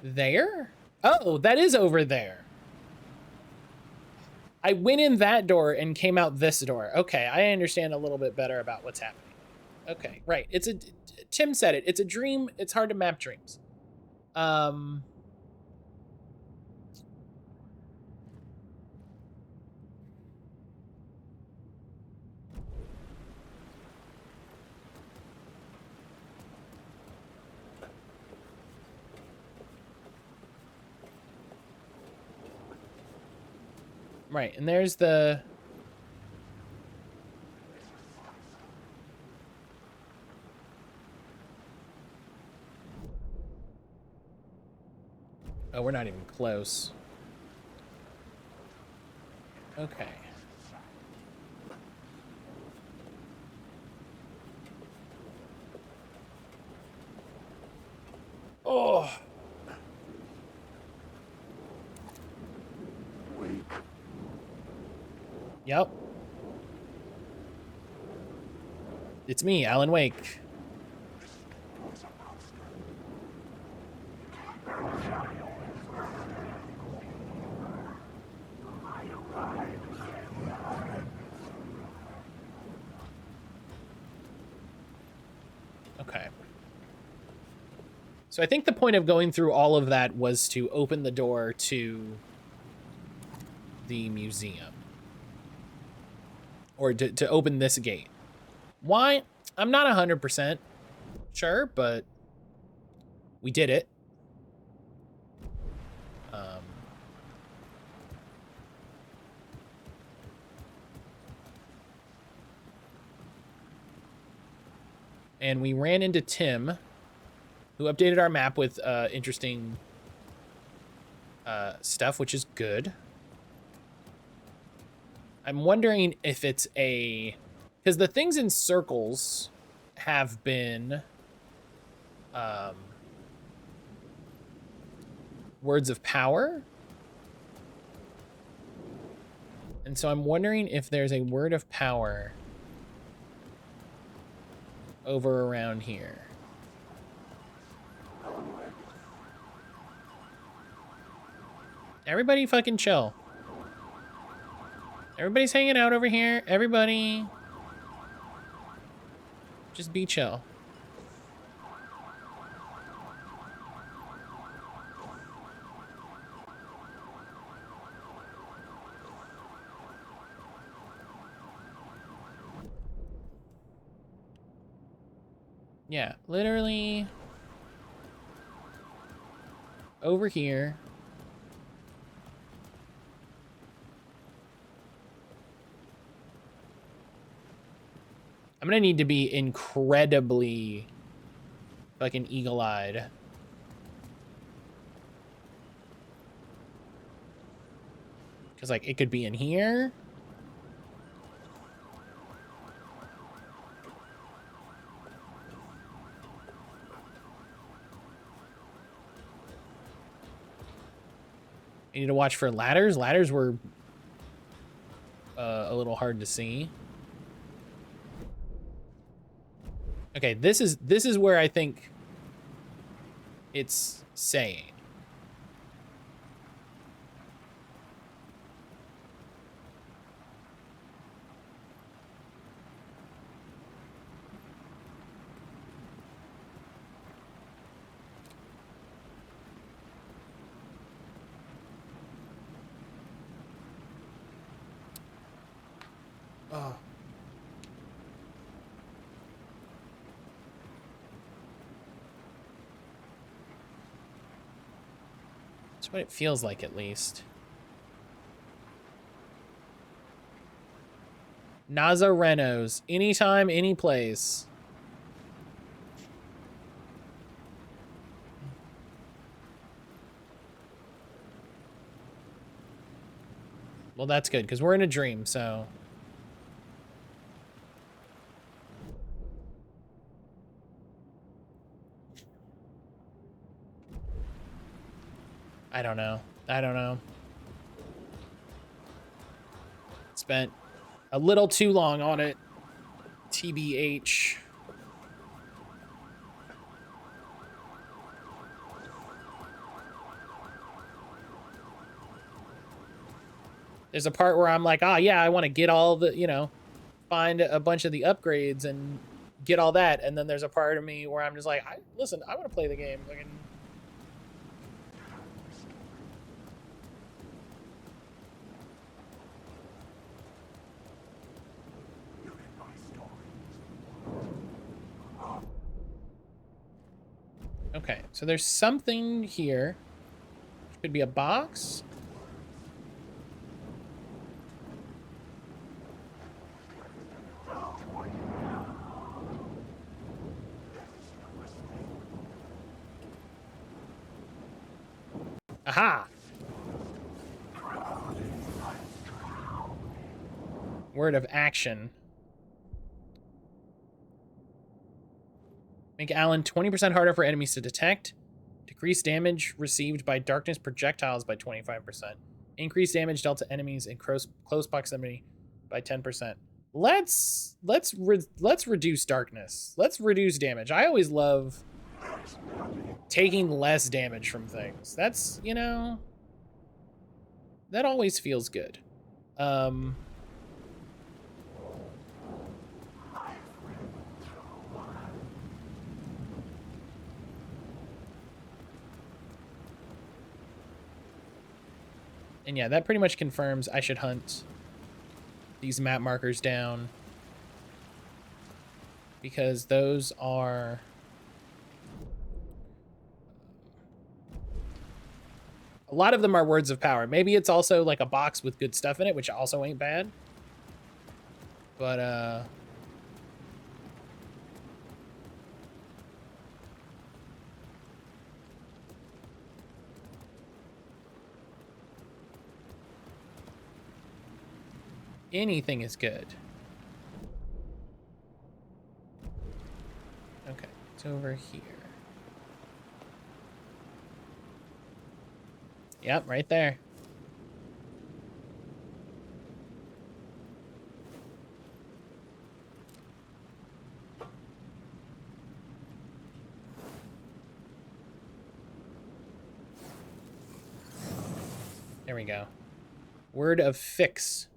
there? Oh, that is over there. I went in that door and came out this door. Okay, I understand a little bit better about what's happening. Okay, right. It's a... Tim said it. It's a dream. It's hard to map dreams. Right, and there's the... Oh, we're not even close. Okay. Oh. Yep. It's me, Alan Wake. Okay. So I think the point of going through all of that was to open the door to the museum. Or to open this gate. Why? I'm not 100% sure, but we did it. And we ran into Tim, who updated our map with interesting stuff, which is good. I'm wondering if it's a... Because the things in circles have been words of power. And so I'm wondering if there's a word of power over around here. Everybody fucking chill. Everybody's hanging out over here. Everybody just be chill. Yeah, literally over here. I'm gonna need to be incredibly fucking eagle-eyed. Because, like, it could be in here. You need to watch for ladders. Ladders were a little hard to see. Okay, this is where I think it's saying. Oh. That's what it feels like, at least. Nazarenos. Anytime, any place. Well, that's good, because we're in a dream, so... I don't know. I don't know. Spent a little too long on it. TBH. There's a part where I'm like, ah, yeah, I want to get all the, you know, find a bunch of the upgrades and get all that. And then there's a part of me where I'm just like, listen, I want to play the game. Like, okay, so there's something here. Could be a box. Aha! Word of action. Make Alan 20% harder for enemies to detect. Decrease damage received by darkness projectiles by 25%. Increase damage dealt to enemies in close proximity by 10%. Let's reduce darkness. Let's reduce damage. I always love taking less damage from things. That's, you know, that always feels good. And yeah, that pretty much confirms I should hunt these map markers down, because those are a lot of them are words of power. Maybe it's also like a box with good stuff in it, which also ain't bad. But anything is good. Okay, it's over here. Yep, right there. There we go. Word of fix.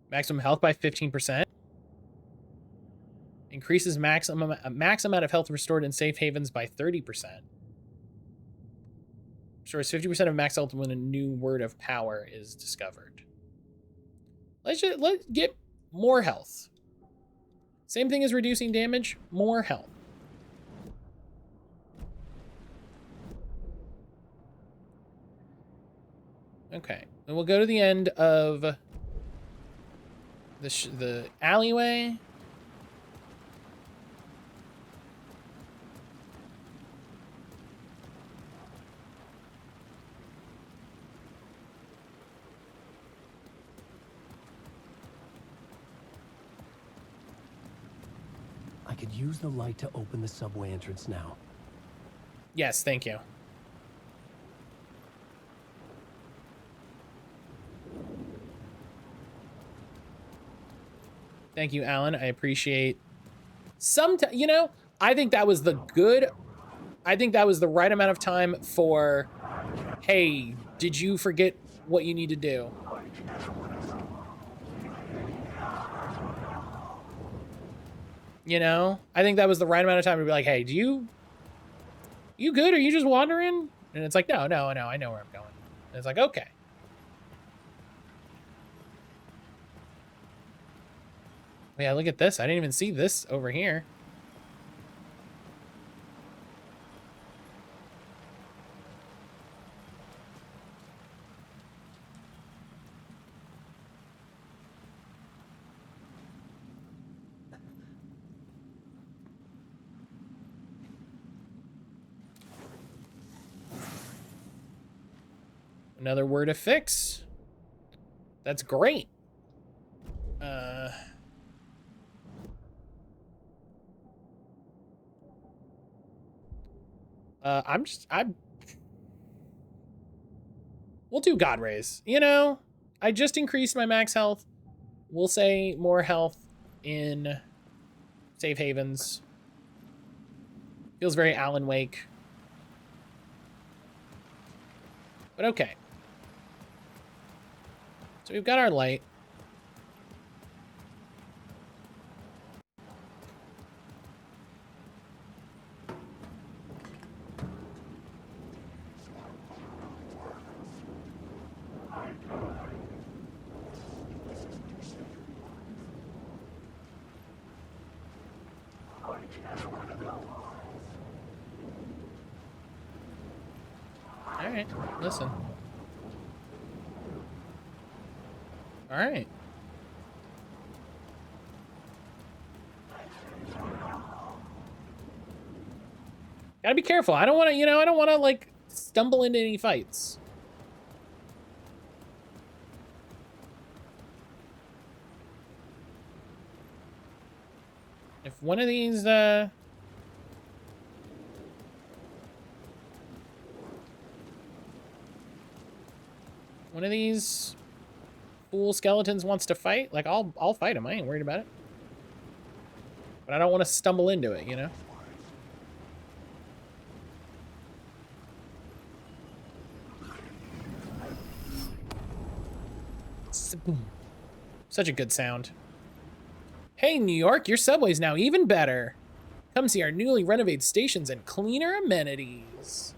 Maximum health by 15%. Increases max amount of health restored in safe havens by 30%. Restores 50% of max health when a new word of power is discovered. Let's get more health. Same thing as reducing damage, more health. Okay, and we'll go to the end of the alleyway. I could use the light to open the subway entrance now. Yes, thank you. Thank you, Alan. I appreciate you know, I think that was the right amount of time for, hey, did you forget what you need to do? You know, I think that was the right amount of time to be like, hey, you good? Are you just wandering? And it's like, no, I know where I'm going. And it's like, okay. Yeah, look at this. I didn't even see this over here. Another word of fix. That's great. We'll do God Rays. You know, I just increased my max health. We'll say more health in safe havens. Feels very Alan Wake. But okay. So we've got our light. All right, listen. All right. Gotta be careful. I don't want to, you know, I don't want to like stumble into any fights. If one of these, One of these fool skeletons wants to fight. Like, I'll fight him. I ain't worried about it. But I don't want to stumble into it, you know? Boom. Such a good sound. Hey, New York, your subway's now even better. Come see our newly renovated stations and cleaner amenities.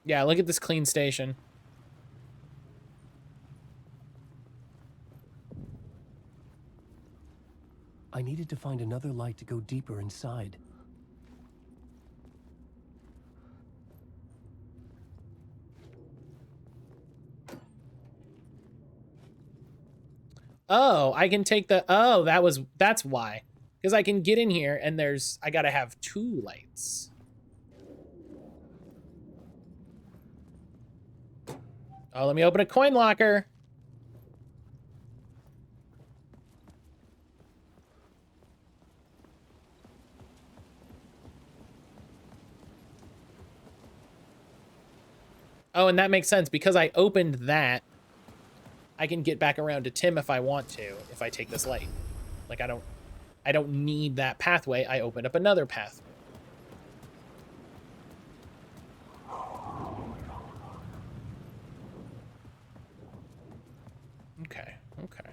Yeah, look at this clean station. I needed to find another light to go deeper inside. Oh, I can take the, oh, that's why. Because I can get in here and I gotta have 2 lights. Oh, let me open a coin locker. Oh, and that makes sense because I opened that. I can get back around to Tim if I want to, if I take this light. Like, I don't need that pathway. I opened up another pathway. Okay, okay.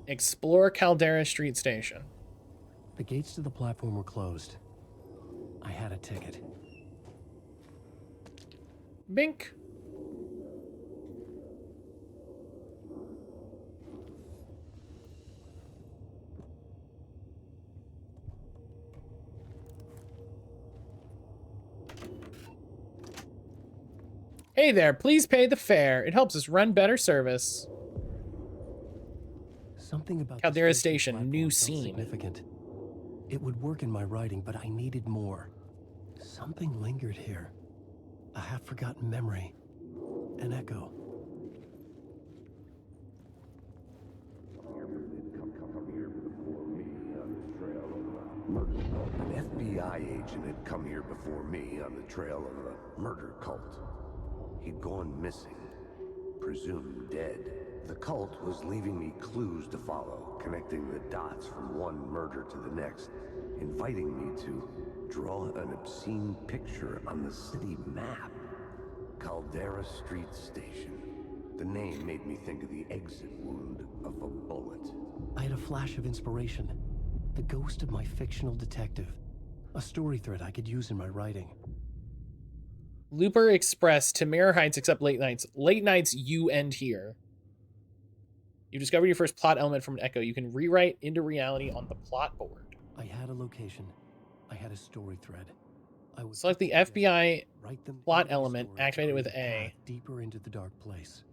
Explore Caldera Street Station. The gates to the platform were closed. I had a ticket. Bink. Hey there, please pay the fare. It helps us run better service. Something about Caldera Station, new scene. Significant. It would work in my writing, but I needed more. Something lingered here. A half-forgotten memory. An echo. An FBI agent had come here before me on the trail of a murder cult. He'd gone missing, presumed dead. The cult was leaving me clues to follow, connecting the dots from one murder to the next, inviting me to draw an obscene picture on the city map. Caldera Street Station. The name made me think of the exit wound of a bullet. I had a flash of inspiration. The ghost of my fictional detective. A story thread I could use in my writing. Looper Express to Mirror Heights except late nights. Late nights, you end here. You discovered your first plot element from an echo. You can rewrite into reality on the plot board. I had a location. I had a story thread. I would select the FBI plot element, activate it with A. Deeper into the dark place.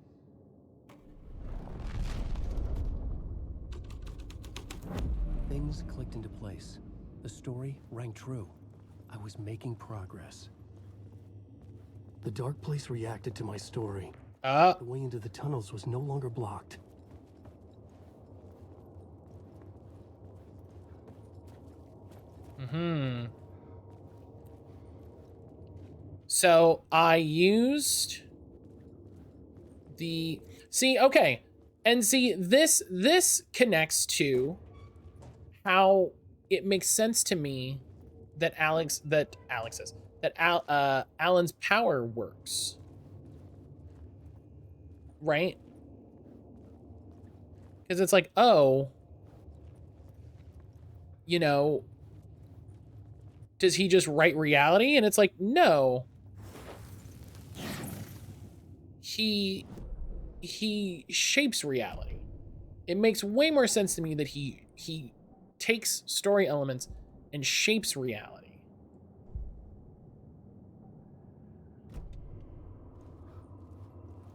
Things clicked into place. The story rang true. I was making progress. The dark place reacted to my story. The way into the tunnels was no longer blocked. So I used the okay, and this connects to how it makes sense to me that Alan's power works, right? Because it's like, oh, you know, does he just write reality? And it's like, no. He shapes reality. It makes way more sense to me that he takes story elements and shapes reality.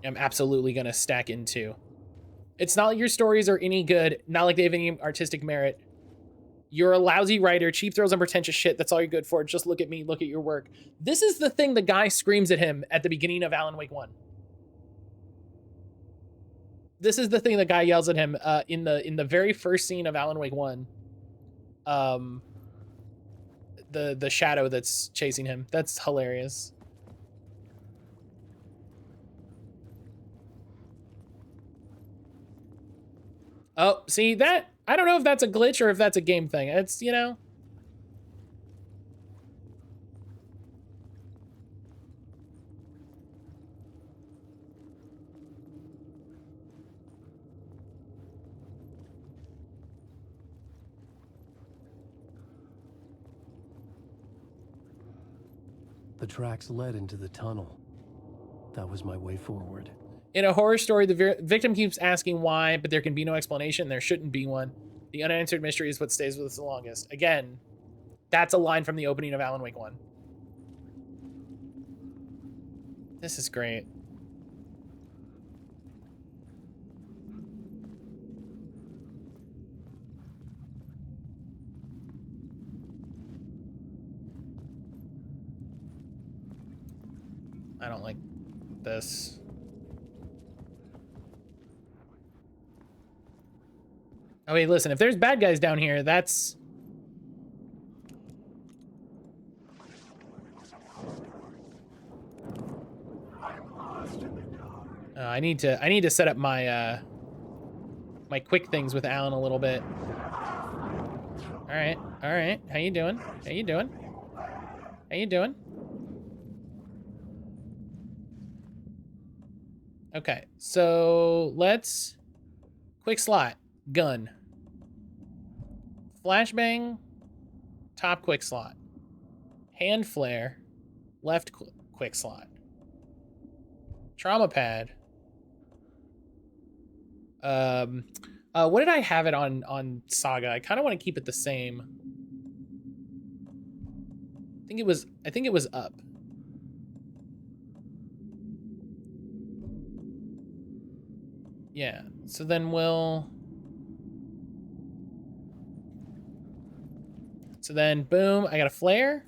I'm absolutely gonna stack into. It's not like your stories are any good, not like they have any artistic merit. You're a lousy writer, cheap throws on pretentious shit, that's all you're good for. Just look at me, look at your work. This is the thing the guy screams at him at the beginning of Alan Wake 1. this is the thing the guy yells at him in the very first scene of Alan Wake 1. The shadow that's chasing him. That's hilarious. Oh, see that? I don't know if that's a glitch or if that's a game thing. It's, you know. The tracks led into the tunnel. That was my way forward. In a horror story, the victim keeps asking why, but there can be no explanation. There shouldn't be one. The unanswered mystery is what stays with us the longest. Again, that's a line from the opening of Alan Wake 1. This is great. I don't like this. Oh, wait, listen, if there's bad guys down here, that's... I need to set up my my quick things with Alan a little bit. All right. How you doing? How you doing? How you doing? Okay, so let's quick slot, gun, flashbang, top quick slot, hand flare, left quick slot, trauma pad. What did I have it on Saga? I kind of want to keep it the same. I think it was up. Yeah, so then boom, I got a flare.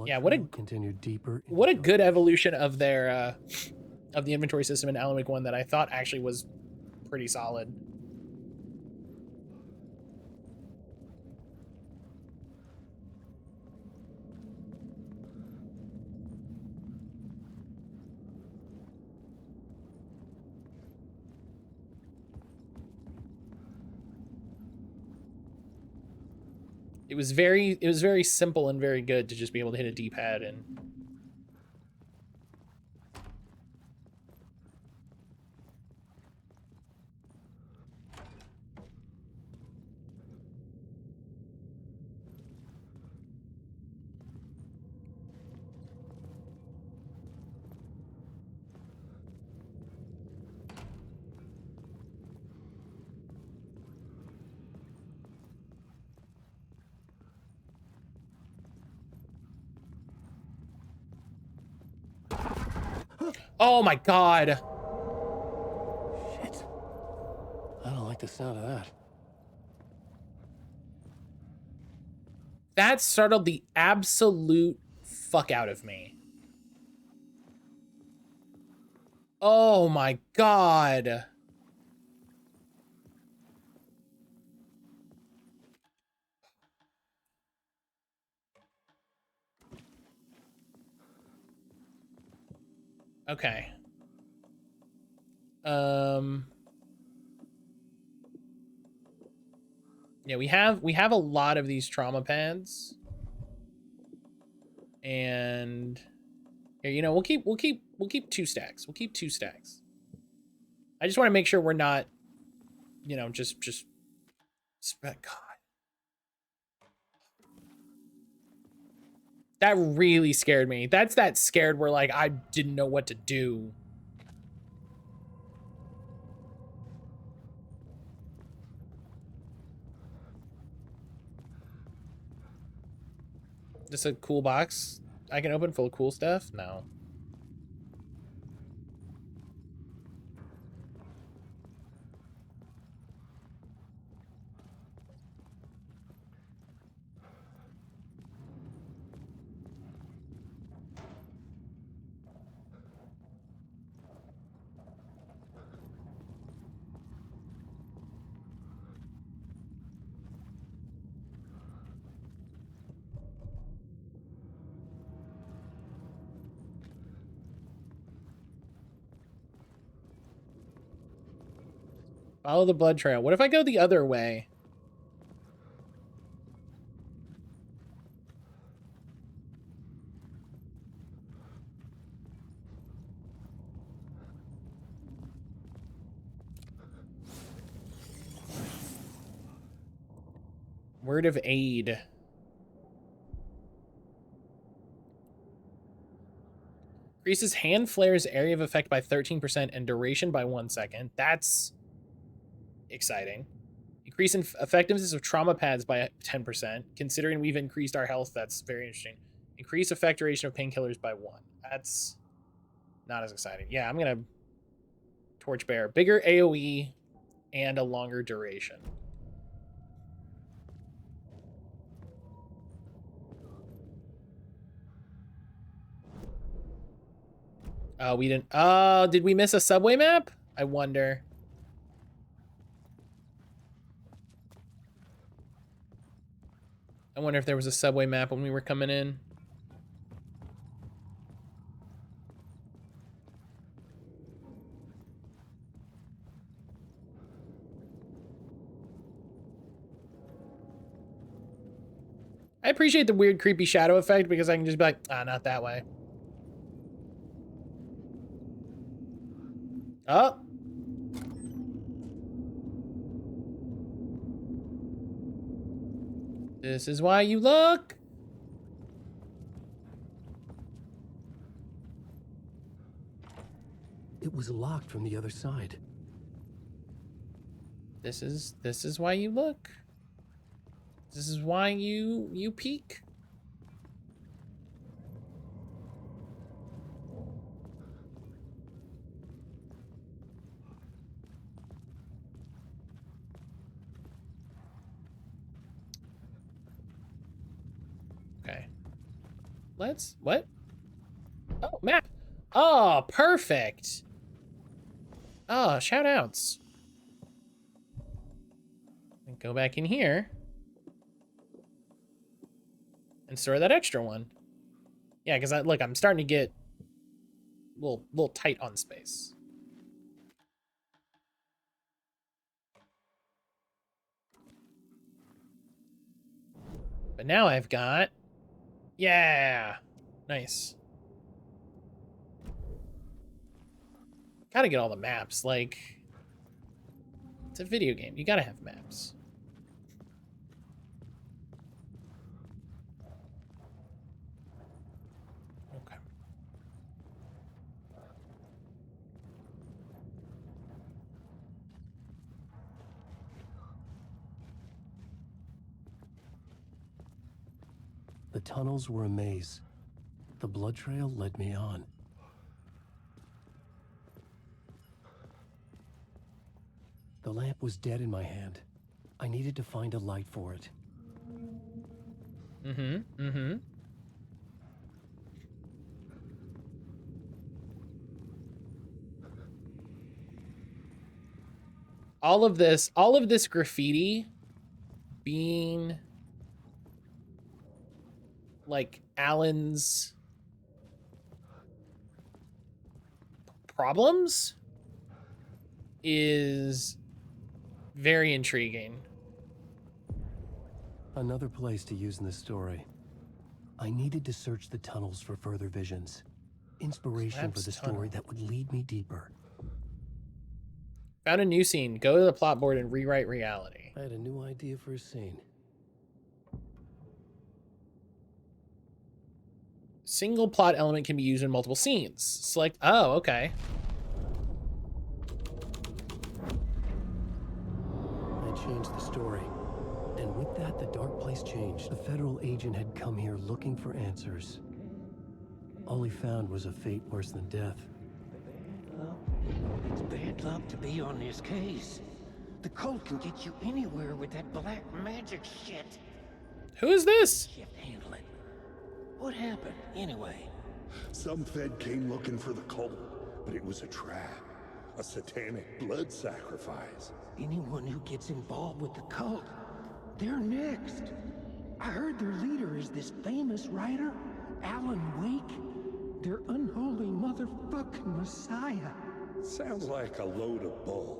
Yeah, continued deeper. What a good evolution of their of the inventory system in Alan Wake 1 that I thought actually was pretty solid. It was very simple and very good to just be able to hit a D-pad and oh my god. Shit. I don't like the sound of that. That startled the absolute fuck out of me. Oh my god. Okay. Yeah, we have a lot of these trauma pads. And here, you know, we'll keep 2 stacks. We'll keep 2 stacks. I just want to make sure we're not, you know, just God. That really scared me. That's that scared where like I didn't know what to do. Just a cool box I can open full of cool stuff? No. Follow the blood trail. What if I go the other way? Word of aid. Increases hand flares area of effect by 13% and duration by 1 second. That's exciting. Increase in effectiveness of trauma pads by 10%. Considering we've increased our health, that's very interesting. Increase effect duration of painkillers by 1. That's not as exciting. Yeah, I'm gonna torchbearer. Bigger AoE and a longer duration. Oh, we didn't. Oh, did we miss a subway map? I wonder. I wonder if there was a subway map when we were coming in. I appreciate the weird creepy shadow effect because I can just be like, ah, not that way. Oh. This is why you look. It was locked from the other side. This is why you look. This is why you peek. Okay. What? Oh, map. Oh, perfect. Oh, shout outs. Go back in here. And store that extra one. Yeah, because look, I'm starting to get a little tight on space. But now I've got, yeah, nice. Gotta get all the maps. Like, it's a video game. You gotta have maps. Okay. The tunnels were a maze. The blood trail led me on. The lamp was dead in my hand. I needed to find a light for it. All of this graffiti being like Alan's problems is very intriguing. Another place to use in the story. I needed to search the tunnels for further visions. Inspiration for the story that would lead me deeper. Found a new scene. Go to the plot board and rewrite reality. I had a new idea for a scene. Single plot element can be used in multiple scenes. Select, oh, okay. I changed the story. And with that, the dark place changed. The federal agent had come here looking for answers. All he found was a fate worse than death. It's bad luck to be on this case. The cult can get you anywhere with that black magic shit. Who is this? Can't handle it. What happened, anyway? Some Fed came looking for the cult, but it was a trap. A satanic blood sacrifice. Anyone who gets involved with the cult, they're next. I heard their leader is this famous writer, Alan Wake. Their unholy motherfucking messiah. Sounds like a load of bull.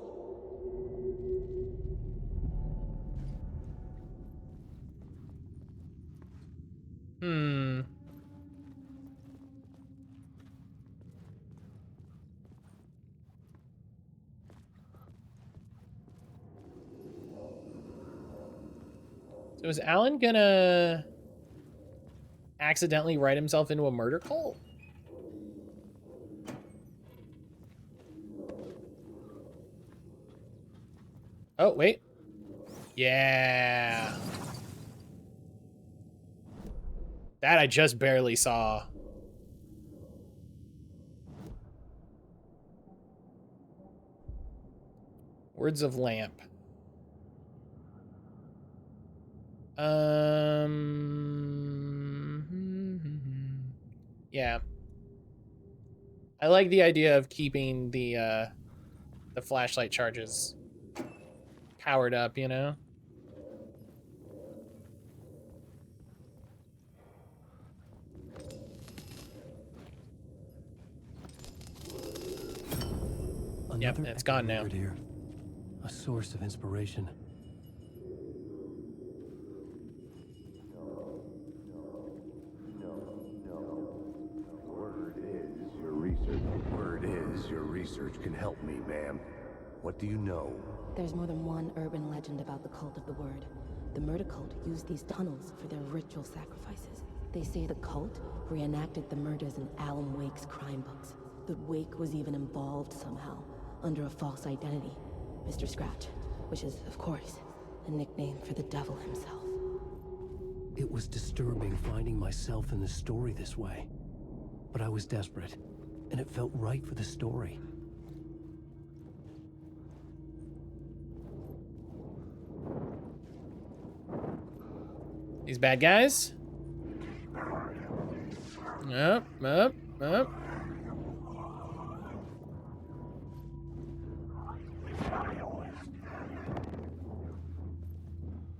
So is Alan gonna accidentally write himself into a murder cult? Oh, wait. Yeah. That I just barely saw. Words of Lamp. Yeah. I like the idea of keeping the flashlight charges powered up, you know? Yep, it's gone now. Here. A source of inspiration. Word is your research can help me, ma'am. What do you know? There's more than one urban legend about the Cult of the Word. The murder cult used these tunnels for their ritual sacrifices. They say the cult reenacted the murders in Alan Wake's crime books. That Wake was even involved somehow, under a false identity. Mr. Scratch, which is, of course, a nickname for the devil himself. It was disturbing finding myself in the story this way. But I was desperate, and it felt right for the story. These bad guys? Up, up, up.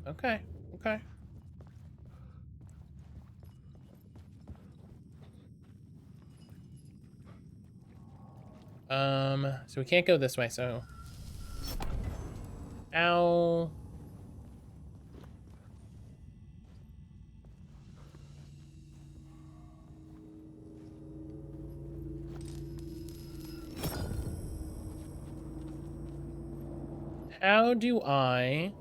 Okay, okay. So we can't go this way, so... Ow. How do I...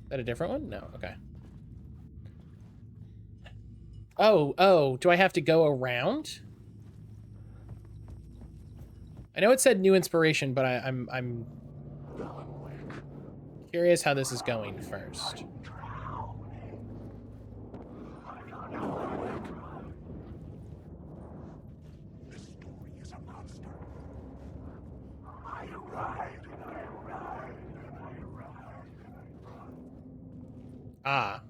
Is that a different one? No, okay. Oh, do I have to go around? I know it said new inspiration, but I'm curious how this is going first. Ah.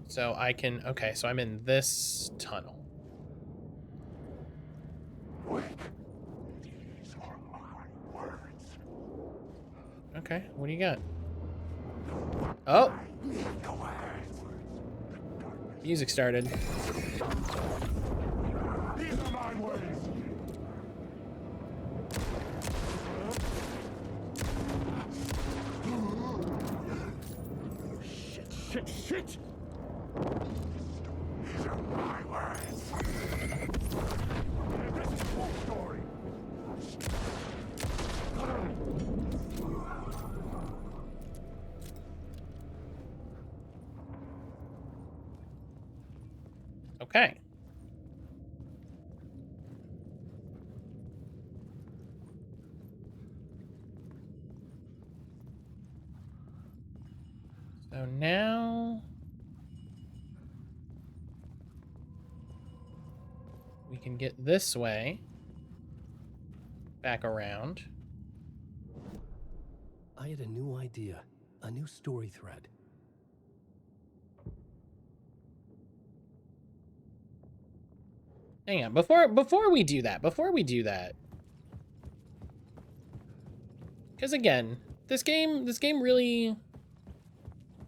So I can, okay, so I'm in this tunnel. Okay, what do you got? Oh! Music started. These are my words. Shit! These are my words. This is your story. Okay. So now we can get this way, back around. I had a new idea, a new story thread. Hang on, before we do that, because again, this game really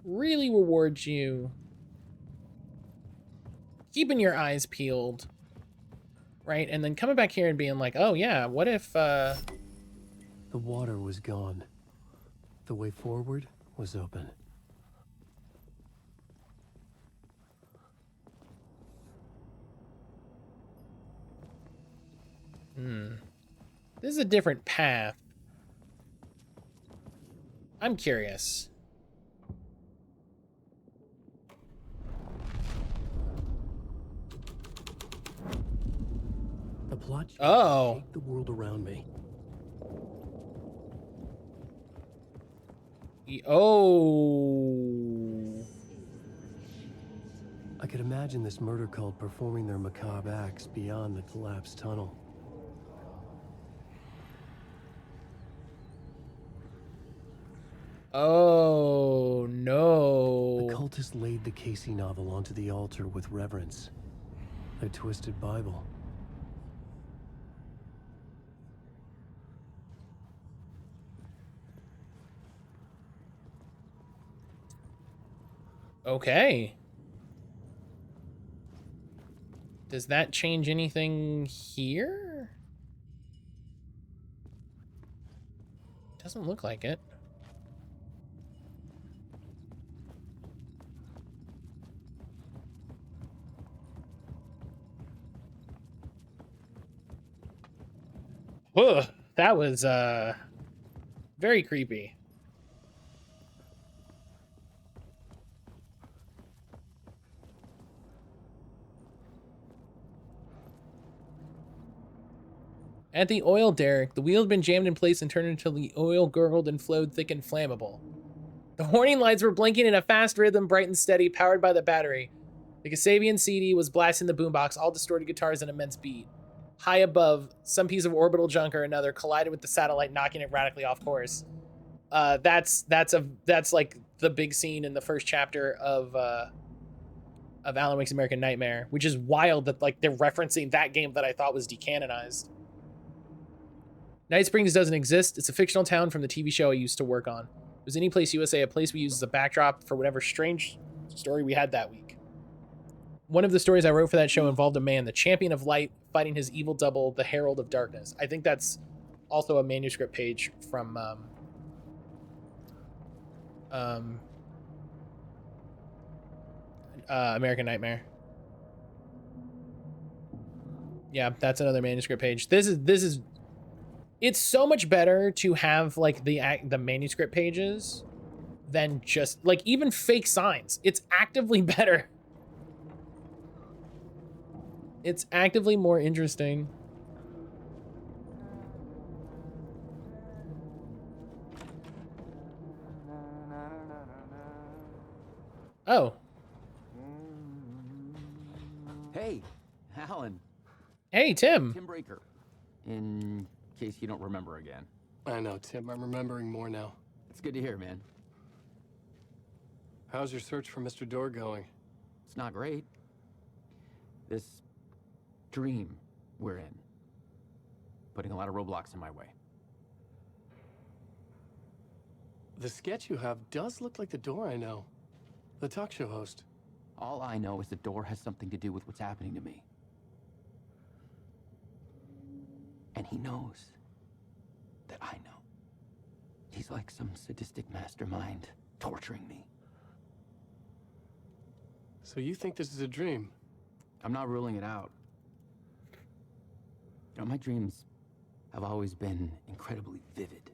rewards you keeping your eyes peeled, right? And then coming back here and being like, oh yeah, what if The water was gone. The way forward was open. This is a different path. I'm curious. The plot Oh. shake the world around me. Oh. I could imagine this murder cult performing their macabre acts beyond the collapsed tunnel. Oh, no. The cultists laid the Casey novel onto the altar with reverence. A twisted Bible. Okay. Does that change anything here? Doesn't look like it. Ugh, that was very creepy. At the oil derrick, the wheel had been jammed in place and turned until the oil gurgled and flowed thick and flammable. The warning lights were blinking in a fast rhythm, bright and steady, powered by the battery. The Kasabian CD was blasting the boombox, all distorted guitars and immense beat. High above, some piece of orbital junk or another collided with the satellite, knocking it radically off course. That's like the big scene in the first chapter of Alan Wake's American Nightmare, which is wild that like they're referencing that game that I thought was decanonized. Night Springs doesn't exist. It's a fictional town from the TV show I used to work on. It was Any Place USA, a place we used as a backdrop for whatever strange story we had that week. One of the stories I wrote for that show involved a man, the champion of light, fighting his evil double, the herald of darkness. I think that's also a manuscript page from American Nightmare. Yeah, that's another manuscript page. This is it's so much better to have like the manuscript pages than just like even fake signs. It's actively better. It's actively more interesting. Oh. Hey, Alan. Hey, Tim. Tim Breaker. In case you don't remember again. I know, Tim. I'm remembering more now. It's good to hear, man. How's your search for Mr. Door going? It's not great. This dream we're in, putting a lot of roadblocks in my way. The sketch you have does look like the Door I know. The talk show host. All I know is the Door has something to do with what's happening to me. And he knows that I know. He's like some sadistic mastermind torturing me. So you think this is a dream? I'm not ruling it out. You know, my dreams have always been incredibly vivid.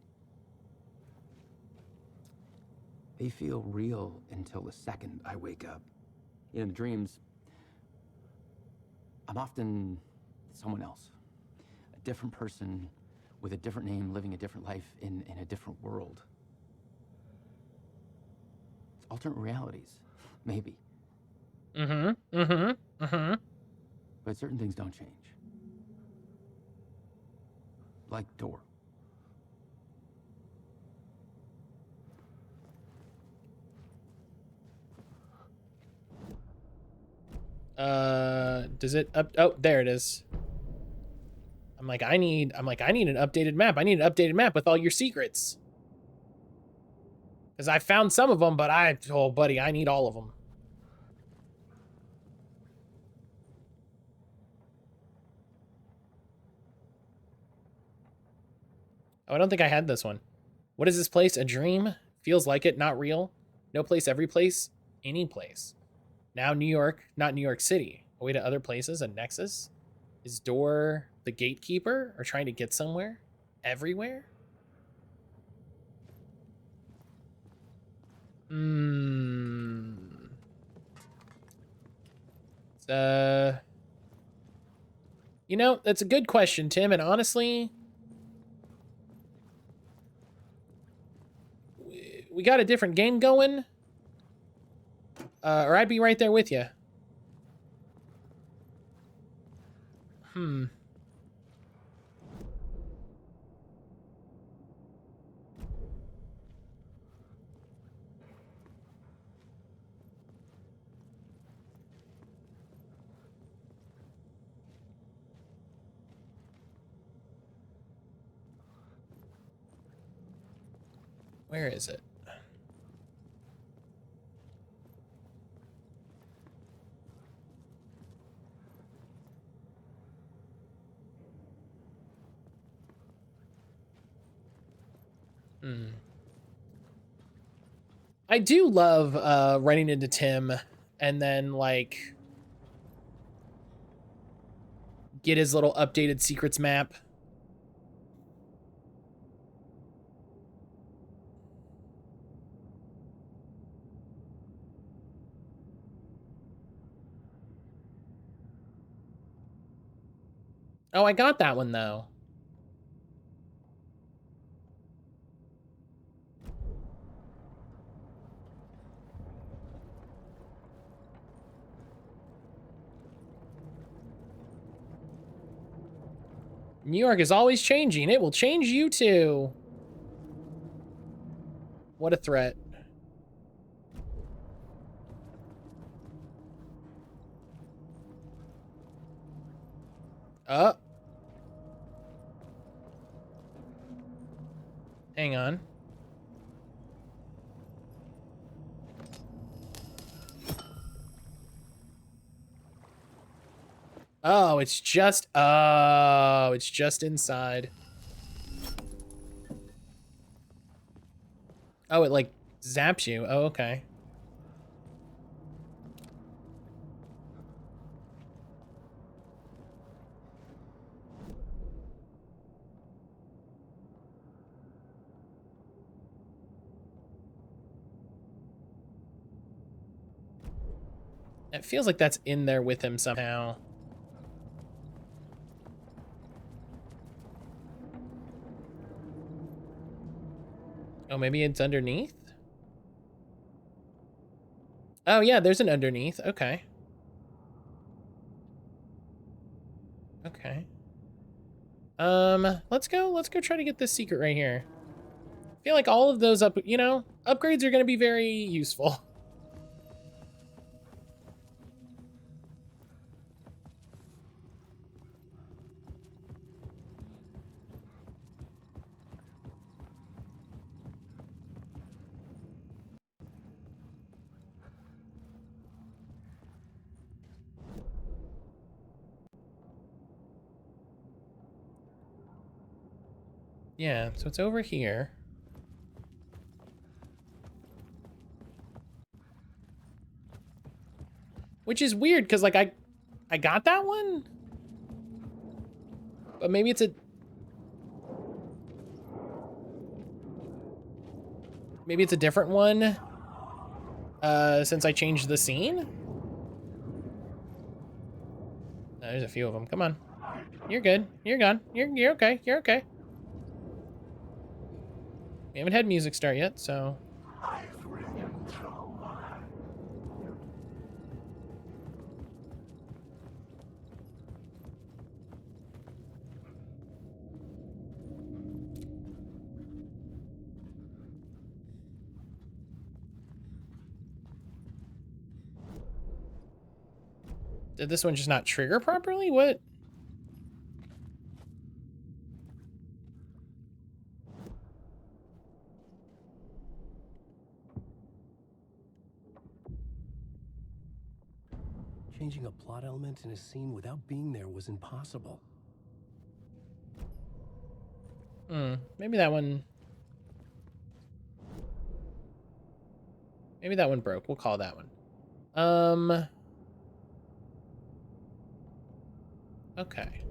They feel real until the second I wake up. In the dreams, I'm often someone else. A different person with a different name, living a different life in a different world. It's alternate realities, maybe. But certain things don't change. Like Door. Does it up? Oh, there it is. I'm like, I need an updated map. I need an updated map with all your secrets. Because I found some of them, but oh, buddy, I need all of them. Oh, I don't think I had this one. What is this place? A dream? Feels like it, not real. No place, every place, any place. Now New York, not New York City. A way to other places, a nexus? Is Door the gatekeeper or trying to get somewhere? Everywhere? You know, that's a good question, Tim, and honestly, we got a different game going, or I'd be right there with you. Where is it? I do love running into Tim and then like get his little updated secrets map. Oh, I got that one though. New York is always changing. It will change you too. What a threat. Hang on. Oh, it's just inside. Oh, it like zaps you. Oh, okay. It feels like that's in there with him somehow. Oh, maybe it's underneath? Oh, yeah, there's an underneath. Okay. Okay. Let's go try to get this secret right here. I feel like all of those upgrades are going to be very useful. Yeah, so it's over here. Which is weird, because, like, I got that one? But maybe it's a... Maybe it's a different one, since I changed the scene? There's a few of them. Come on. You're good. You're gone. You're okay. You're okay. We haven't had music start yet, so... Did this one just not trigger properly? What? Changing a plot element in a scene without being there was impossible. Maybe that one... Maybe that one broke. We'll call that one. Okay.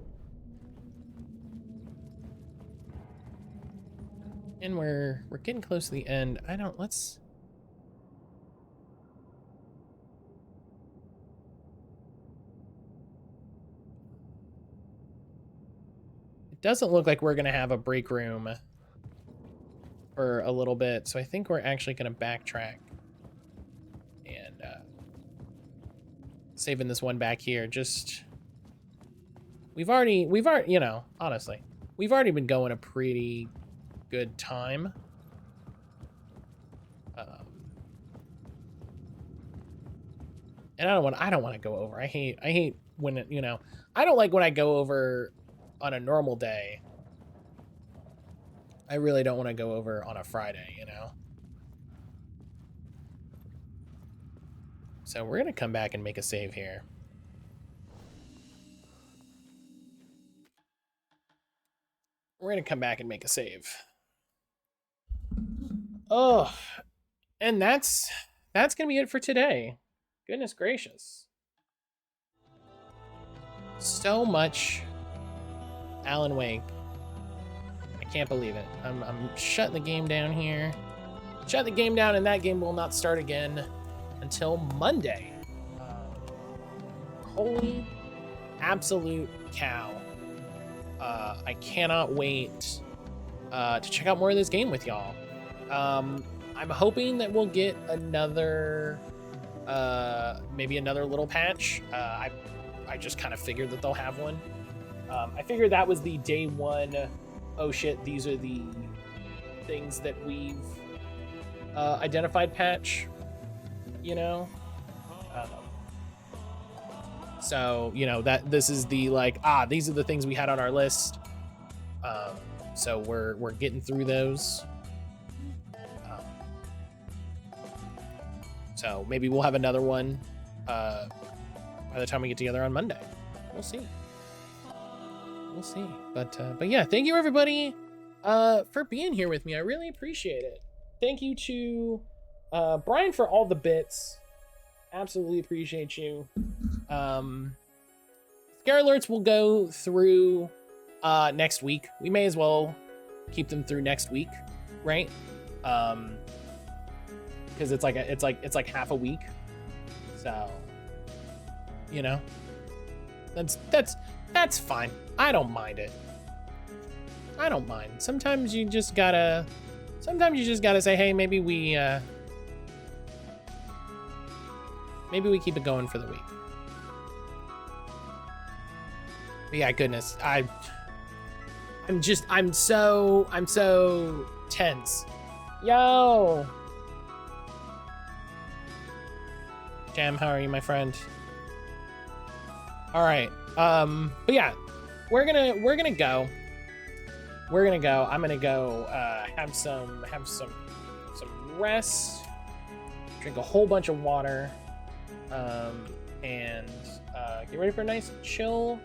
And we're getting close to the end. Let's... It doesn't look like we're gonna have a break room for a little bit, so I think we're actually gonna backtrack and saving this one back here. Just we've already, you know, honestly, we've already been going a pretty good time. And I don't want to go over. I hate when it, you know, I don't like when I go over on a normal day. I really don't want to go over on a Friday, you know? So we're going to come back and make a save here. We're going to come back and make a save. Oh, and that's going to be it for today. Goodness gracious. So much Alan Wake. I can't believe it. I'm shutting the game down here. Shut the game down, and that game will not start again until Monday. Holy absolute cow. I cannot wait to check out more of this game with y'all. I'm hoping that we'll get another, maybe another little patch. I just kind of figured that they'll have one. I figured that was the day one, oh shit, these are the things that we've identified patch, you know? So, you know, that this is the like, these are the things we had on our list. So we're getting through those. So maybe we'll have another one by the time we get together on Monday. We'll see. We'll see. But yeah, thank you everybody for being here with me. I really appreciate it. Thank you to Brian for all the bits. Absolutely appreciate you. Scare alerts will go through next week. We may as well keep them through next week, right? Because it's like half a week. So, you know, that's fine. I don't mind it. I don't mind. Sometimes you just gotta say, hey, maybe we keep it going for the week. But yeah, goodness, I'm so tense. Yo, Jam, how are you, my friend? All right, but yeah, we're gonna go. I'm gonna go have some rest, drink a whole bunch of water, and get ready for a nice chill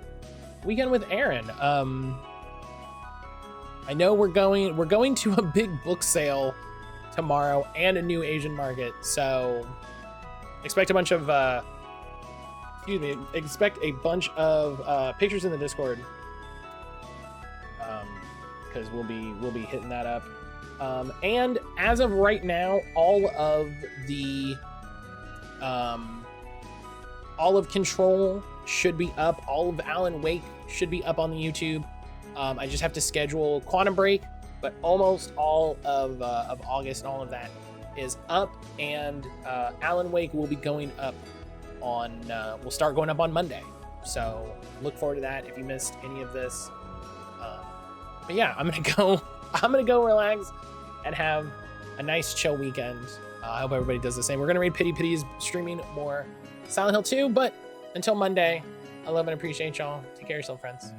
weekend with Aaron. I know we're going to a big book sale tomorrow and a new Asian market, so expect a bunch of pictures in the Discord, because we'll be hitting that up. And as of right now, all of Control should be up. All of Alan Wake should be up on the YouTube. I just have to schedule Quantum Break, but almost all of August and all of that is up, and Alan Wake will be going up on will start going up on Monday. So look forward to that if you missed any of this. But yeah, I'm gonna go relax and have a nice chill weekend. I hope everybody does the same. We're gonna read Pity Pity's streaming more Silent Hill 2, but until Monday, I love and appreciate y'all. Take care of yourself, friends.